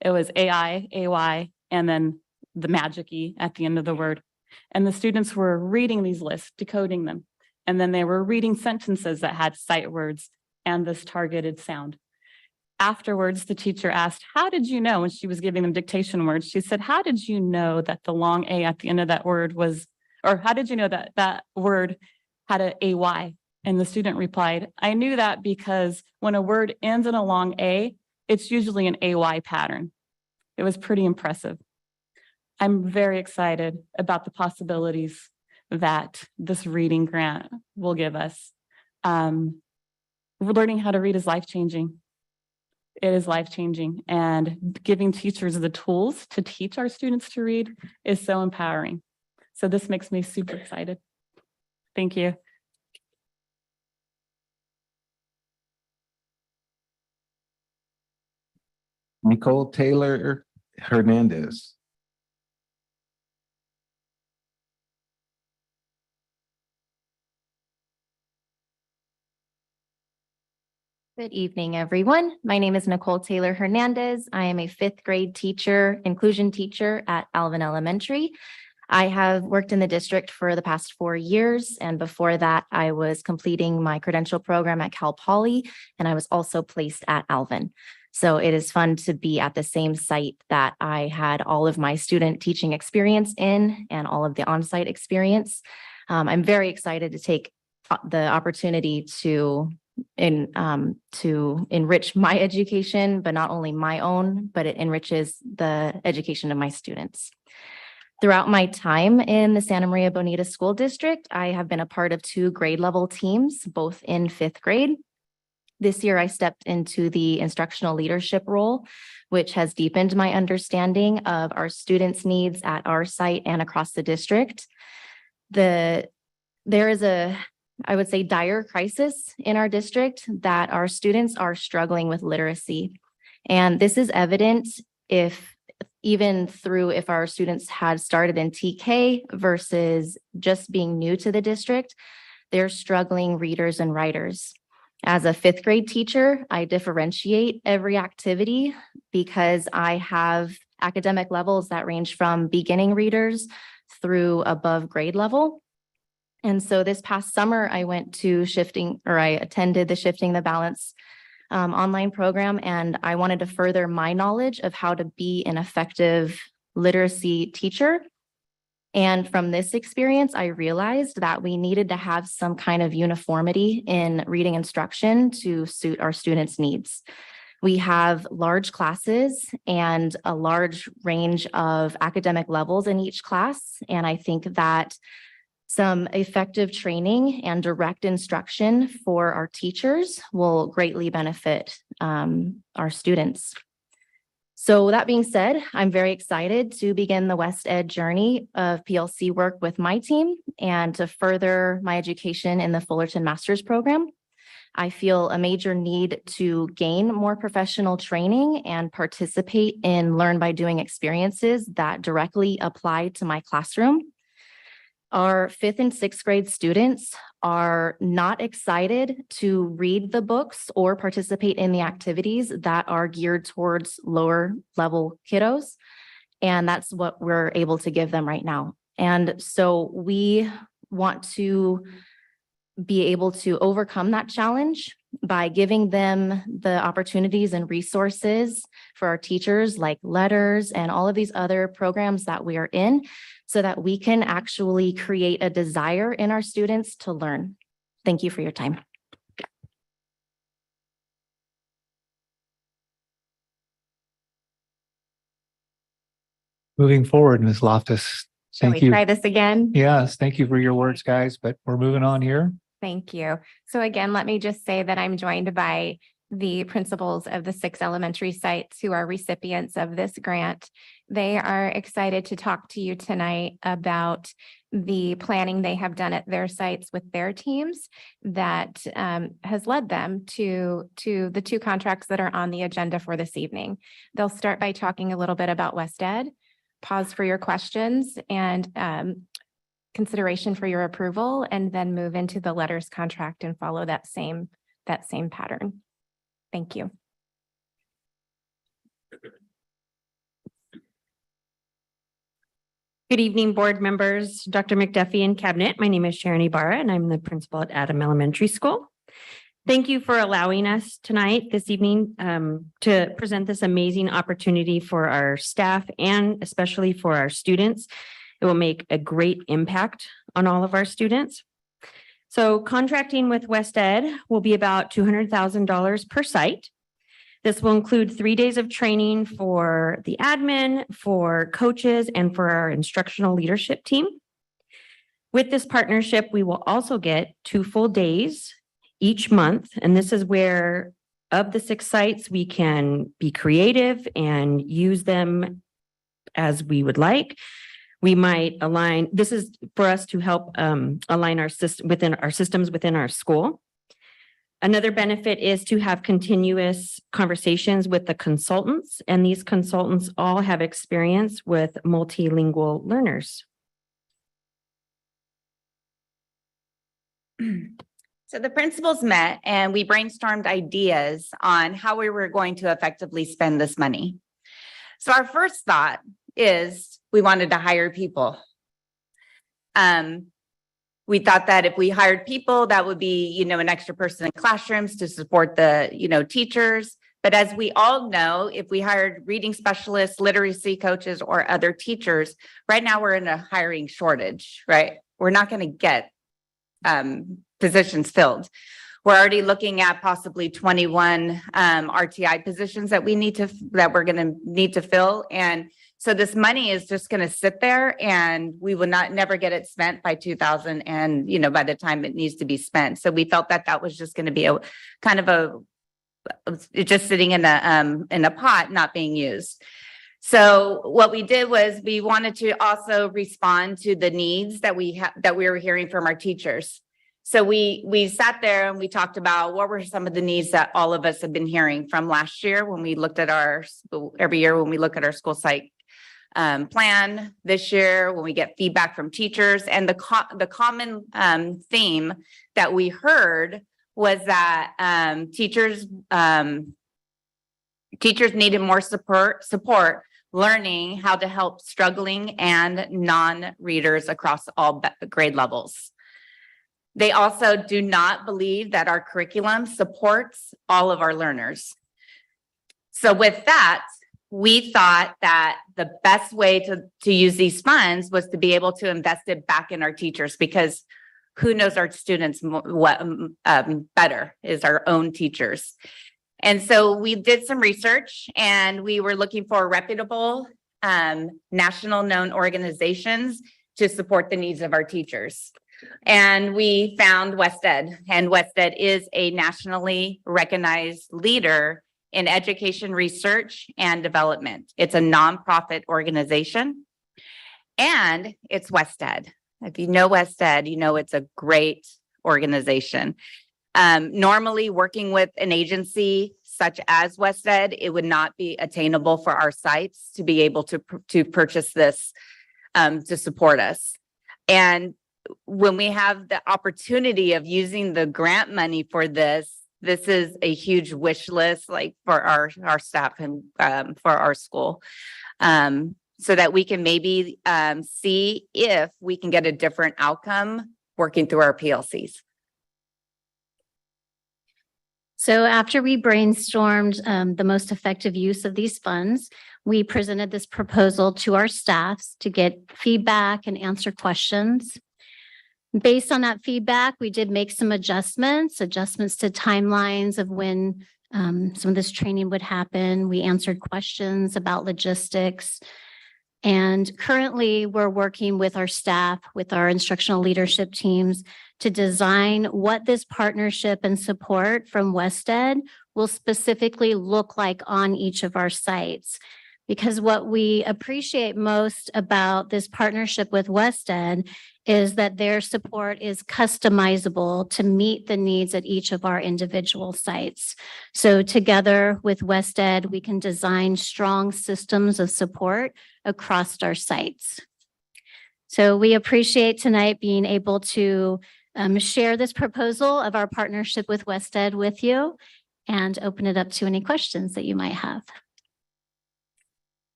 S9: It was AI, AY, and then the magic E at the end of the word. And the students were reading these lists, decoding them. And then they were reading sentences that had sight words and this targeted sound. Afterwards, the teacher asked, how did you know, when she was giving them dictation words, she said, how did you know that the long A at the end of that word was, or how did you know that that word had a AY. And the student replied, I knew that because when a word ends in a long A, it's usually an AY pattern. It was pretty impressive. I'm very excited about the possibilities that this reading grant will give us. Learning how to read is life-changing. It is life-changing, and giving teachers the tools to teach our students to read is so empowering. So this makes me super excited. Thank you.
S4: Nicole Taylor Hernandez.
S10: Good evening, everyone. My name is Nicole Taylor Hernandez. I am a fifth grade teacher, inclusion teacher at Alvin Elementary. I have worked in the district for the past 4 years, and before that, I was completing my credential program at Cal Poly, and I was also placed at Alvin. So it is fun to be at the same site that I had all of my student teaching experience in and all of the on-site experience. I'm very excited to take the opportunity to enrich my education, but not only my own, but it enriches the education of my students. Throughout my time in the Santa Maria Bonita School District, I have been a part of 2 grade level teams, both in 5th grade. This year, I stepped into the instructional leadership role, which has deepened my understanding of our students' needs at our site and across the district. There is a, I would say, dire crisis in our district that our students are struggling with literacy. And this is evident if our students had started in TK versus just being new to the district, they're struggling readers and writers. As a 5th grade teacher, I differentiate every activity because I have academic levels that range from beginning readers through above grade level. And so this past summer, I attended the Shifting the Balance online program, and I wanted to further my knowledge of how to be an effective literacy teacher. And from this experience, I realized that we needed to have some kind of uniformity in reading instruction to suit our students' needs. We have large classes and a large range of academic levels in each class. And I think that some effective training and direct instruction for our teachers will greatly benefit our students. So that being said, I'm very excited to begin the West Ed journey of PLC work with my team and to further my education in the Fullerton Master's Program. I feel a major need to gain more professional training and participate in learn by doing experiences that directly apply to my classroom. Our 5th and 6th grade students are not excited to read the books or participate in the activities that are geared towards lower level kiddos. And that's what we're able to give them right now. And so we want to be able to overcome that challenge by giving them the opportunities and resources for our teachers, like letters and all of these other programs that we are in, so that we can actually create a desire in our students to learn. Thank you for your time.
S1: Moving forward, Ms. Loftus.
S10: Shall we try this again?
S1: Yes, thank you for your words, guys, but we're moving on here.
S10: Thank you. So again, let me just say that I'm joined by the principals of the 6 elementary sites who are recipients of this grant. They are excited to talk to you tonight about the planning they have done at their sites with their teams that has led them to the 2 contracts that are on the agenda for this evening. They'll start by talking a little bit about West Ed, pause for your questions and consideration for your approval, and then move into the letters contract and follow that same pattern. Thank you.
S22: Good evening, board members, Dr. McDuffie and cabinet. My name is Sharon Ibarra and I'm the principal at Adam Elementary School. Thank you for allowing us tonight, this evening, to present this amazing opportunity for our staff and especially for our students. It will make a great impact on all of our students. So contracting with West Ed will be about $200,000 per site. This will include 3 days of training for the admin, for coaches, and for our instructional leadership team. With this partnership, we will also get 2 full days each month. And this is where, of the 6 sites, we can be creative and use them as we would like. We might align, this is for us to help align our system within our systems within our school. Another benefit is to have continuous conversations with the consultants, and these consultants all have experience with multilingual learners.
S5: So the principals met and we brainstormed ideas on how we were going to effectively spend this money. So our first thought is we wanted to hire people. We thought that if we hired people, that would be, an extra person in classrooms to support the, teachers. But as we all know, if we hired reading specialists, literacy coaches, or other teachers, right now we're in a hiring shortage, right? We're not going to get positions filled. We're already looking at possibly 21 RTI positions that we're going to need to fill. And so this money is just going to sit there and we will never get it spent by 2000 and, by the time it needs to be spent. So we felt that was just going to be just sitting in a pot, not being used. So what we did was we wanted to also respond to the needs that we were hearing from our teachers. So we sat there and we talked about what were some of the needs that all of us have been hearing from last year when we looked at every year when we look at our school site plan, this year when we get feedback from teachers. And the common theme that we heard was that teachers needed more support learning how to help struggling and non-readers across all grade levels. They also do not believe that our curriculum supports all of our learners. So with that, we thought that the best way to use these funds was to be able to invest it back in our teachers, because who knows our students what better is our own teachers. And so we did some research and we were looking for reputable national known organizations to support the needs of our teachers. And we found West Ed, and West Ed is a nationally recognized leader in education research and development. It's a nonprofit organization and it's West Ed. If you know West Ed, you know it's a great organization. Normally working with an agency such as West Ed, it would not be attainable for our sites to be able to purchase this to support us. And when we have the opportunity of using the grant money for this is a huge wish list, like for our staff and for our school, so that we can maybe see if we can get a different outcome working through our PLCs.
S12: So after we brainstormed the most effective use of these funds, we presented this proposal to our staffs to get feedback and answer questions. Based on that feedback, we did make some adjustments to timelines of when some of this training would happen. We answered questions about logistics. And currently, we're working with our staff, with our instructional leadership teams to design what this partnership and support from West Ed will specifically look like on each of our sites. Because what we appreciate most about this partnership with West Ed is that their support is customizable to meet the needs at each of our individual sites. So together with West Ed, we can design strong systems of support across our sites. So we appreciate tonight being able to share this proposal of our partnership with West Ed with you and open it up to any questions that you might have.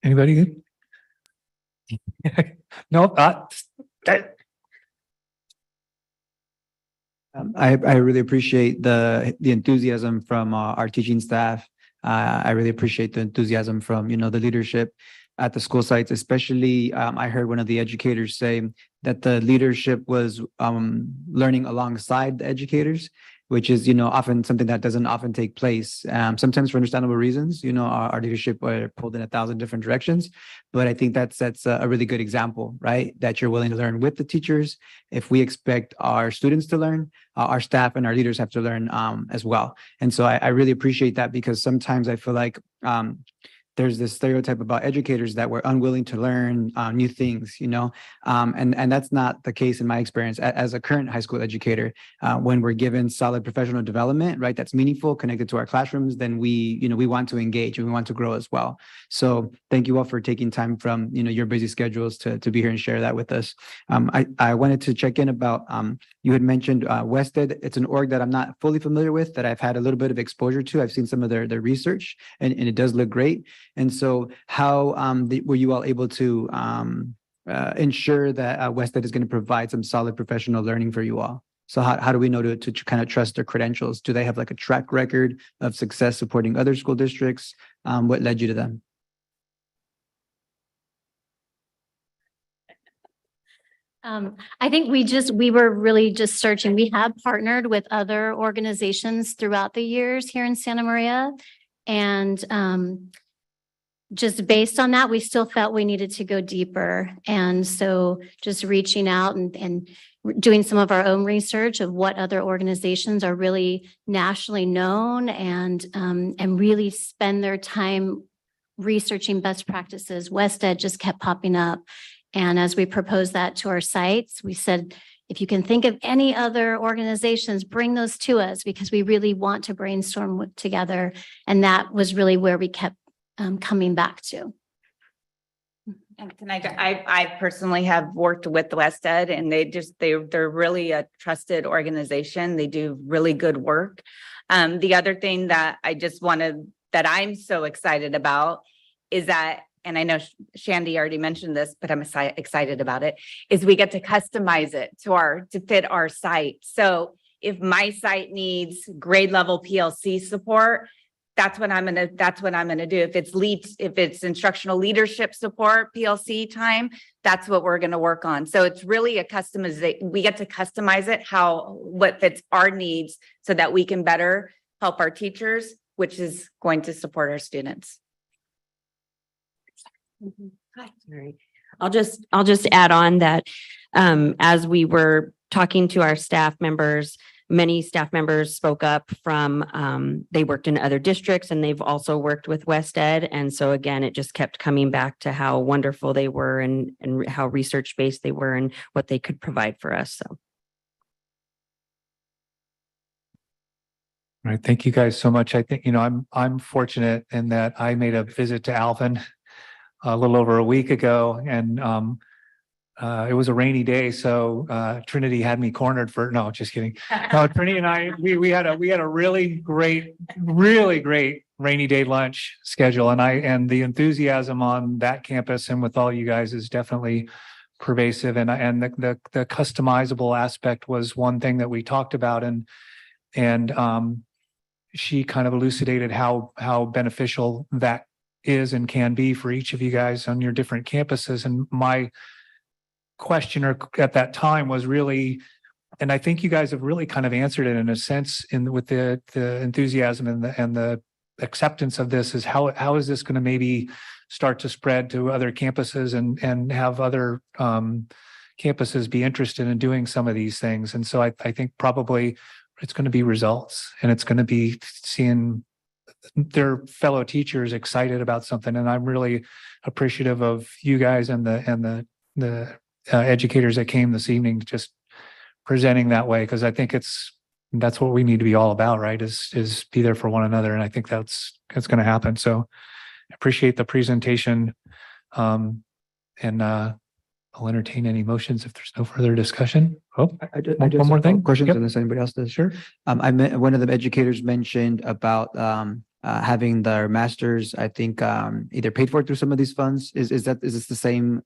S1: Anybody good? No,
S14: I really appreciate the enthusiasm from our teaching staff. I really appreciate the enthusiasm from, the leadership. at the school sites, especially I heard one of the educators say that the leadership was learning alongside the educators, which is, often something that doesn't often take place. Sometimes for understandable reasons, our leadership are pulled in 1,000 different directions. But I think that sets a really good example, right? That you're willing to learn with the teachers. If we expect our students to learn, our staff and our leaders have to learn as well. And so I really appreciate that, because sometimes I feel like there's this stereotype about educators that we're unwilling to learn new things, and that's not the case in my experience as a current high school educator. When we're given solid professional development, right, that's meaningful, connected to our classrooms, then we want to engage and we want to grow as well. So thank you all for taking time from, your busy schedules to be here and share that with us. I wanted to check in about, you had mentioned Wested. It's an org that I'm not fully familiar with, that I've had a little bit of exposure to. I've seen some of their research, and it does look great. And so how were you all able to ensure that Wested is going to provide some solid professional learning for you all? So how do we know to kind of trust their credentials? Do they have like a track record of success supporting other school districts? What led you to them?
S12: I think we were really just searching. We have partnered with other organizations throughout the years here in Santa Maria. And just based on that, we still felt we needed to go deeper. And so just reaching out and doing some of our own research of what other organizations are really nationally known and really spend their time researching best practices. Wested just kept popping up. And as we proposed that to our sites, we said, if you can think of any other organizations, bring those to us, because we really want to brainstorm together. And that was really where we kept coming back to.
S5: And can I personally have worked with Wested, and they're really a trusted organization. They do really good work. The other thing that that I'm so excited about is that, and I know Shandy already mentioned this, but I'm excited about it, is we get to customize it to fit our site. So if my site needs grade level PLC support, that's what I'm gonna do. If it's instructional leadership support, PLC time, that's what we're gonna work on. So it's really a customization. We get to customize it what fits our needs, so that we can better help our teachers, which is going to support our students.
S22: Sorry. I'll just add on that as we were talking to our staff members, many staff members spoke up from they worked in other districts, and they've also worked with Wested. And so again, it just kept coming back to how wonderful they were and how research-based they were and what they could provide for us. So.
S1: All right. Thank you guys so much. I think, I'm fortunate in that I made a visit to Alvin a little over a week ago, and it was a rainy day, so Trinity had me cornered no, just kidding. No, Trinity and I, we had a really great rainy day lunch schedule, and the enthusiasm on that campus and with all you guys is definitely pervasive, and the customizable aspect was one thing that we talked about, and she kind of elucidated how beneficial that is and can be for each of you guys on your different campuses. And my question at that time was really, and I think you guys have really kind of answered it in a sense with the enthusiasm and the acceptance of this, is how is this going to maybe start to spread to other campuses and have other campuses be interested in doing some of these things. And so I think probably it's going to be results, and it's going to be seeing their fellow teachers excited about something. And I'm really appreciative of you guys and the educators that came this evening, just presenting that way, because I think that's what we need to be all about, right? Is be there for one another. And I think that's going to happen. So I appreciate the presentation. And I'll entertain any motions if there's no further discussion. Oh,
S14: I do one more thing. Questions, unless anybody else does.
S1: Sure.
S14: One of the educators mentioned about having their masters, I think, either paid for through some of these funds. Is this the same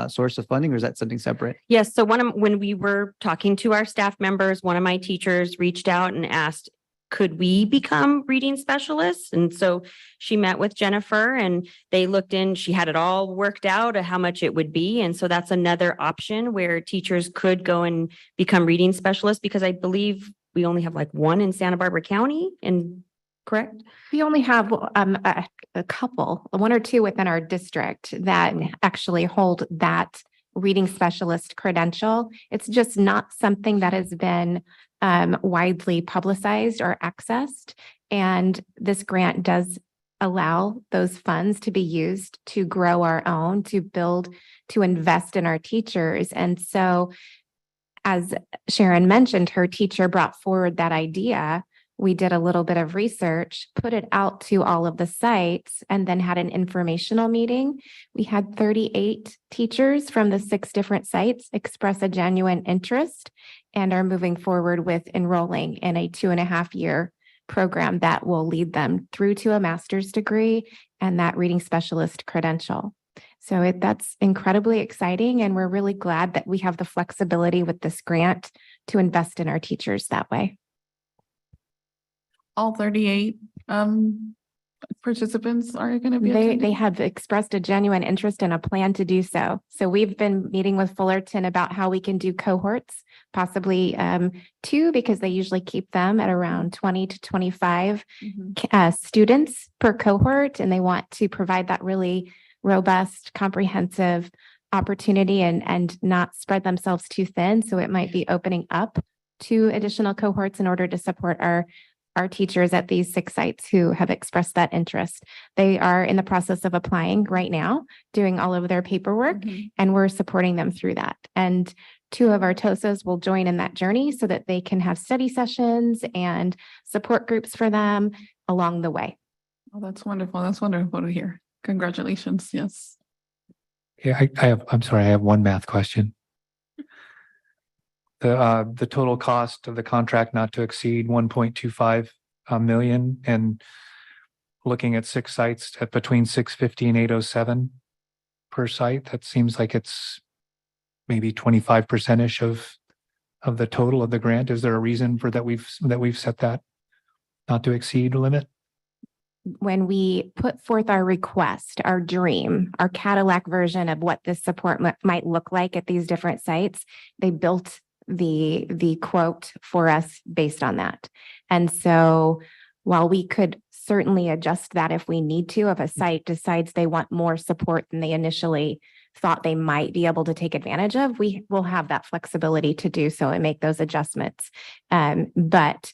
S14: source of funding, or is that something separate?
S22: Yes. So when we were talking to our staff members, one of my teachers reached out and asked could we become reading specialists? And so she met with Jennifer and they looked in, she had it all worked out of how much it would be. And so that's another option where teachers could go and become reading specialists, because I believe we only have like one in Santa Barbara County, and correct?
S2: We only have a couple, one or two within our district that actually hold that reading specialist credential. It's just not something that has been widely publicized or accessed. And this grant does allow those funds to be used to grow our own, to build, to invest in our teachers. And so, as Sharon mentioned, her teacher brought forward that idea. We did a little bit of research, put it out to all of the sites, and then had an informational meeting. We had 38 teachers from the 6 different sites express a genuine interest and are moving forward with enrolling in a 2.5-year program that will lead them through to a master's degree and that reading specialist credential. So that's incredibly exciting, and we're really glad that we have the flexibility with this grant to invest in our teachers that way.
S21: All 38 participants are going to be
S2: They
S21: attending?
S2: have expressed a genuine interest and a plan to do so. So we've been meeting with Fullerton about how we can do cohorts, possibly 2, because they usually keep them at around 20 to 25 students per cohort, and they want to provide that really robust, comprehensive opportunity and not spread themselves too thin. So it might be opening up 2 additional cohorts in order to support our teachers at these 6 sites who have expressed that interest. They are in the process of applying right now, doing all of their paperwork, and we're supporting them through that. And 2 of our TOSAs will join in that journey so that they can have study sessions and support groups for them along the way.
S21: Oh, that's wonderful. That's wonderful to hear. Congratulations. Yes.
S1: Yeah, I'm sorry, I have one math question. The total cost of the contract not to exceed 1.25 million, and looking at 6 sites at between 650 and 807 per site, that seems like it's maybe 25%-ish of the total of the grant. Is there a reason for that we've set that not to exceed limit?
S2: When we put forth our request, our dream, our Cadillac version of what this support might look like at these different sites, they built the quote for us based on that. And so while we could certainly adjust that if we need to, if a site decides they want more support than they initially thought they might be able to take advantage of, we will have that flexibility to do so and make those adjustments. But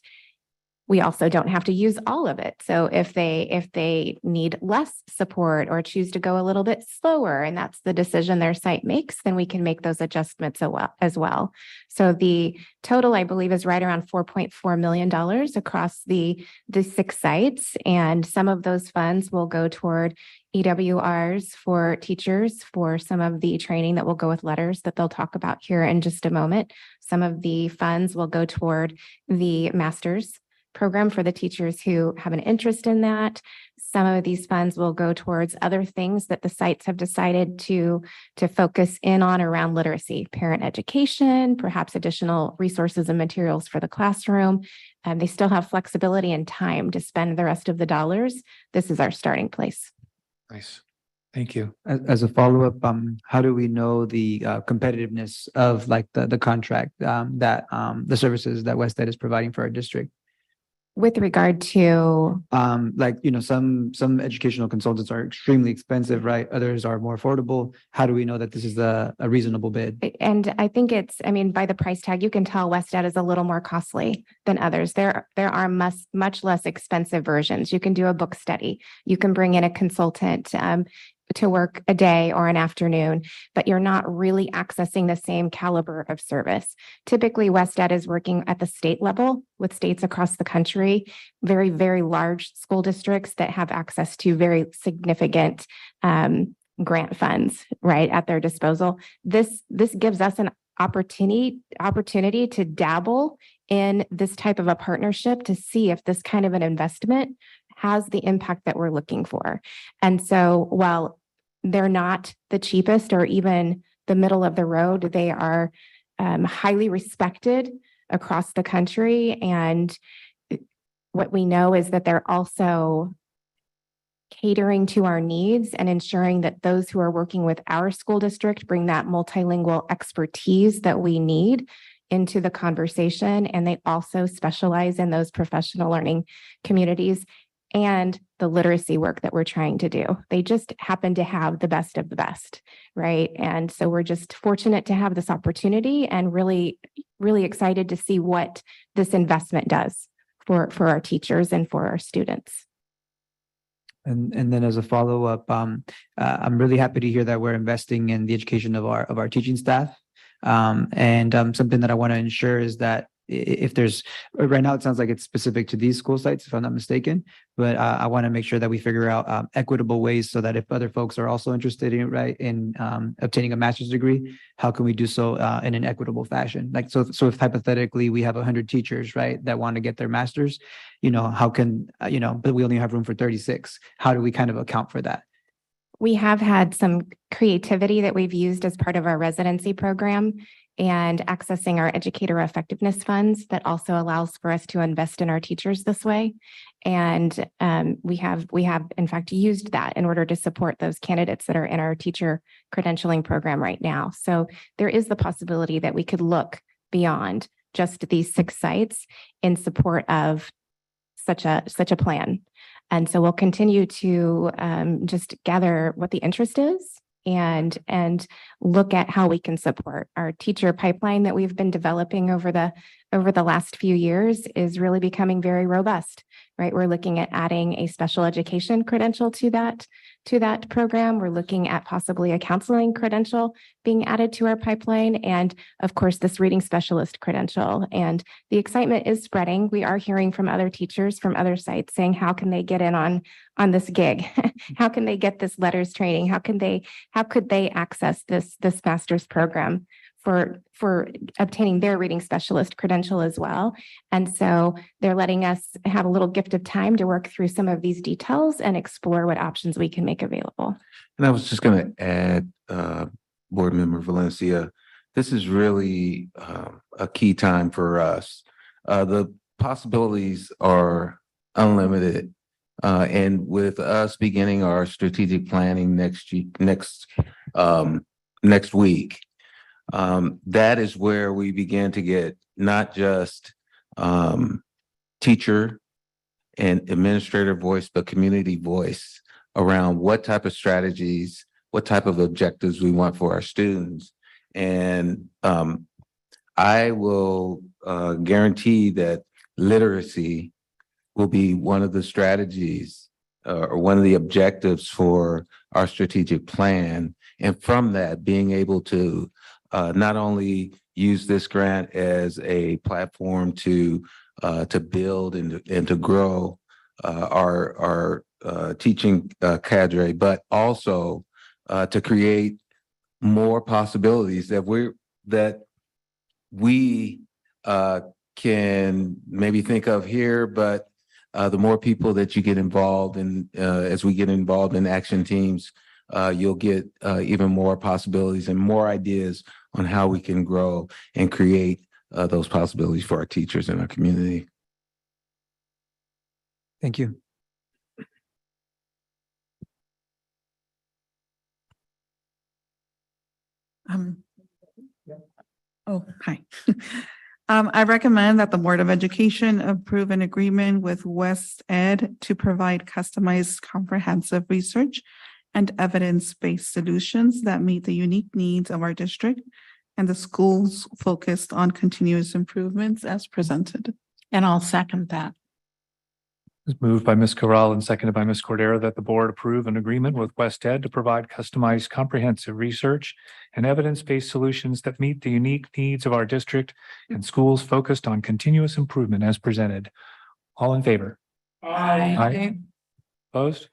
S2: we also don't have to use all of it. So if they need less support or choose to go a little bit slower, and that's the decision their site makes, then we can make those adjustments as well. So the total, I believe, is right around $4.4 million across the 6 sites. And some of those funds will go toward EWRs for teachers for some of the training that will go with letters that they'll talk about here in just a moment. Some of the funds will go toward the master's program for the teachers who have an interest in that. Some of these funds will go towards other things that the sites have decided to focus in on around literacy, parent education, perhaps additional resources and materials for the classroom. They still have flexibility and time to spend the rest of the dollars. This is our starting place.
S1: Nice. Thank you.
S14: As a follow-up, how do we know the competitiveness of like the contract that the services that WestEd is providing for our district?
S2: With regard to
S14: like, you know, some educational consultants are extremely expensive, right? Others are more affordable. How do we know that this is a reasonable bid?
S2: And I think by the price tag, you can tell WestEd is a little more costly than others. There are much less expensive versions. You can do a book study. You can bring in a consultant to work a day or an afternoon, but you're not really accessing the same caliber of service. Typically, WestEd is working at the state level with states across the country, very, very large school districts that have access to very significant grant funds, right, at their disposal. This gives us an opportunity to dabble in this type of a partnership to see if this kind of an investment has the impact that we're looking for. And so while they're not the cheapest or even the middle of the road, they are highly respected across the country. And what we know is that they're also catering to our needs and ensuring that those who are working with our school district bring that multilingual expertise that we need into the conversation. And they also specialize in those professional learning communities and the literacy work that we're trying to do. They just happen to have the best of the best, right? And so we're just fortunate to have this opportunity and really, really excited to see what this investment does for our teachers and for our students.
S14: And then as a follow-up, I'm really happy to hear that we're investing in the education of our teaching staff. And something that I want to ensure is that if there's right now, it sounds like it's specific to these school sites, if I'm not mistaken, but I want to make sure that we figure out equitable ways so that if other folks are also interested in obtaining a master's degree, how can we do so in an equitable fashion? Like, so if hypothetically we have 100 teachers, right, that want to get their master's, how can, but we only have room for 36. How do we kind of account for that?
S2: We have had some creativity that we've used as part of our residency program and accessing our educator effectiveness funds that also allows for us to invest in our teachers this way. And we have in fact used that in order to support those candidates that are in our teacher credentialing program right now. So there is the possibility that we could look beyond just these 6 sites in support of such a plan. And so we'll continue to just gather what the interest is and look at how we can support our teacher pipeline that we've been developing over the last few years is really becoming very robust, right? We're looking at adding a special education credential to that program. We're looking at possibly a counseling credential being added to our pipeline. And of course, this reading specialist credential. And the excitement is spreading. We are hearing from other teachers from other sites saying, how can they get in on this gig? How can they get this letters training? How could they access this master's program for obtaining their reading specialist credential as well? And so they're letting us have a little gift of time to work through some of these details and explore what options we can make available.
S4: And I was just going to add, Board Member Valencia, this is really a key time for us. The possibilities are unlimited. And with us beginning our strategic planning next week, that is where we begin to get not just teacher and administrator voice, but community voice around what type of strategies, what type of objectives we want for our students. And I will guarantee that literacy will be one of the strategies or one of the objectives for our strategic plan. And from that, being able to not only use this grant as a platform to build and to grow our teaching cadre, but also to create more possibilities that we can maybe think of here, but the more people that you get involved in, as we get involved in action teams, you'll get even more possibilities and more ideas on how we can grow and create those possibilities for our teachers and our community.
S14: Thank you.
S21: Hi. I recommend that the Board of Education approve an agreement with West Ed to provide customized comprehensive research and evidence-based solutions that meet the unique needs of our district and the schools focused on continuous improvements as presented.
S8: And I'll second that.
S1: It's moved by Ms. Corral and seconded by Ms. Cordero that the board approve an agreement with West Ed to provide customized comprehensive research and evidence-based solutions that meet the unique needs of our district and schools focused on continuous improvement as presented. All in favor? Aye. Opposed?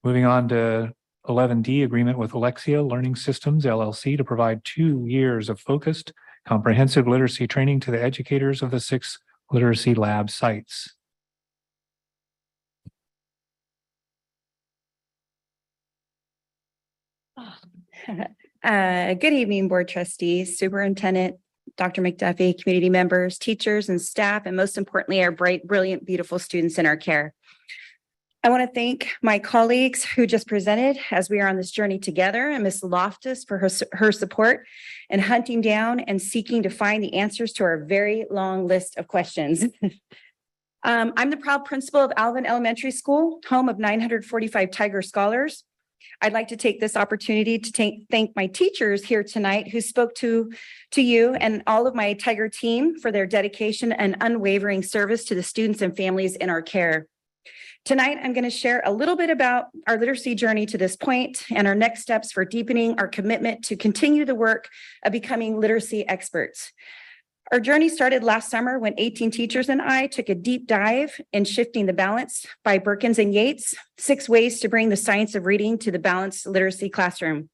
S1: Moving on to 11D, agreement with Alexia Learning Systems LLC to provide 2 years of focused comprehensive literacy training to the educators of the 6 literacy lab sites.
S13: Good evening, Board Trustees, Superintendent Dr. McDuffie, community members, teachers and staff, and most importantly, our bright, brilliant, beautiful students in our care. I want to thank my colleagues who just presented as we are on this journey together, and Ms. Loftus for her support in hunting down and seeking to find the answers to our very long list of questions. I'm the proud principal of Alvin Elementary School, home of 945 Tiger Scholars. I'd like to take this opportunity to thank my teachers here tonight who spoke to you and all of my Tiger team for their dedication and unwavering service to the students and families in our care. Tonight, I'm going to share a little bit about our literacy journey to this point and our next steps for deepening our commitment to continue the work of becoming literacy experts. Our journey started last summer when 18 teachers and I took a deep dive in Shifting the Balance by Berkins and Yates, 6 ways to bring the science of reading to the balanced literacy classroom.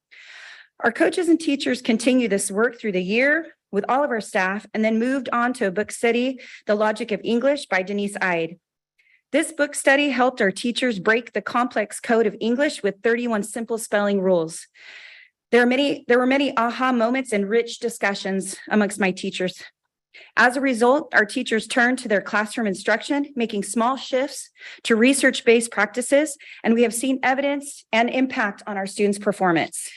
S13: Our coaches and teachers continue this work through the year with all of our staff and then moved on to a book study, The Logic of English by Denise Ide. This book study helped our teachers break the complex code of English with 31 simple spelling rules. There were many aha moments and rich discussions amongst my teachers. As a result, our teachers turned to their classroom instruction, making small shifts to research-based practices, and we have seen evidence and impact on our students' performance.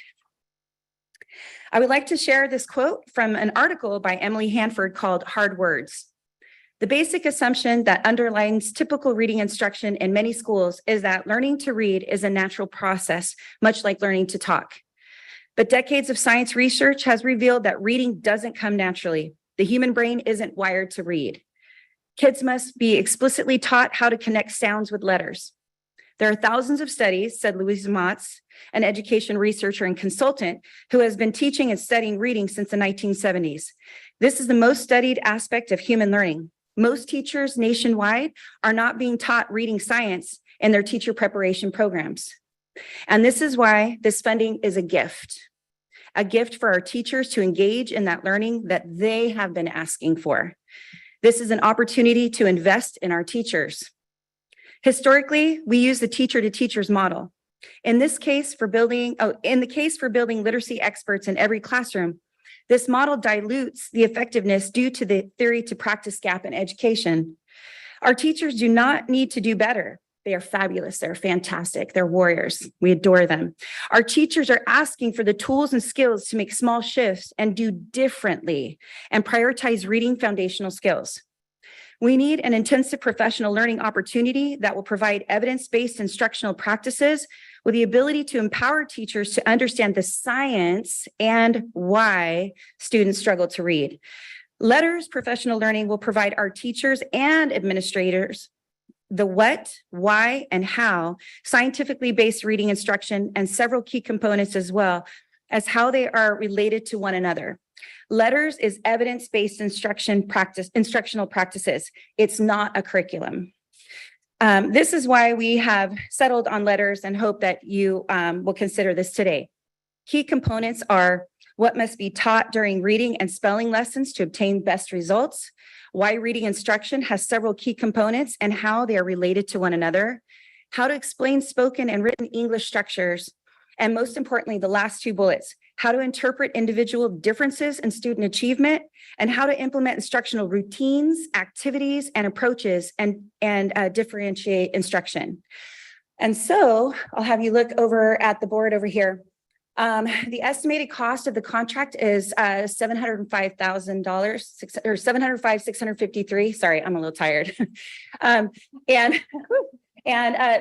S13: I would like to share this quote from an article by Emily Hanford called Hard Words. The basic assumption that underlines typical reading instruction in many schools is that learning to read is a natural process, much like learning to talk. But decades of science research has revealed that reading doesn't come naturally. The human brain isn't wired to read. Kids must be explicitly taught how to connect sounds with letters. There are thousands of studies, said Louise Motz, an education researcher and consultant who has been teaching and studying reading since the 1970s. This is the most studied aspect of human learning. Most teachers nationwide are not being taught reading science in their teacher preparation programs. And this is why this funding is a gift for our teachers to engage in that learning that they have been asking for. This is an opportunity to invest in our teachers. Historically, we use the teacher to teachers model. In the case for building literacy experts in every classroom, this model dilutes the effectiveness due to the theory to practice gap in education. Our teachers do not need to do better. They are fabulous. They're fantastic. They're warriors. We adore them. Our teachers are asking for the tools and skills to make small shifts and do differently and prioritize reading foundational skills. We need an intensive professional learning opportunity that will provide evidence-based instructional practices with the ability to empower teachers to understand the science and why students struggle to read. Letters professional learning will provide our teachers and administrators the what, why, and how scientifically based reading instruction and several key components as well as how they are related to one another. Letters is evidence-based instructional practices. It's not a curriculum. This is why we have settled on letters and hope that you will consider this today. Key components are what must be taught during reading and spelling lessons to obtain best results, why reading instruction has several key components and how they are related to one another, how to explain spoken and written English structures, and most importantly, the last 2 bullets, how to interpret individual differences in student achievement, and how to implement instructional routines, activities, and approaches and differentiate instruction. And so I'll have you look over at the board over here. The estimated cost of the contract is $705,000 or $705,653. Sorry, I'm a little tired.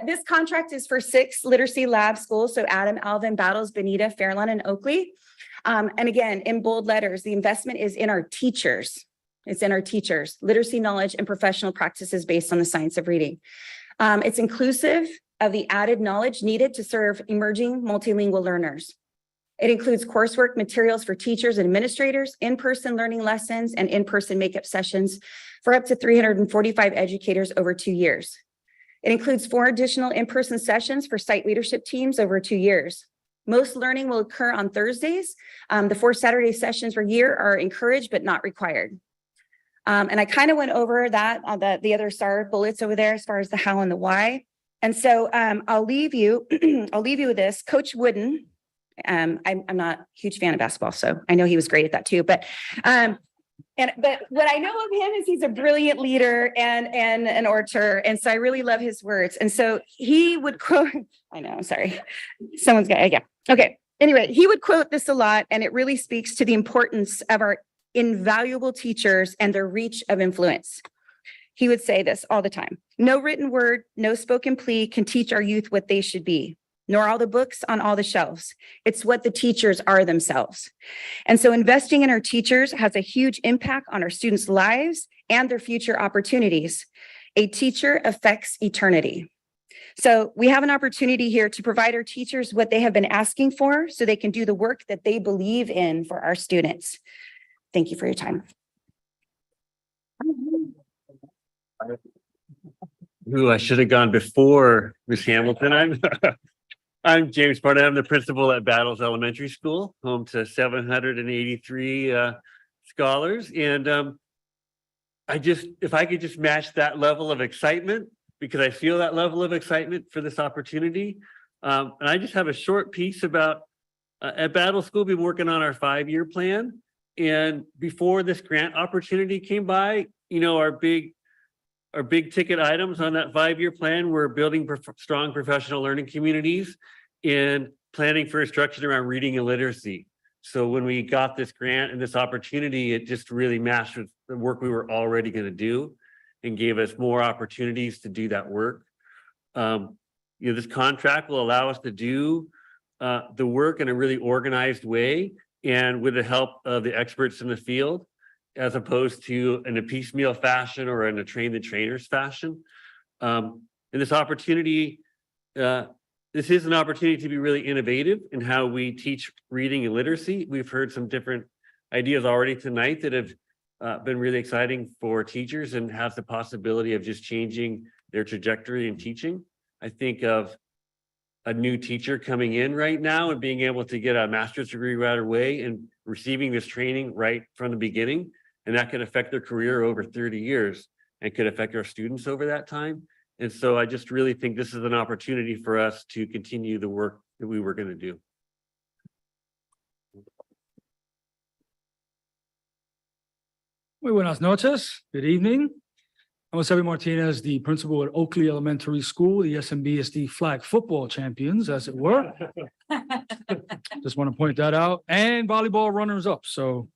S13: This contract is for 6 literacy lab schools. So Adam, Alvin, Battles, Bonita, Fairlawn, and Oakley. And again, in bold letters, the investment is in our teachers. It's in our teachers, literacy knowledge and professional practices based on the science of reading. It's inclusive of the added knowledge needed to serve emerging multilingual learners. It includes coursework materials for teachers and administrators, in-person learning lessons, and in-person makeup sessions for up to 345 educators over 2 years. It includes 4 additional in-person sessions for site leadership teams over 2 years. Most learning will occur on Thursdays. The 4 Saturday sessions per year are encouraged but not required. And I kind of went over that on the other star bullets over there as far as the how and the why. And so I'll leave you with this. Coach Wooden, I'm not a huge fan of basketball, so I know he was great at that too. But But what I know of him is he's a brilliant leader and an orator. And so I really love his words. And so he would quote, I know, I'm sorry. Someone's got, yeah. Okay. Anyway, he would quote this a lot, and it really speaks to the importance of our invaluable teachers and their reach of influence. He would say this all the time: no written word, no spoken plea can teach our youth what they should be, nor all the books on all the shelves. It's what the teachers are themselves. And so investing in our teachers has a huge impact on our students' lives and their future opportunities. A teacher affects eternity. So we have an opportunity here to provide our teachers what they have been asking for so they can do the work that they believe in for our students. Thank you for your time.
S15: Ooh, I should have gone before Ms. Hamilton. I'm James Barnett. I'm the principal at Battles Elementary School, home to 783 scholars. And if I could just match that level of excitement, because I feel that level of excitement for this opportunity. And I just have a short piece about at Battle School, we've been working on our 5-year plan. And before this grant opportunity came by, you know, our big ticket items on that 5-year plan were building strong professional learning communities and planning for instruction around reading and literacy. So when we got this grant and this opportunity, it just really matched with the work we were already going to do and gave us more opportunities to do that work. You know, this contract will allow us to do the work in a really organized way and with the help of the experts in the field, as opposed to in a piecemeal fashion or in a train the trainers fashion. And this opportunity, this is an opportunity to be really innovative in how we teach reading and literacy. We've heard some different ideas already tonight that have been really exciting for teachers and have the possibility of just changing their trajectory in teaching. I think of a new teacher coming in right now and being able to get a master's degree right away and receiving this training right from the beginning. And that could affect their career over 30 years and could affect our students over that time. And so I just really think this is an opportunity for us to continue the work that we were going to do.
S16: Muy buenas noches. Good evening. I'm Jose Martinez, the principal at Oakley Elementary School, the SMBSD flag football champions, as it were. Just want to point that out. And volleyball runners up. So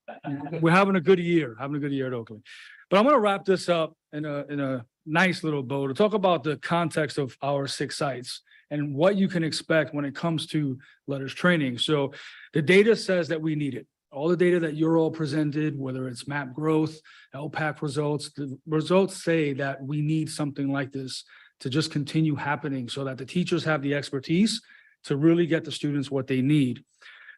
S16: we're having a good year, at Oakley. But I'm going to wrap this up in a nice little bow to talk about the context of our 6 sites and what you can expect when it comes to letters training. So the data says that we need it. All the data that you're all presented, whether it's MAP growth, LPAC results, the results say that we need something like this to just continue happening so that the teachers have the expertise to really get the students what they need.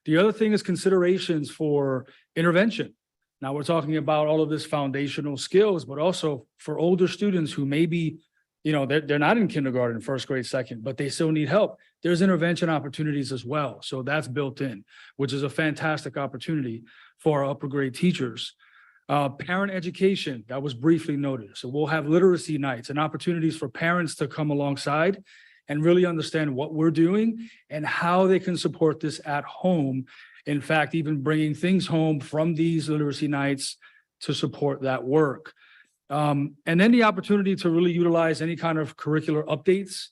S16: The other thing is considerations for intervention. Now we're talking about all of this foundational skills, but also for older students who maybe, you know, they're not in kindergarten, 1st grade, 2nd, but they still need help. There's intervention opportunities as well. So that's built in, which is a fantastic opportunity for our upper grade teachers. Parent education, that was briefly noted. So we'll have literacy nights and opportunities for parents to come alongside and really understand what we're doing and how they can support this at home. In fact, even bringing things home from these literacy nights to support that work. And then the opportunity to really utilize any kind of curricular updates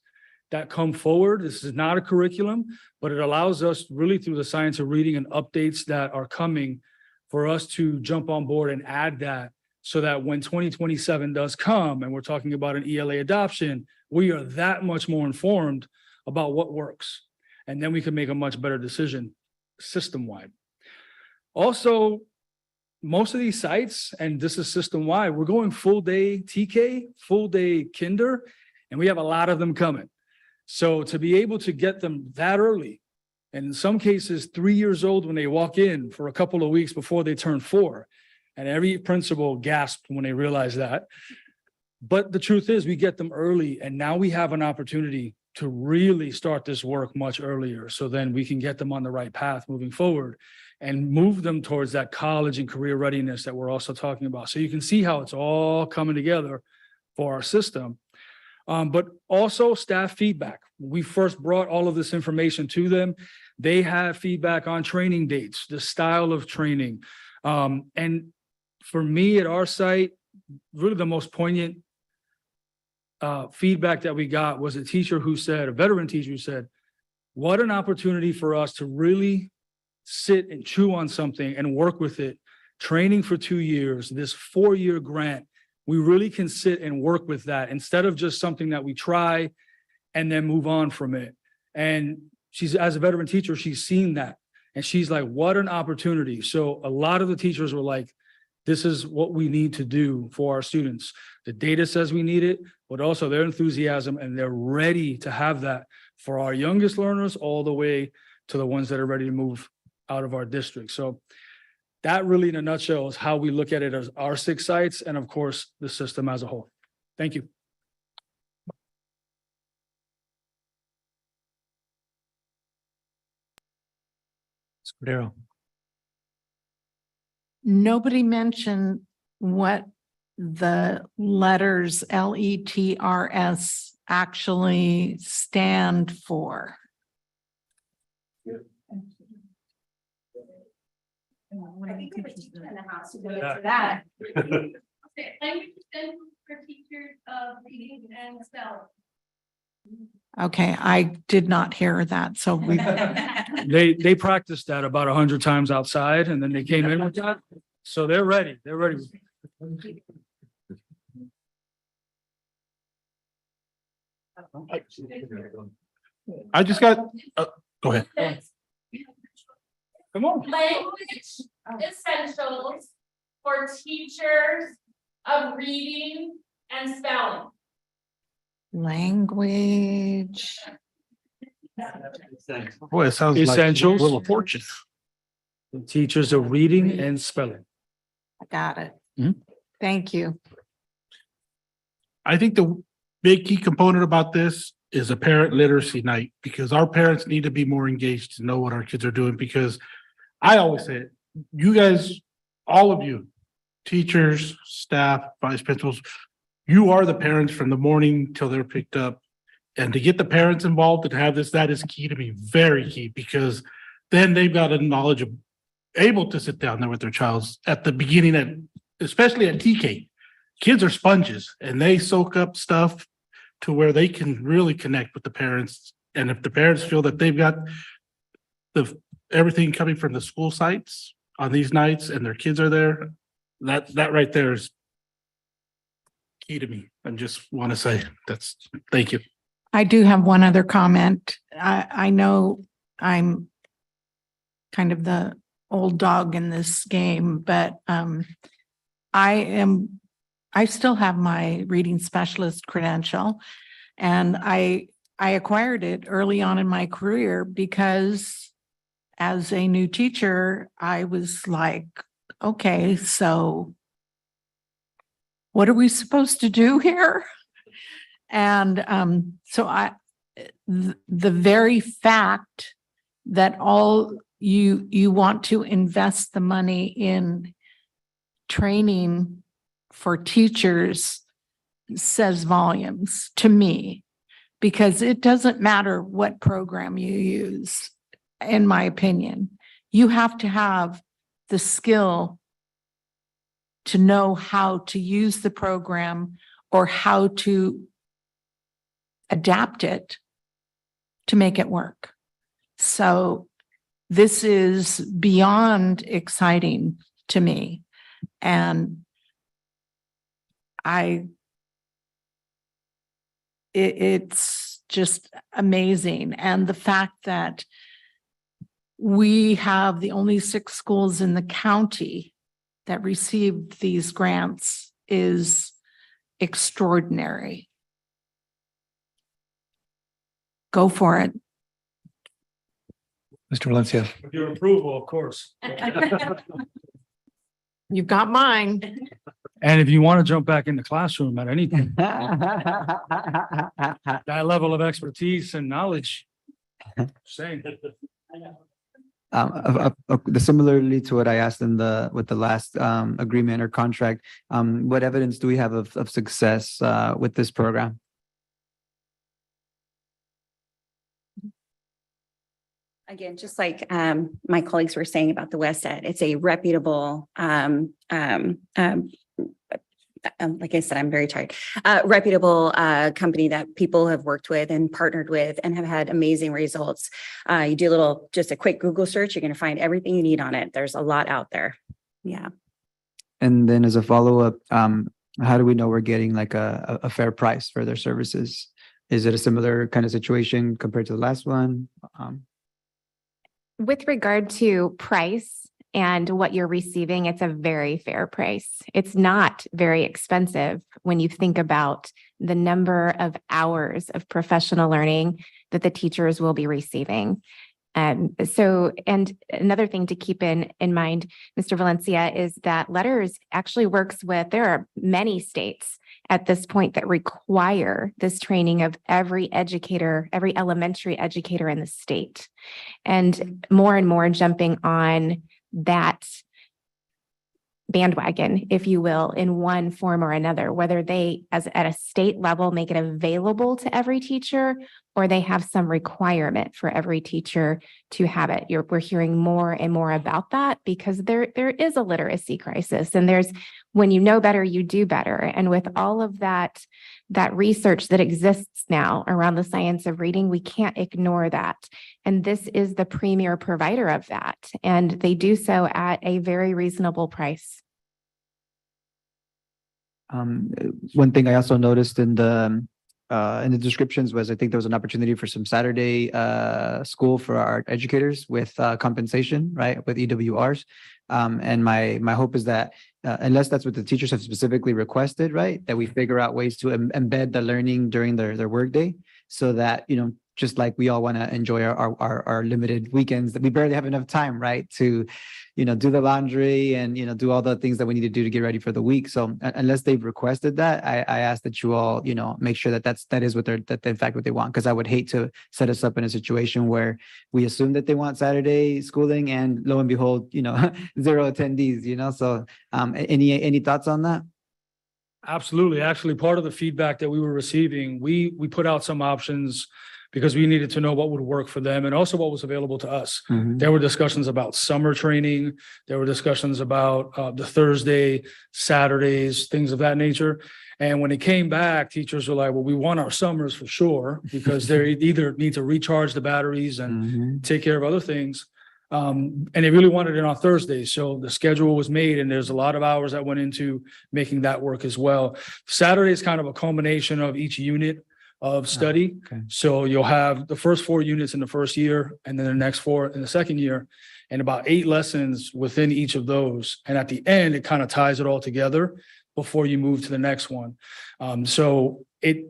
S16: that come forward. This is not a curriculum, but it allows us really through the science of reading and updates that are coming for us to jump on board and add that so that when 2027 does come and we're talking about an ELA adoption, we are that much more informed about what works. And then we can make a much better decision system-wide. Also, most of these sites, and this is system-wide, we're going full day TK, full day kinder, and we have a lot of them coming. So to be able to get them that early, and in some cases 3 years old when they walk in for a couple of weeks before they turn 4, and every principal gasped when they realized that. But the truth is we get them early, and now we have an opportunity to really start this work much earlier. So then we can get them on the right path moving forward and move them towards that college and career readiness that we're also talking about. So you can see how it's all coming together for our system. But also staff feedback. We first brought all of this information to them. They have feedback on training dates, the style of training. And for me at our site, really the most poignant feedback that we got was a veteran teacher who said, what an opportunity for us to really sit and chew on something and work with it. Training for 2 years, this 4-year grant, we really can sit and work with that instead of just something that we try and then move on from it. And she's, as a veteran teacher, she's seen that. And she's like, what an opportunity. So a lot of the teachers were like, this is what we need to do for our students. The data says we need it, but also their enthusiasm, and they're ready to have that for our youngest learners all the way to the ones that are ready to move out of our district. So that really, in a nutshell, is how we look at it as our 6 sites and, of course, the system as a whole. Thank you.
S1: Scudero.
S8: Nobody mentioned what the letters LETRS actually stand for.
S3: That. Language for teachers of reading and spelling.
S8: Okay, I did not hear that, so we.
S16: They practiced that about 100 times outside, and then they came in with that. So they're ready. They're ready.
S17: I just got, go ahead.
S16: Come on.
S3: Language essentials for teachers of reading and spelling.
S8: Language.
S17: Boy, it sounds like
S16: Essentials.
S17: Wheel of Fortune.
S16: Teachers of reading and spelling.
S8: I got it.
S17: Mhm.
S8: Thank you.
S17: I think the big key component about this is a parent literacy night, because our parents need to be more engaged to know what our kids are doing, because I always say it, you guys, all of you, teachers, staff, vice principals, you are the parents from the morning till they're picked up. And to get the parents involved and have this, that is key to me, very key, because then they've got a knowledge of able to sit down there with their child at the beginning, especially at TK. Kids are sponges and they soak up stuff to where they can really connect with the parents. And if the parents feel that they've got everything coming from the school sites on these nights and their kids are there, that right there is key to me. I just want to say thank you.
S8: I do have one other comment. I know I'm kind of the old dog in this game, but I still have my reading specialist credential, and I acquired it early on in my career because as a new teacher, I was like, okay, so what are we supposed to do here? And so the very fact that all you want to invest the money in training for teachers says volumes to me, because it doesn't matter what program you use, in my opinion. You have to have the skill to know how to use the program or how to adapt it to make it work. So this is beyond exciting to me. And it's just amazing. And the fact that we have the only 6 schools in the county that received these grants is extraordinary. Go for it.
S1: Mr. Valencia.
S16: With your approval, of course.
S8: You've got mine.
S16: And if you want to jump back in the classroom at any time, that level of expertise and knowledge. Same.
S14: Similarly to what I asked with the last agreement or contract, what evidence do we have of success with this program?
S13: Again, just like my colleagues were saying about the West Ed, it's a reputable, like I said, I'm very tired, reputable company that people have worked with and partnered with and have had amazing results. You do just a quick Google search, you're going to find everything you need on it. There's a lot out there. Yeah.
S14: And then as a follow-up, how do we know we're getting like a fair price for their services? Is it a similar kind of situation compared to the last one?
S2: With regard to price and what you're receiving, it's a very fair price. It's not very expensive when you think about the number of hours of professional learning that the teachers will be receiving. And another thing to keep in mind, Mr. Valencia, is that Letters actually works with, there are many states at this point that require this training of every educator, every elementary educator in the state. And more jumping on that bandwagon, if you will, in one form or another, whether they, as at a state level, make it available to every teacher, or they have some requirement for every teacher to have it. We're hearing more and more about that because there is a literacy crisis, and when you know better, you do better. And with all of that research that exists now around the science of reading, we can't ignore that. And this is the premier provider of that. And they do so at a very reasonable price.
S14: One thing I also noticed in the descriptions was I think there was an opportunity for some Saturday school for our educators with compensation, right, with EWRs. And my hope is that unless that's what the teachers have specifically requested, right, that we figure out ways to embed the learning during their workday, so that, just like we all want to enjoy our limited weekends, that we barely have enough time, right, to, do the laundry and, do all the things that we need to do to get ready for the week. So unless they've requested that, I ask that you all, make sure that is what in fact what they want, because I would hate to set us up in a situation where we assume that they want Saturday schooling and lo and behold, 0 attendees, so any thoughts on that?
S16: Absolutely. Actually, part of the feedback that we were receiving, we put out some options because we needed to know what would work for them and also what was available to us.
S14: Mm-hmm.
S16: There were discussions about summer training. There were discussions about the Thursday, Saturdays, things of that nature. And when it came back, teachers were like, well, we want our summers for sure, because they either need to recharge the batteries and take care of other things. And they really wanted it on Thursdays. So the schedule was made, and there's a lot of hours that went into making that work as well. Saturday is kind of a culmination of each unit of study.
S14: Okay.
S16: So you'll have the first 4 units in the first year, and then the next 4 in the second year, and about 8 lessons within each of those. And at the end, it kind of ties it all together before you move to the next one. So it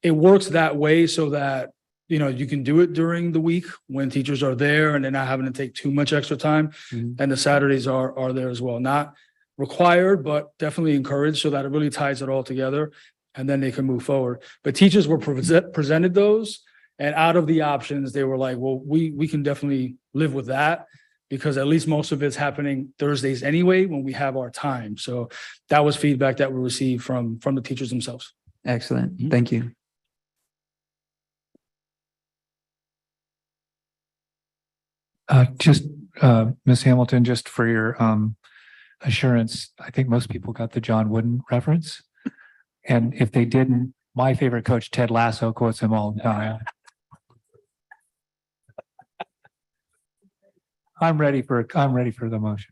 S16: works that way so that, you can do it during the week when teachers are there and they're not having to take too much extra time.
S14: Mhm.
S16: And the Saturdays are there as well. Not required, but definitely encouraged, so that it really ties it all together, and then they can move forward. But teachers were presented those, and out of the options, they were like, well, we can definitely live with that, because at least most of it's happening Thursdays anyway when we have our time. So that was feedback that we received from the teachers themselves.
S14: Excellent.
S16: Mhm.
S14: Thank you.
S1: Ms. Hamilton, just for your assurance, I think most people got the John Wooden reference. And if they didn't, my favorite coach, Ted Lasso, quotes him all the time. I'm ready for the motion.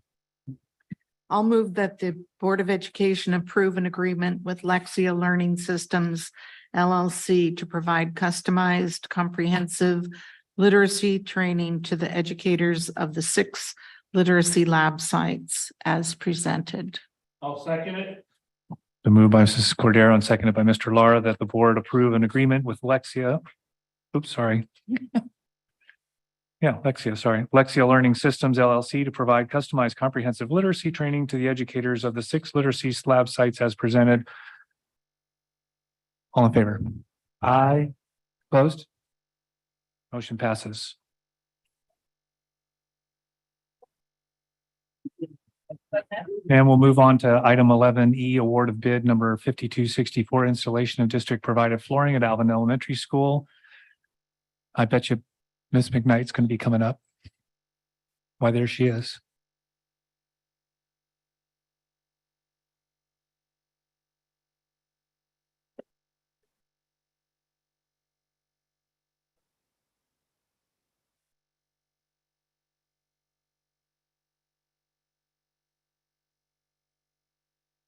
S8: I'll move that the Board of Education approve an agreement with Lexia Learning Systems LLC to provide customized, comprehensive literacy training to the educators of the 6 literacy lab sites as presented.
S16: I'll second it.
S1: The move by Mrs. Cordero and seconded by Mr. Lara that the board approve an agreement with Lexia. Oops, sorry. Yeah, Lexia, sorry. Lexia Learning Systems LLC to provide customized comprehensive literacy training to the educators of the 6 literacy lab sites as presented. All in favor? Aye. Opposed? Motion passes. And we'll move on to item 11E, award of bid number 5264, installation of district provided flooring at Alvin Elementary School. I bet you Ms. McKnight's going to be coming up. Why, there she is.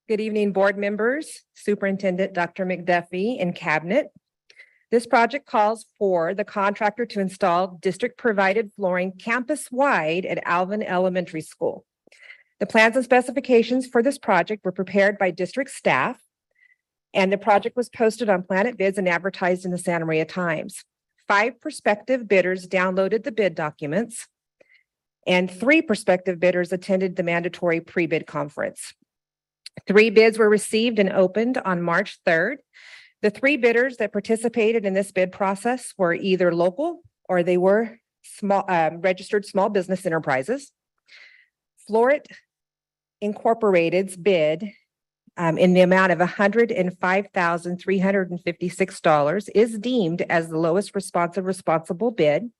S6: Good evening, board members, Superintendent Dr. McDuffie and Cabinet. This project calls for the contractor to install district-provided flooring campus-wide at Alvin Elementary School. The plans and specifications for this project were prepared by district staff, and the project was posted on Planet Bids and advertised in the Santa Maria Times. 5 prospective bidders downloaded the bid documents, and 3 prospective bidders attended the mandatory pre-bid conference. 3 bids were received and opened on March 3rd. The 3 bidders that participated in this bid process were either local or they were small, registered small business enterprises. Florit Incorporated's bid in the amount of $105,356 is deemed as the lowest responsible bid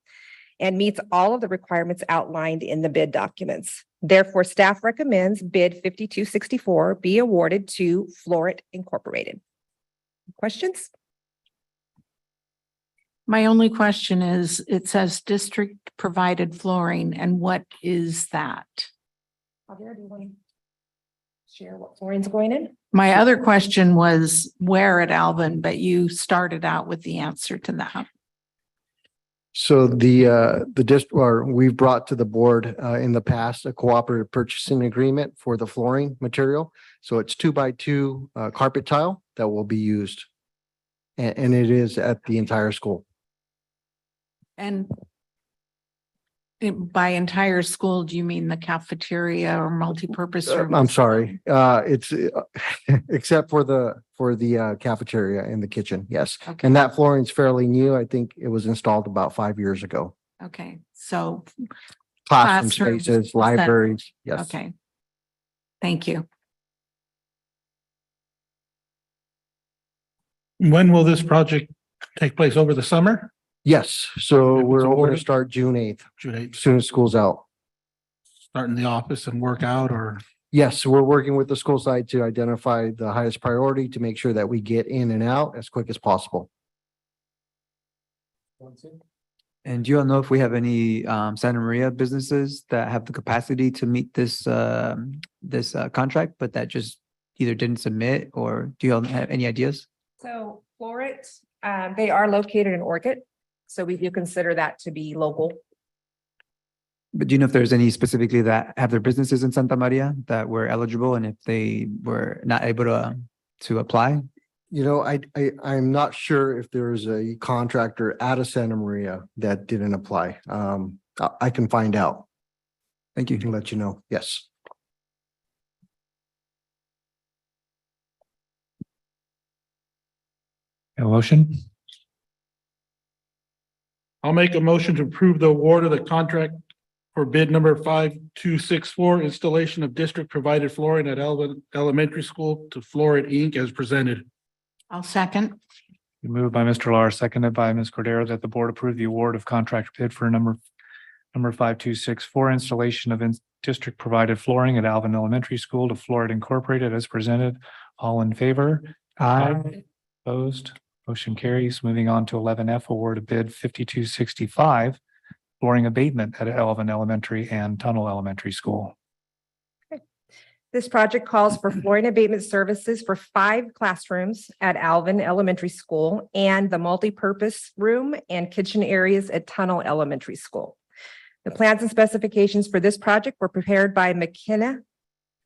S6: and meets all of the requirements outlined in the bid documents. Therefore, staff recommends bid 5264 be awarded to Florit Incorporated. Questions?
S8: My only question is, it says district provided flooring, and what is that?
S6: Javier, do you want to share what flooring's going in?
S8: My other question was where at Alvin, but you started out with the answer to that.
S20: So the district, or we've brought to the board in the past a cooperative purchasing agreement for the flooring material. So it's 2x2 carpet tile that will be used. And it is at the entire school.
S8: And by entire school, do you mean the cafeteria or multipurpose room?
S20: I'm sorry, it's except for the cafeteria and the kitchen, yes.
S8: Okay.
S20: And that flooring is fairly new. I think it was installed about 5 years ago.
S8: Okay, so
S20: Classroom
S8: classrooms,
S20: spaces, libraries, yes.
S8: okay. Thank you.
S17: When will this project take place? Over the summer?
S20: Yes, so
S17: If it's
S20: we're hoping to
S17: awarded?
S20: start June 8th,
S17: June
S20: as
S17: 8th,
S20: soon as school's out.
S17: start in the office and work out, or?
S20: Yes, we're working with the school side to identify the highest priority to make sure that we get in and out as quick as possible.
S14: And do you all know if we have any Santa Maria businesses that have the capacity to meet this contract, but that just either didn't submit, or do you all have any ideas?
S6: So Florit, they are located in Orchid. So we do consider that to be local.
S14: But do you know if there's any specifically that have their businesses in Santa Maria that were eligible, and if they were not able to apply?
S20: You know, I'm not sure if there's a contractor out of Santa Maria that didn't apply. I can find out.
S14: Thank you.
S20: I can let you know. Yes.
S1: A motion?
S17: I'll make a motion to approve the award of the contract for bid number 5264, installation of district provided flooring at Alvin Elementary School to Florit Inc. as presented.
S8: I'll second.
S1: Moved by Mr. Lar, seconded by Ms. Cordero, that the board approve the award of contract bid for number 5264, installation of district provided flooring at Alvin Elementary School to Florit Incorporated as presented. All in favor? Aye. Opposed? Motion carries. Moving on to 11F, award of bid 5265, flooring abatement at Alvin Elementary and Tunnel Elementary School.
S6: This project calls for flooring abatement services for 5 classrooms at Alvin Elementary School and the multipurpose room and kitchen areas at Tunnel Elementary School. The plans and specifications for this project were prepared by McKenna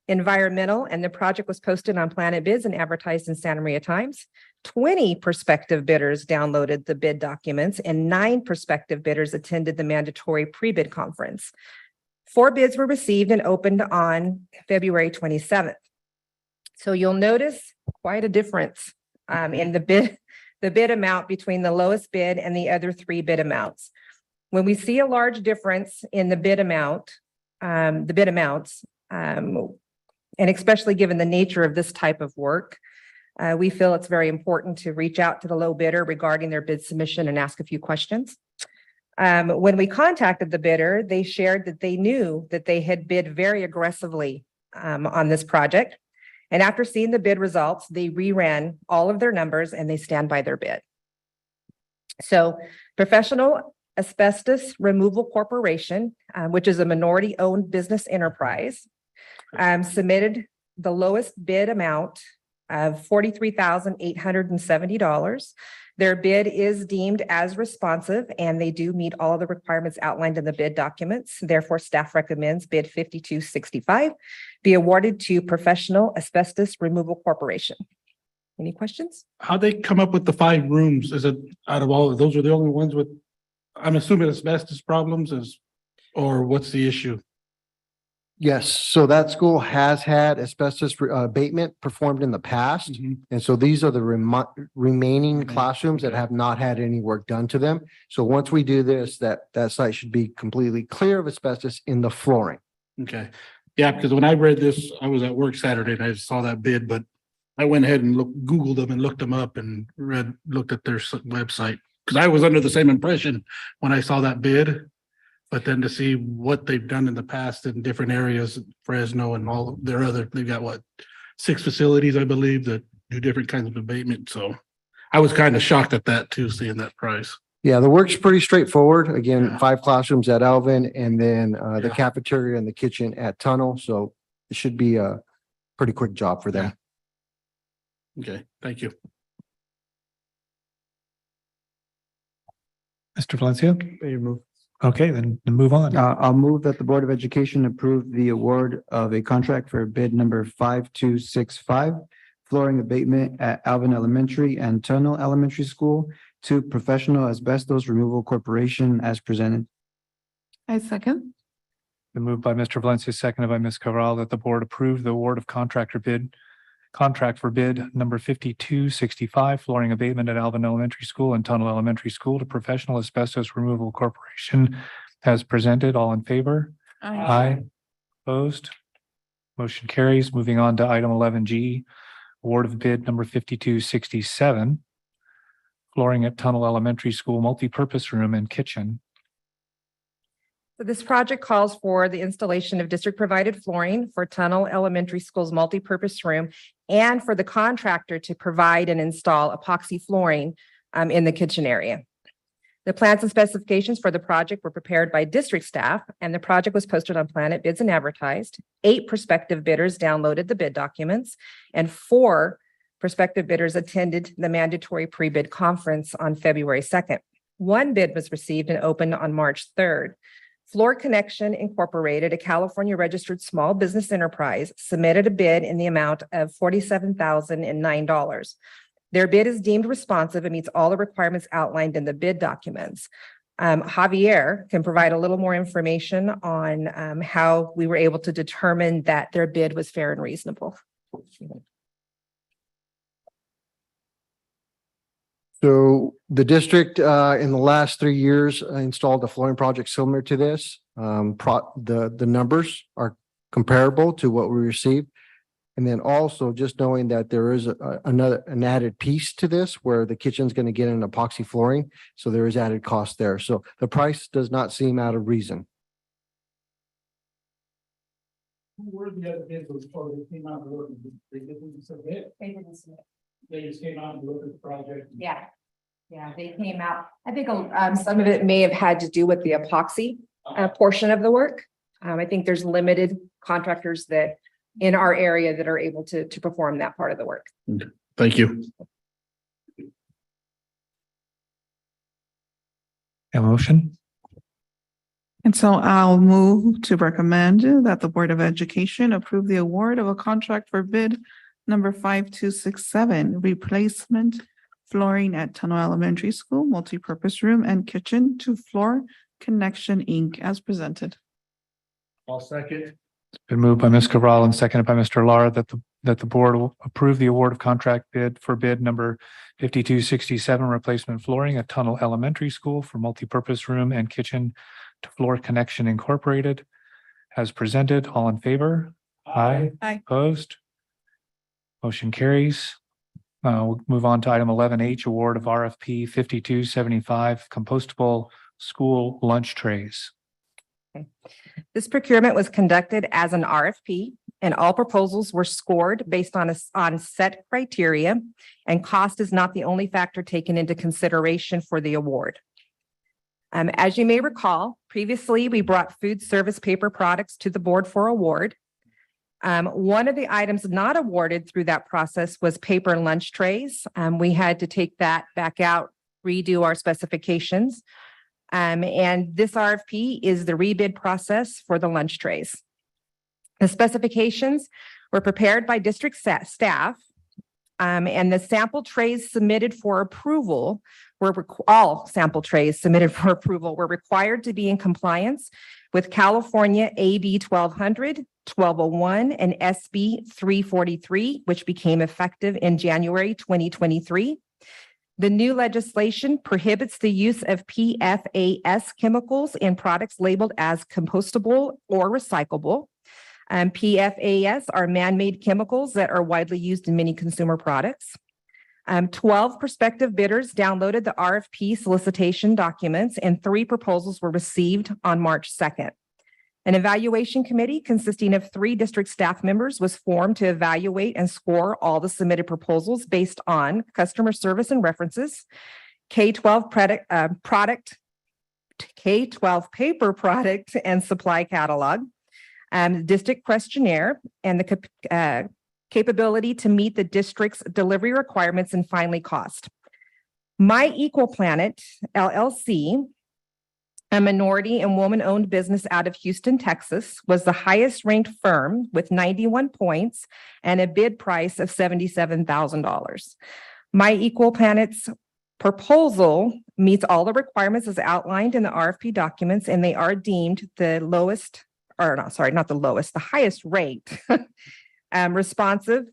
S6: Environmental, and the project was posted on Planet Bids and advertised in Santa Maria Times. 20 prospective bidders downloaded the bid documents, and 9 prospective bidders attended the mandatory pre-bid conference. 4 bids were received and opened on February 27th. So you'll notice quite a difference in the bid amount between the lowest bid and the other 3 bid amounts. When we see a large difference in the bid amounts, and especially given the nature of this type of work, we feel it's very important to reach out to the low bidder regarding their bid submission and ask a few questions. When we contacted the bidder, they shared that they knew that they had bid very aggressively on this project. And after seeing the bid results, they reran all of their numbers and they stand by their bid. So Professional Asbestos Removal Corporation, which is a minority-owned business enterprise, submitted the lowest bid amount of $43,870. Their bid is deemed as responsive and they do meet all of the requirements outlined in the bid documents. Therefore, staff recommends bid 5265 be awarded to Professional Asbestos Removal Corporation. Any questions?
S17: How'd they come up with the 5 rooms? Is it out of all of those are the only ones with, I'm assuming asbestos problems or what's the issue?
S20: Yes, so that school has had asbestos abatement performed in the past. And so these are the remaining classrooms that have not had any work done to them. So once we do this, that site should be completely clear of asbestos in the flooring.
S17: Okay. Yeah, because when I read this, I was at work Saturday and I saw that bid, but I went ahead and Googled them and looked them up and looked at their website. Because I was under the same impression when I saw that bid. But then to see what they've done in the past in different areas, Fresno and all their other, they've got 6 facilities, I believe, that do different kinds of abatement. So I was kind of shocked at that too, seeing that price.
S20: Yeah, the work's pretty straightforward. Again, 5 classrooms at Alvin and then the cafeteria and the kitchen at Tunnel. So it should be a pretty quick job for them.
S17: Okay, thank you.
S1: Mr. Valencia? Okay, then move on.
S14: I'll move that the Board of Education approve the award of a contract for bid number 5265, flooring abatement at Alvin Elementary and Tunnel Elementary School to Professional Asbestos Removal Corporation as presented.
S21: I second.
S1: Been moved by Mr. Valencia, seconded by Ms. Cabral, that the board approve the award of contract for bid number 5265, flooring abatement at Alvin Elementary School and Tunnel Elementary School to Professional Asbestos Removal Corporation as presented. All in favor? Aye. Opposed? Motion carries. Moving on to item 11G, award of bid number 5267, flooring at Tunnel Elementary School, multipurpose room and kitchen.
S6: So this project calls for the installation of district-provided flooring for Tunnel Elementary School's multipurpose room and for the contractor to provide and install epoxy flooring in the kitchen area. The plans and specifications for the project were prepared by district staff, and the project was posted on Planet Bids and advertised. 8 prospective bidders downloaded the bid documents, and 4 prospective bidders attended the mandatory pre-bid conference on February 2nd. 1 bid was received and opened on March 3rd. Floor Connection Incorporated, a California registered small business enterprise, submitted a bid in the amount of $47,009. Their bid is deemed responsive and meets all the requirements outlined in the bid documents. Javier can provide a little more information on how we were able to determine that their bid was fair and reasonable.
S20: So the district in the last 3 years installed a flooring project similar to this. The numbers are comparable to what we received. And then also just knowing that there is an added piece to this where the kitchen's going to get an epoxy flooring. So there is added cost there. So the price does not seem out of reason.
S17: Who were the other bids before they came out and looked? They didn't submit?
S6: They didn't submit.
S17: They just came out and looked at the project?
S6: Yeah, they came out. I think some of it may have had to do with the epoxy portion of the work. I think there's limited contractors that in our area that are able to perform that part of the work.
S17: Thank you.
S1: A motion?
S21: And so I'll move to recommend that the Board of Education approve the award of a contract for bid number 5267, replacement flooring at Tunnel Elementary School, multipurpose room and kitchen to Floor Connection Inc. as presented.
S17: I'll second.
S1: It's been moved by Ms. Cabral and seconded by Mr. Lara that the board will approve the award of contract bid for bid number 5267, replacement flooring at Tunnel Elementary School for multipurpose room and kitchen to Floor Connection Incorporated as presented. All in favor? Aye.
S21: Aye.
S1: Opposed? Motion carries. We'll move on to item 11H, award of RFP 5275, compostable school lunch trays.
S6: This procurement was conducted as an RFP and all proposals were scored based on set criteria, and cost is not the only factor taken into consideration for the award. As you may recall, previously we brought food service paper products to the board for award. One of the items not awarded through that process was paper lunch trays. We had to take that back out, redo our specifications. And this RFP is the rebid process for the lunch trays. The specifications were prepared by district staff, and the sample trays submitted for approval all sample trays submitted for approval were required to be in compliance with California AB 1200, 1201, and SB 343, which became effective in January 2023. The new legislation prohibits the use of PFAS chemicals in products labeled as compostable or recyclable. PFAS are man-made chemicals that are widely used in many consumer products. 12 prospective bidders downloaded the RFP solicitation documents and 3 proposals were received on March 2nd. An evaluation committee consisting of 3 district staff members was formed to evaluate and score all the submitted proposals based on customer service and references, K-12 K-12 paper product and supply catalog, district questionnaire, and the capability to meet the district's delivery requirements, and finally cost. My Equal Planet LLC, a minority and woman-owned business out of Houston, Texas, was the highest ranked firm with 91 points and a bid price of $77,000. My Equal Planet's proposal meets all the requirements as outlined in the RFP documents, and they are deemed the lowest, or no, sorry, not the lowest, the highest ranked responsive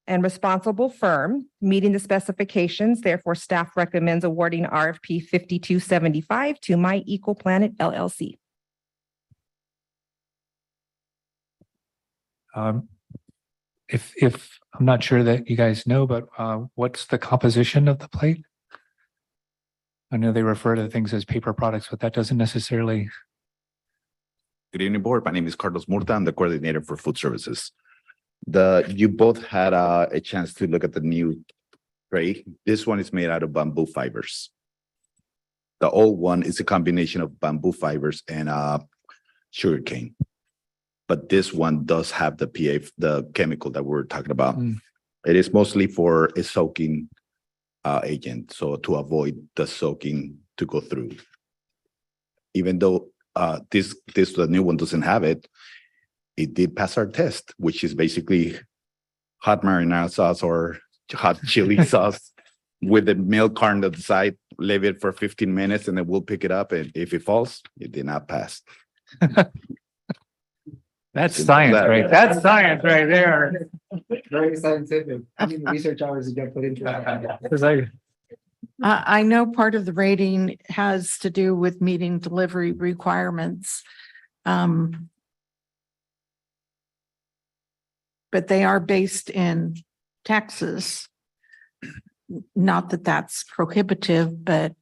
S6: and responsible firm meeting the specifications. Therefore, staff recommends awarding RFP 5275 to My Equal Planet LLC.
S1: If I'm not sure that you guys know, but what's the composition of the plate? I know they refer to things as paper products, but that doesn't necessarily.
S18: Good evening, board. My name is Carlos Murta. I'm the coordinator for food services. You both had a chance to look at the new tray. This one is made out of bamboo fibers. The old one is a combination of bamboo fibers and sugarcane. But this one does have the chemical that we're talking about. It is mostly for a soaking agent, so to avoid the soaking to go through. Even though the new one doesn't have it, it did pass our test, which is basically hot marinara sauce or hot chili sauce with the milk carton at the side, leave it for 15 minutes, and then we'll pick it up. And if it falls, it did not pass.
S1: That's science, right? That's science right there.
S14: Very scientific. How many research hours did you put into that?
S1: Because
S8: I know part of the rating has to do with meeting delivery requirements. But they are based in Texas. Not that that's prohibitive, but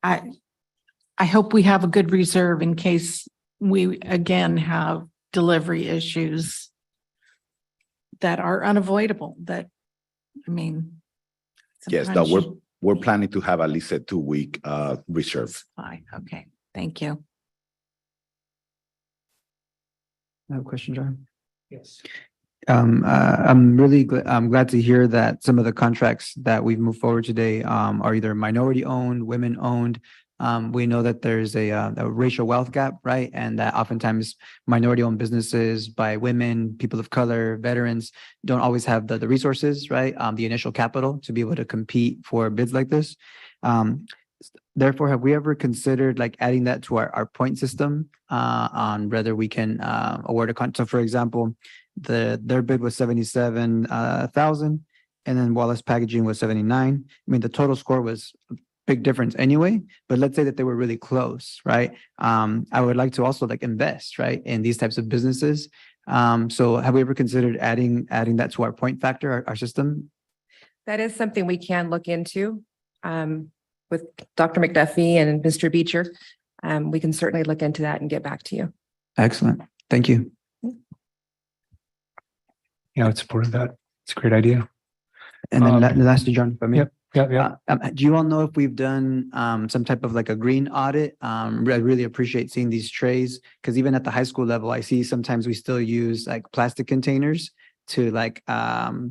S8: I hope we have a good reserve in case we again have delivery issues that are unavoidable.
S18: Yes, no, we're planning to have at least a 2-week reserve.
S8: Okay, thank you.
S14: I have a question, John.
S1: Yes.
S14: I'm glad to hear that some of the contracts that we've moved forward today are either minority owned, women owned. We know that there's a racial wealth gap, right? And that oftentimes minority owned businesses by women, people of color, veterans don't always have the resources, right? The initial capital to be able to compete for bids like this. Therefore, have we ever considered like adding that to our point system on whether we can award a contract? So for example, their bid was 77,000 and then Wallace Packaging was 79. I mean, the total score was a big difference anyway, but let's say that they were really close, right? I would like to also like invest, right, in these types of businesses. So have we ever considered adding that to our point factor, our system?
S6: That is something we can look into. with Dr. McDuffie and Mr. Beecher, we can certainly look into that and get back to you.
S14: Excellent. Thank you.
S1: Yeah, I would support that. It's a great idea.
S14: And then lastly, John, if I may.
S1: Yep.
S14: Do you all know if we've done some type of like a green audit? I really appreciate seeing these trays because even at the high school level, I see sometimes we still use like plastic containers to like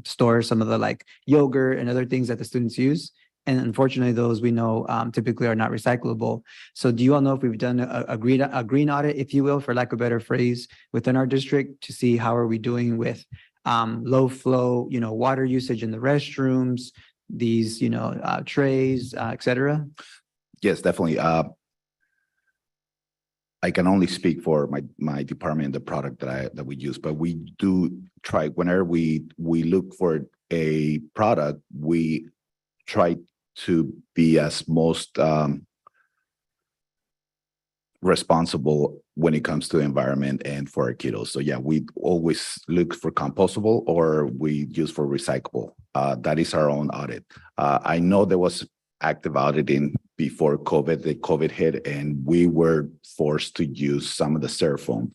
S14: store some of the like yogurt and other things that the students use. And unfortunately, those we know typically are not recyclable. So do you all know if we've done a green audit, if you will, for lack of a better phrase, within our district to see how are we doing with low flow, water usage in the restrooms, these, trays, et cetera?
S18: Yes, definitely. I can only speak for my department, the product that we use, but we do try whenever we look for a product, we try to be as most responsible when it comes to environment and for our kiddos. So yeah, we always look for compostable or we use for recyclable. That is our own audit. I know there was active auditing before COVID, the COVID hit, and we were forced to use some of the styrofoam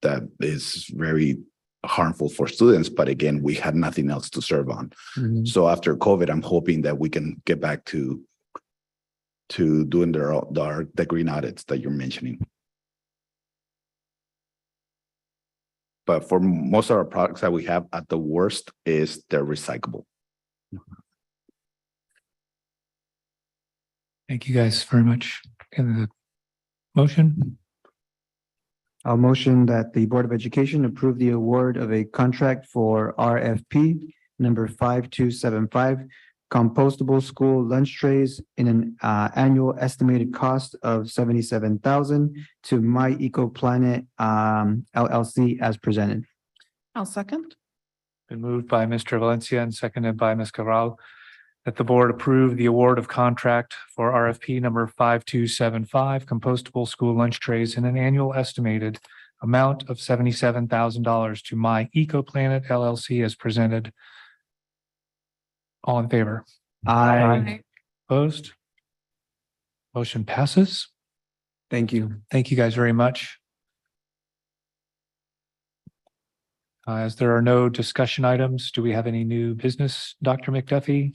S18: that is very harmful for students. But again, we had nothing else to serve on.
S14: Mm-hmm.
S18: So after COVID, I'm hoping that we can get back to doing the green audits that you're mentioning. But for most of our products that we have, at the worst is they're recyclable.
S1: Thank you guys very much. And the motion?
S14: I'll motion that the Board of Education approve the award of a contract for RFP number 5275, compostable school lunch trays in an annual estimated cost of $77,000 to My Eco Planet LLC as presented.
S8: I'll second.
S1: Been moved by Mr. Valencia and seconded by Ms. Cabral that the board approve the award of contract for RFP number 5275, compostable school lunch trays in an annual estimated amount of $77,000 to My Eco Planet LLC as presented. All in favor?
S14: Aye.
S1: Opposed? Motion passes.
S14: Thank you.
S1: Thank you guys very much. As there are no discussion items, do we have any new business, Dr. McDuffie?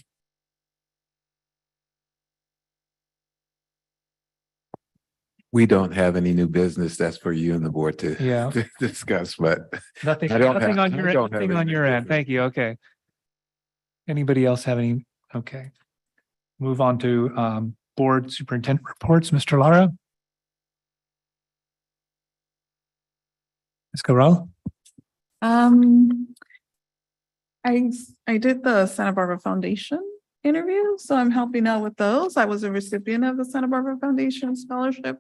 S4: We don't have any new business. That's for you and the board to
S1: Yeah.
S4: to discuss, but
S1: Nothing,
S4: I don't
S1: nothing
S4: have-
S1: on your,
S4: I don't have
S1: nothing on
S4: any
S1: your end.
S4: business.
S1: Thank you. Okay. Anybody else have any? Okay. Move on to board superintendent reports. Mr. Lara? Ms. Cabral?
S21: I did the Santa Barbara Foundation interview, so I'm helping out with those. I was a recipient of the Santa Barbara Foundation scholarship.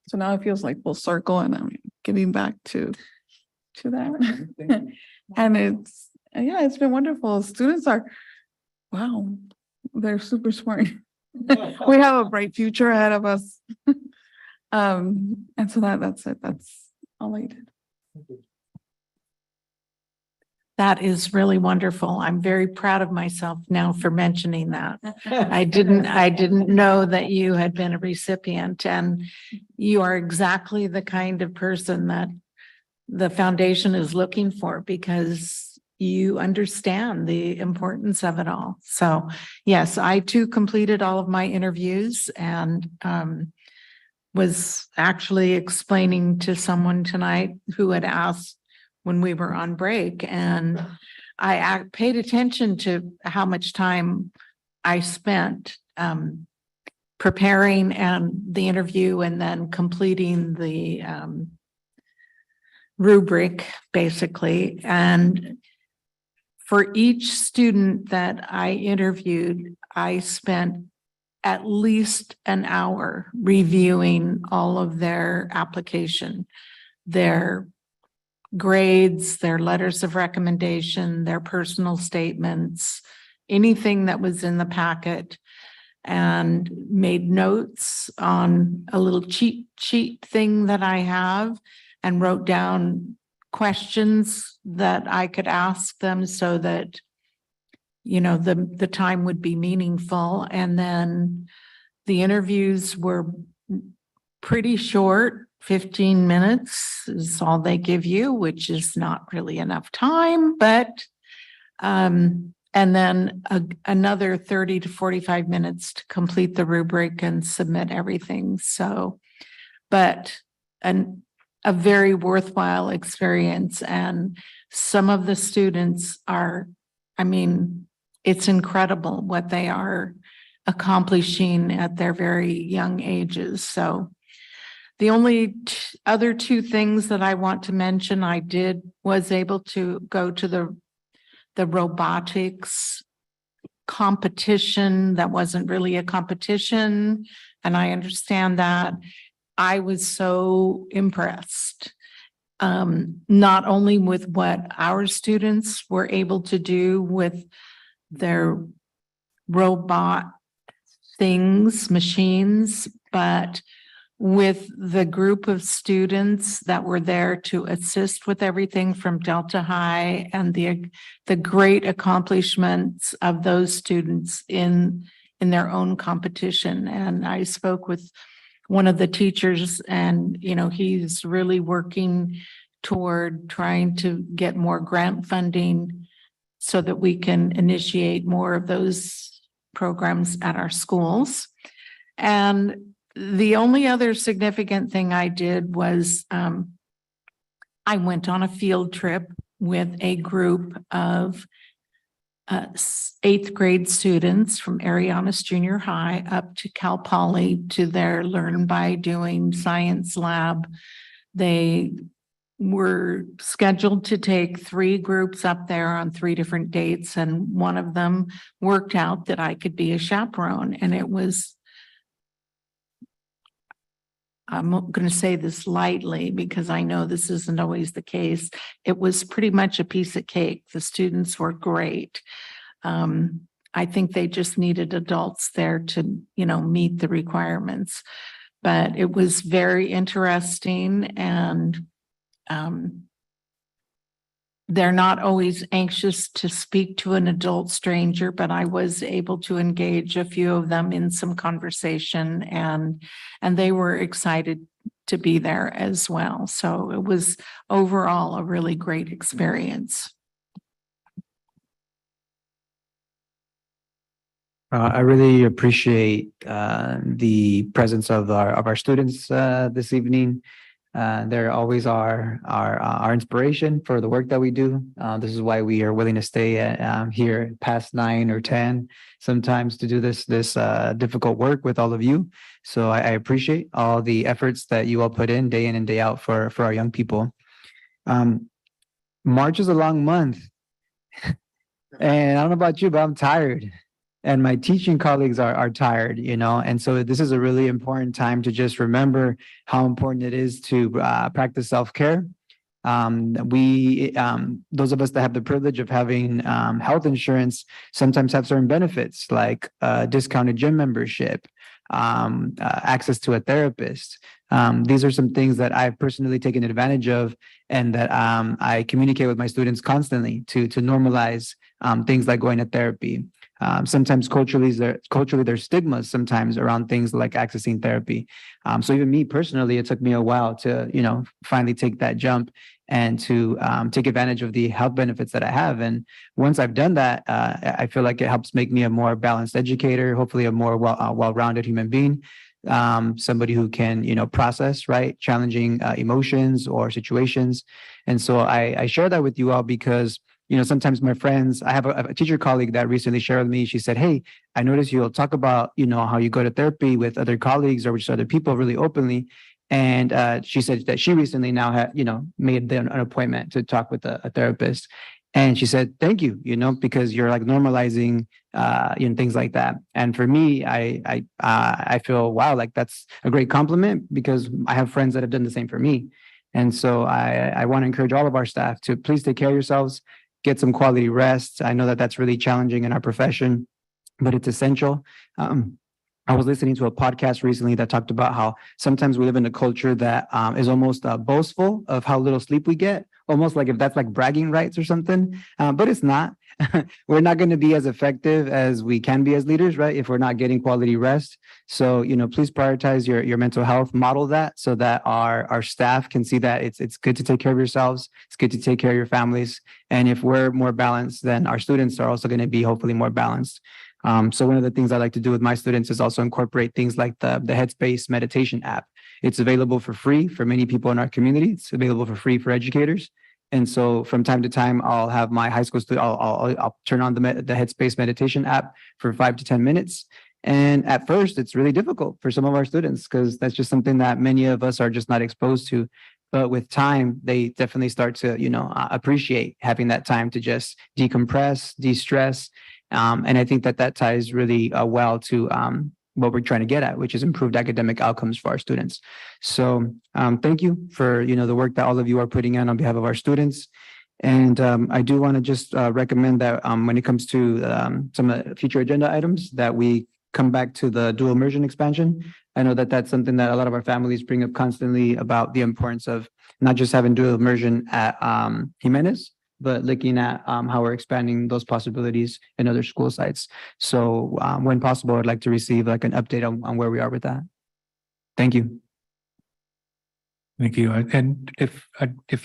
S21: So now it feels like full circle and I'm giving back to that. And it's been wonderful. Students are, wow, they're super smart. We have a bright future ahead of us. And so that's it. That's all I did.
S8: That is really wonderful. I'm very proud of myself now for mentioning that. I didn't know that you had been a recipient, and you are exactly the kind of person that the foundation is looking for because you understand the importance of it all. So yes, I too completed all of my interviews and was actually explaining to someone tonight who had asked when we were on break, and I paid attention to how much time I spent preparing and the interview and then completing the rubric basically. And for each student that I interviewed, I spent at least an hour reviewing all of their application, their grades, their letters of recommendation, their personal statements, anything that was in the packet, and made notes on a little cheat sheet thing that I have and wrote down questions that I could ask them so that the time would be meaningful. And then the interviews were pretty short. 15 minutes is all they give you, which is not really enough time, but and then another 30 to 45 minutes to complete the rubric and submit everything. So, but a very worthwhile experience. And some of the students are, it's incredible what they are accomplishing at their very young ages. So the only other two things that I want to mention, was able to go to the robotics competition. That wasn't really a competition, and I understand that. I was so impressed, not only with what our students were able to do with their robot machines, but with the group of students that were there to assist with everything from Delta High, and the great accomplishments of those students in their own competition. And I spoke with one of the teachers, and he's really working toward trying to get more grant funding so that we can initiate more of those programs at our schools. And the only other significant thing I did was I went on a field trip with a group of 8th grade students from Arianas Junior High up to Cal Poly to their Learn by Doing science lab. They were scheduled to take 3 groups up there on 3 different dates, and one of them worked out that I could be a chaperone. And it was, I'm going to say this lightly because I know this isn't always the case. It was pretty much a piece of cake. The students were great. I think they just needed adults there to, meet the requirements. But it was very interesting, and they're not always anxious to speak to an adult stranger, but I was able to engage a few of them in some conversation, and they were excited to be there as well. So it was overall a really great experience.
S14: I really appreciate the presence of our students this evening. They're always our inspiration for the work that we do. This is why we are willing to stay here past 9 or 10 sometimes to do this difficult work with all of you. So I appreciate all the efforts that you all put in day and day out for our young people. March is a long month, and I don't know about you, but I'm tired. And my teaching colleagues are tired, and so this is a really important time to just remember how important it is to practice self-care. Those of us that have the privilege of having health insurance sometimes have certain benefits like discounted gym membership, access to a therapist. These are some things that I've personally taken advantage of, and that I communicate with my students constantly to normalize things like going to therapy. Sometimes culturally there's stigmas sometimes around things like accessing therapy. So even me personally, it took me a while to, finally take that jump and to take advantage of the health benefits that I have. And once I've done that, I feel like it helps make me a more balanced educator, hopefully a more well-rounded human being, somebody who can, process, challenging emotions or situations. And so I share that with you all because sometimes my friends, I have a teacher colleague that recently shared with me. She said, "Hey, I noticed you'll talk about, how you go to therapy with other colleagues or with other people really openly." And she said that she recently now had, made an appointment to talk with a therapist. And she said, "Thank you, because you're like normalizing, things like that." And for me, I feel, wow, like that's a great compliment because I have friends that have done the same for me. And so I want to encourage all of our staff to please take care of yourselves. Get some quality rest. I know that that's really challenging in our profession, but it's essential. I was listening to a podcast recently that talked about how sometimes we live in a culture that is almost boastful of how little sleep we get, almost like if that's like bragging rights or something, but it's not. We're not going to be as effective as we can be as leaders, right? If we're not getting quality rest. So, please prioritize your mental health, model that so that our staff can see that it's good to take care of yourselves. It's good to take care of your families. And if we're more balanced, then our students are also going to be hopefully more balanced. So one of the things I like to do with my students is also incorporate things like the Headspace meditation app. It's available for free for many people in our community. It's available for free for educators. And so from time to time, I'll have my high school student, I'll turn on the Headspace meditation app for 5 to 10 minutes. And at first, it's really difficult for some of our students because that's just something that many of us are just not exposed to. But with time, they definitely start to, appreciate having that time to just decompress, de-stress. And I think that ties really well to what we're trying to get at, which is improved academic outcomes for our students. So thank you for, the work that all of you are putting in on behalf of our students. And I do want to just recommend that when it comes to some of the future agenda items, that we come back to the dual immersion expansion. I know that that's something that a lot of our families bring up constantly about the importance of not just having dual immersion at Jimenez, but looking at how we're expanding those possibilities in other school sites. So when possible, I'd like to receive like an update on where we are with that. Thank you.
S1: Thank you. And if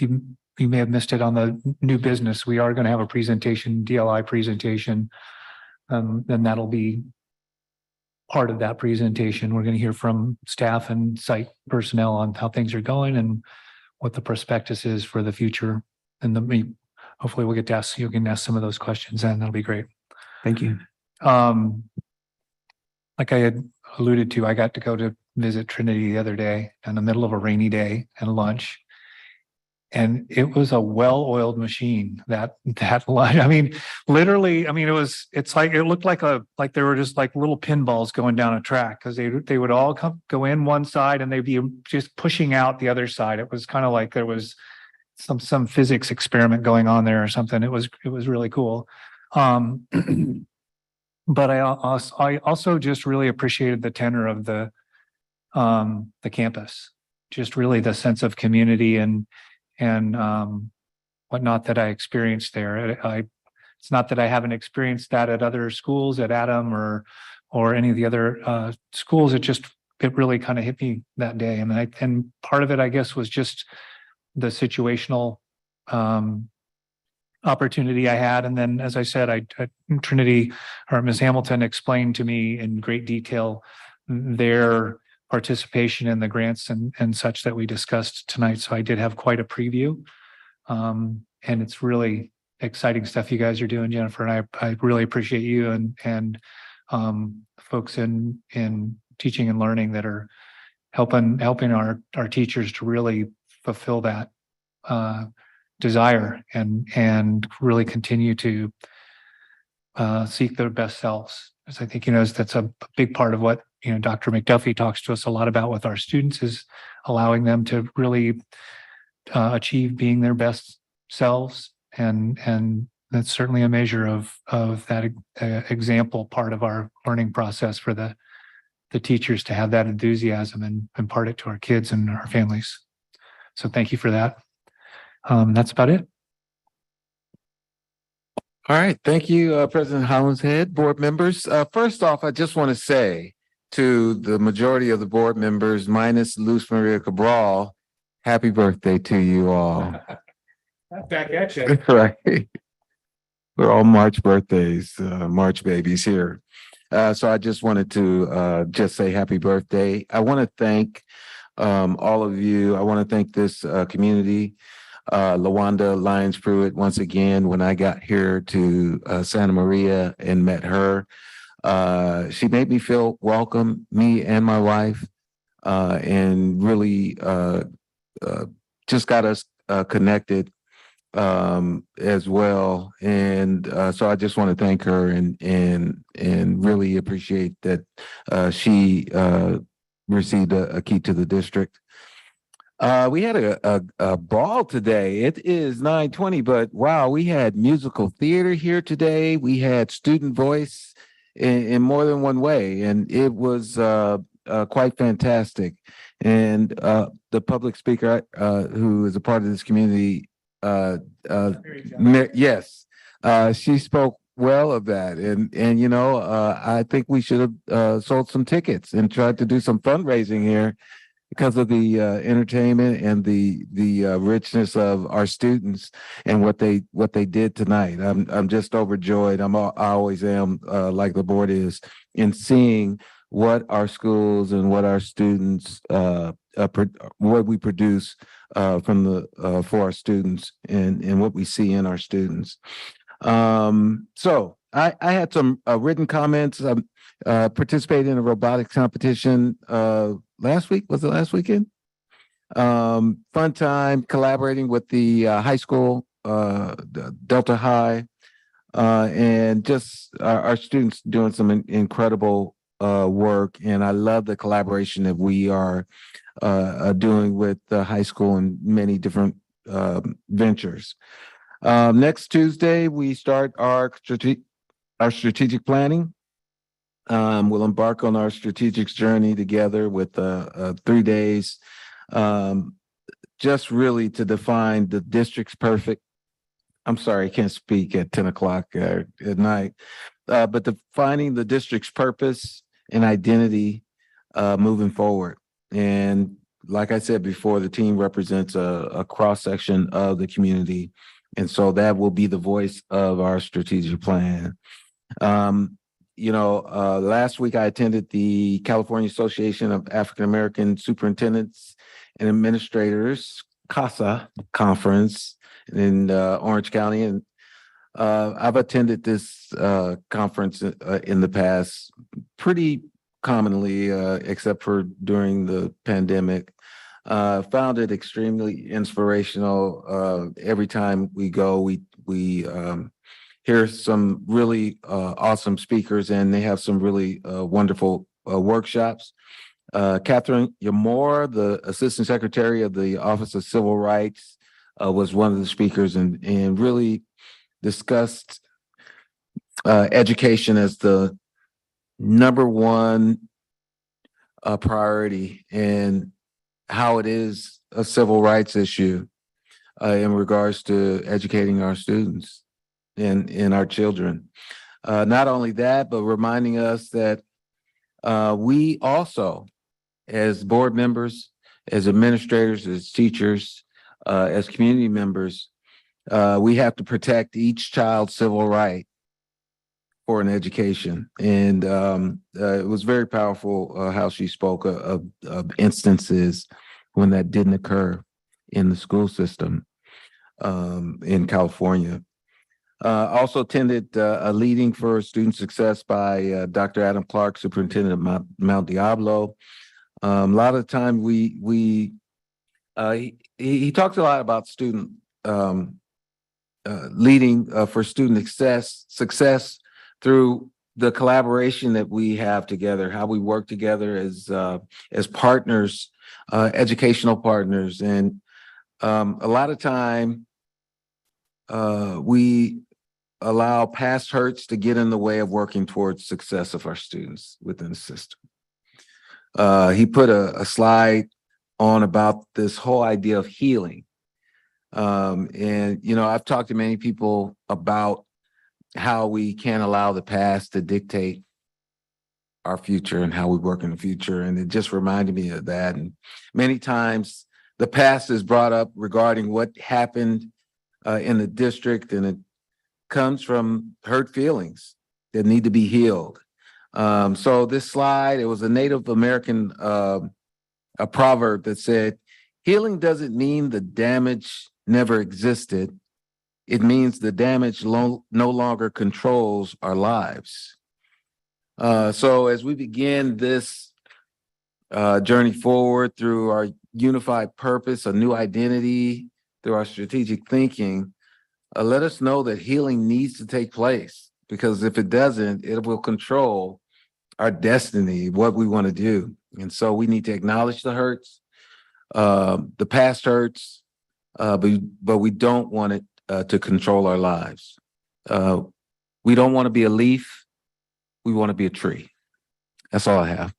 S1: you may have missed it on the new business, we are going to have a presentation, DLI presentation. Then that'll be part of that presentation. We're going to hear from staff and site personnel on how things are going and what the prospectus is for the future. And hopefully we'll get to ask, you can ask some of those questions and that'll be great.
S14: Thank you.
S1: Like I had alluded to, I got to go to visit Trinity the other day in the middle of a rainy day and lunch. And it was a well-oiled machine, that lunch. I mean, literally, it looked like there were just like little pinballs going down a track because they would all go in one side and they'd be just pushing out the other side. It was kind of like there was some physics experiment going on there or something. It was really cool. But I also just really appreciated the tenor of the campus, just really the sense of community and whatnot that I experienced there. It's not that I haven't experienced that at other schools, at Adam or any of the other schools. It really kind of hit me that day. And part of it, I guess, was just the situational opportunity I had. And then, as I said, Trinity or Ms. Hamilton explained to me in great detail their participation in the grants and such that we discussed tonight. So I did have quite a preview. And it's really exciting stuff you guys are doing, Jennifer. And I really appreciate you and folks in teaching and learning that are helping our teachers to really fulfill that desire and really continue to seek their best selves. Because I think, that's a big part of what, Dr. McDuffie talks to us a lot about with our students, is allowing them to really achieve being their best selves. And that's certainly a measure of that example part of our learning process for the teachers to have that enthusiasm and impart it to our kids and our families. So thank you for that. That's about it.
S4: All right. Thank you, President Hollinshead, board members. First off, I just want to say to the majority of the board members, minus Luz Maria Cabral, happy birthday to you all.
S1: Back at you.
S4: Right. We're all March birthdays, March babies here. So I just wanted to just say happy birthday. I want to thank all of you. I want to thank this community. LaWanda Lyons Pruitt, once again, when I got here to Santa Maria and met her, she made me feel welcome, me and my wife, and really just got us connected as well. And so I just want to thank her and really appreciate that she received a key to the district. We had a ball today. It is 9:20, but wow, we had musical theater here today. We had student voice in more than one way, and it was quite fantastic. And the public speaker who is a part of this community yes, she spoke well of that, and you know, I think we should have sold some tickets and tried to do some fundraising here because of the entertainment and the richness of our students and what they did tonight. I'm just overjoyed. I always am, like the board is, in seeing what our schools and what our students what we produce for our students and what we see in our students. So I had some written comments. Participated in a robotics competition last week. Was it last weekend? Fun time collaborating with the high school, Delta High, and just our students doing some incredible work. And I love the collaboration that we are doing with the high school and many different ventures. Next Tuesday, we start our strategic planning. We'll embark on our strategic journey together with 3 days, just really to define the district's perfect. I'm sorry, I can't speak at 10 o'clock at night, but defining the district's purpose and identity moving forward. And like I said before, the team represents a cross-section of the community. And so that will be the voice of our strategic plan. You know, last week I attended the California Association of African American Superintendents and Administrators, CASA conference in Orange County. And I've attended this conference in the past pretty commonly, except for during the pandemic. Found it extremely inspirational. Every time we go, we hear some really awesome speakers, and they have some really wonderful workshops. Catherine Yamora, the Assistant Secretary of the Office of Civil Rights, was one of the speakers and really discussed education as the #1 priority and how it is a civil rights issue in regards to educating our students and our children. Not only that, but reminding us that we also, as board members, as administrators, as teachers, as community members, we have to protect each child's civil right for an education. And it was very powerful how she spoke of instances when that didn't occur in the school system in California. Also attended a leading for student success by Dr. Adam Clark, superintendent of Mount Diablo. A lot of the time he talks a lot about student leading for student success through the collaboration that we have together, how we work together as partners, educational partners. And a lot of time we allow past hurts to get in the way of working towards success of our students within the system. He put a slide on about this whole idea of healing. And, you know, I've talked to many people about how we can't allow the past to dictate our future and how we work in the future. And it just reminded me of that. And many times the past is brought up regarding what happened in the district, and it comes from hurt feelings that need to be healed. So this slide, it was a Native American a proverb that said, healing doesn't mean the damage never existed. It means the damage no longer controls our lives. So as we begin this journey forward through our unified purpose, a new identity, through our strategic thinking, let us know that healing needs to take place, because if it doesn't, it will control our destiny, what we want to do. And so we need to acknowledge the hurts, the past hurts, but we don't want it to control our lives. We don't want to be a leaf. We want to be a tree. That's all I have.